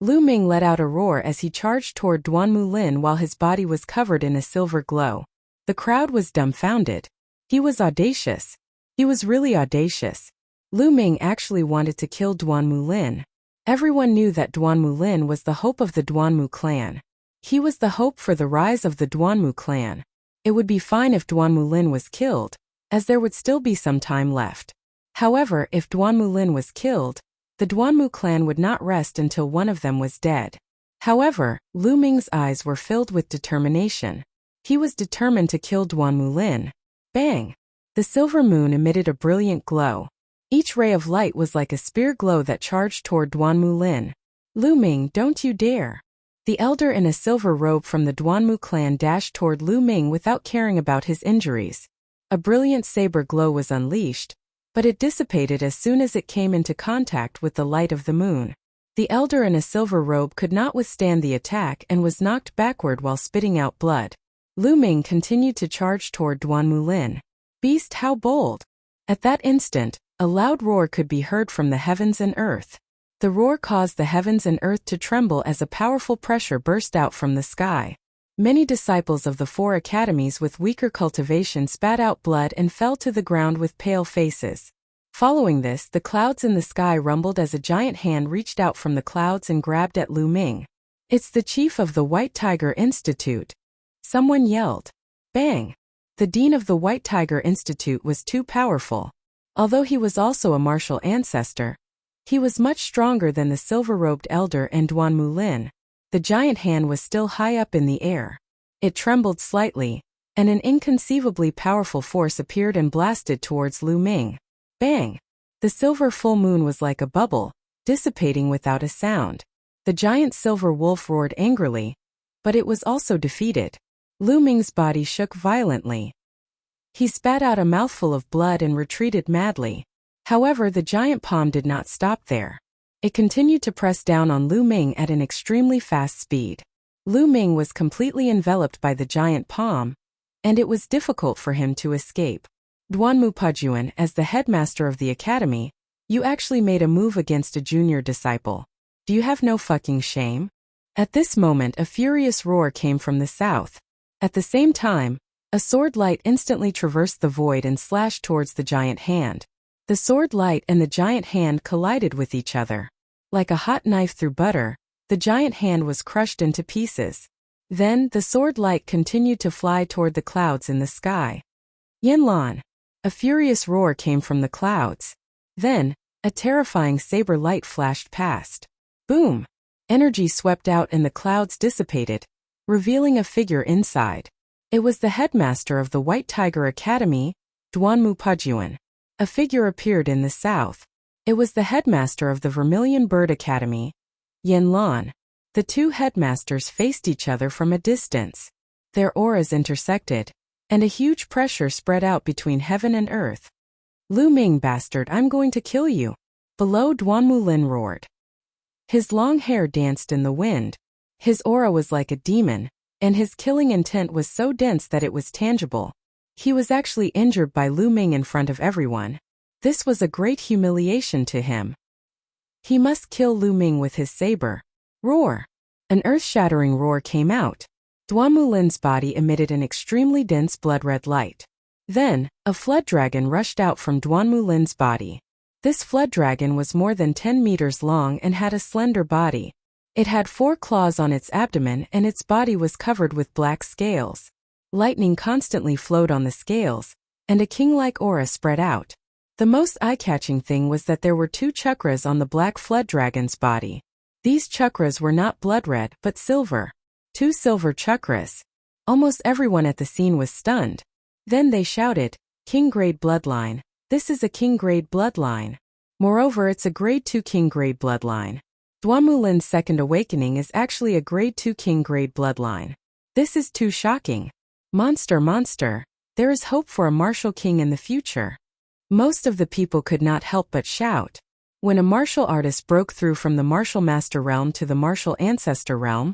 Lu Ming let out a roar as he charged toward Duanmulin while his body was covered in a silver glow. The crowd was dumbfounded. He was audacious. He was really audacious. Lu Ming actually wanted to kill Duanmulin. Everyone knew that Duanmulin was the hope of the Duanmu clan. He was the hope for the rise of the Duanmu clan. It would be fine if Duanmulin was killed, as there would still be some time left. However, if Duanmulin was killed, the Duanmu clan would not rest until one of them was dead. However, Lu Ming's eyes were filled with determination. He was determined to kill Duanmulin. Bang! The silver moon emitted a brilliant glow. Each ray of light was like a spear glow that charged toward Duanmulin. Lu Ming, don't you dare! The elder in a silver robe from the Duanmu clan dashed toward Lu Ming without caring about his injuries. A brilliant saber glow was unleashed, but it dissipated as soon as it came into contact with the light of the moon. The elder in a silver robe could not withstand the attack and was knocked backward while spitting out blood. Lu Ming continued to charge toward Duanmulin. Beast, how bold! At that instant, a loud roar could be heard from the heavens and earth. The roar caused the heavens and earth to tremble as a powerful pressure burst out from the sky. Many disciples of the 4 academies with weaker cultivation spat out blood and fell to the ground with pale faces. Following this, the clouds in the sky rumbled as a giant hand reached out from the clouds and grabbed at Lu Ming. It's the chief of the White Tiger Institute. Someone yelled. Bang! The dean of the White Tiger Institute was too powerful. Although he was also a martial ancestor, he was much stronger than the silver-robed elder and Duanmulin. The giant hand was still high up in the air. It trembled slightly, and an inconceivably powerful force appeared and blasted towards Lu Ming. Bang! The silver full moon was like a bubble, dissipating without a sound. The giant silver wolf roared angrily, but it was also defeated. Lu Ming's body shook violently. He spat out a mouthful of blood and retreated madly. However, the giant palm did not stop there. It continued to press down on Lu Ming at an extremely fast speed. Lu Ming was completely enveloped by the giant palm, and it was difficult for him to escape. Duanmu Pujuan, as the headmaster of the academy, you actually made a move against a junior disciple. Do you have no fucking shame? At this moment, a furious roar came from the south. At the same time, a sword light instantly traversed the void and slashed towards the giant hand. The sword light and the giant hand collided with each other. Like a hot knife through butter, the giant hand was crushed into pieces. Then, the sword light continued to fly toward the clouds in the sky. Yanlan! A furious roar came from the clouds. Then, a terrifying saber light flashed past. Boom! Energy swept out and the clouds dissipated, revealing a figure inside. It was the headmaster of the White Tiger Academy, Duanmu Pujuan. A figure appeared in the south. It was the headmaster of the Vermilion Bird Academy, Yanlan. The two headmasters faced each other from a distance. Their auras intersected, and a huge pressure spread out between heaven and earth. Lu Ming, bastard, I'm going to kill you. Below, Duanmulin roared. His long hair danced in the wind. His aura was like a demon, and his killing intent was so dense that it was tangible. He was actually injured by Lu Ming in front of everyone. This was a great humiliation to him. He must kill Lu Ming with his saber. Roar! An earth-shattering roar came out. Duamu Lin's body emitted an extremely dense blood-red light. Then, a flood dragon rushed out from Duanmu Lin's body. This flood dragon was more than 10 meters long and had a slender body. It had 4 claws on its abdomen and its body was covered with black scales. Lightning constantly flowed on the scales, and a king-like aura spread out. The most eye-catching thing was that there were 2 chakras on the black flood dragon's body. These chakras were not blood-red but silver. 2 silver chakras. Almost everyone at the scene was stunned. Then they shouted, "King-grade bloodline. This is a king-grade bloodline. Moreover, it's a grade 2 king-grade bloodline. Duamu Lin's second awakening is actually a grade 2 king-grade bloodline. This is too shocking. Monster, monster. There is hope for a martial king in the future." Most of the people could not help but shout. When a martial artist broke through from the martial master realm to the martial ancestor realm,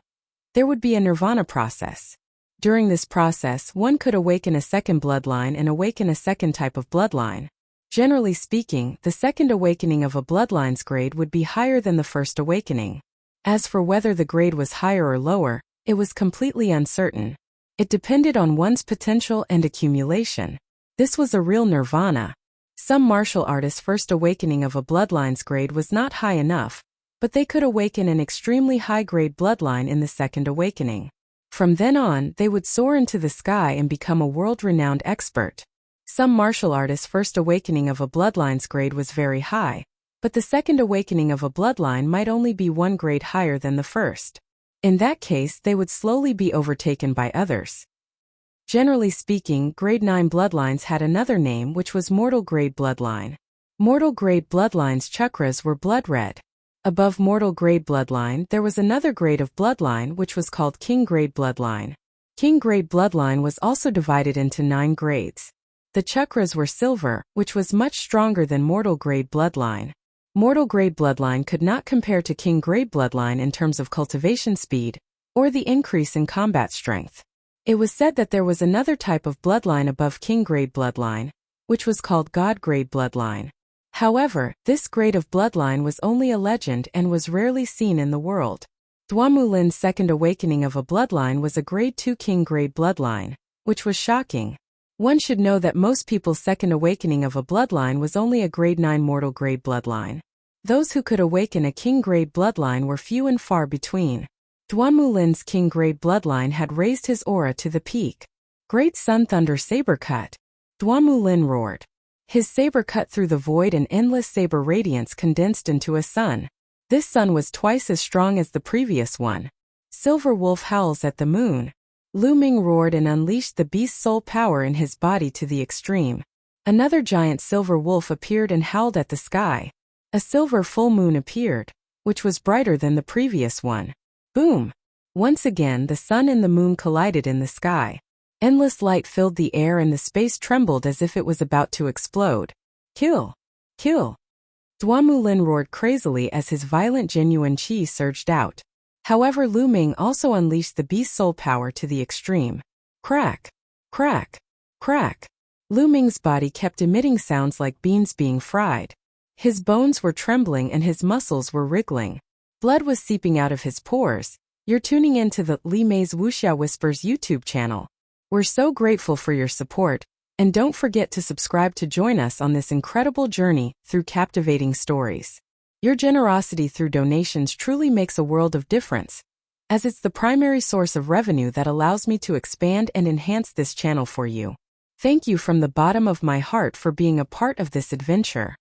there would be a nirvana process. During this process, one could awaken a second bloodline and awaken a second type of bloodline. Generally speaking, the second awakening of a bloodline's grade would be higher than the first awakening. As for whether the grade was higher or lower, it was completely uncertain. It depended on one's potential and accumulation. This was a real nirvana. Some martial artists' first awakening of a bloodline's grade was not high enough, but they could awaken an extremely high-grade bloodline in the second awakening. From then on, they would soar into the sky and become a world-renowned expert. Some martial artists' first awakening of a bloodline's grade was very high, but the second awakening of a bloodline might only be 1 grade higher than the first. In that case, they would slowly be overtaken by others. Generally speaking, grade 9 bloodlines had another name which was mortal grade bloodline. Mortal grade bloodline's chakras were blood red. Above mortal grade bloodline, there was another grade of bloodline which was called king grade bloodline. King grade bloodline was also divided into 9 grades. The chakras were silver, which was much stronger than mortal grade bloodline. Mortal grade bloodline could not compare to king grade bloodline in terms of cultivation speed, or the increase in combat strength. It was said that there was another type of bloodline above king grade bloodline, which was called god grade bloodline. However, this grade of bloodline was only a legend and was rarely seen in the world. Duamu Lin's second awakening of a bloodline was a grade 2 king grade bloodline, which was shocking. One should know that most people's second awakening of a bloodline was only a grade 9 mortal grade bloodline. Those who could awaken a king grade bloodline were few and far between. Duamu Lin's king grade bloodline had raised his aura to the peak. Great Sun Thunder Saber Cut. Duamu Lin roared. His saber cut through the void and endless saber radiance condensed into a sun. This sun was twice as strong as the previous one. Silver Wolf howls at the moon. Lu Ming roared and unleashed the beast's soul power in his body to the extreme. Another giant silver wolf appeared and howled at the sky. A silver full moon appeared, which was brighter than the previous one. Boom! Once again the sun and the moon collided in the sky. Endless light filled the air and the space trembled as if it was about to explode. Kill! Kill! Duamu Lin roared crazily as his violent genuine qi surged out. However, Lu Ming also unleashed the beast soul power to the extreme. Crack! Crack! Crack! Lu Ming's body kept emitting sounds like beans being fried. His bones were trembling and his muscles were wriggling. Blood was seeping out of his pores. You're tuning into the Li Mei's Wuxia Whispers YouTube channel. We're so grateful for your support, and don't forget to subscribe to join us on this incredible journey through captivating stories. Your generosity through donations truly makes a world of difference, as it's the primary source of revenue that allows me to expand and enhance this channel for you. Thank you from the bottom of my heart for being a part of this adventure.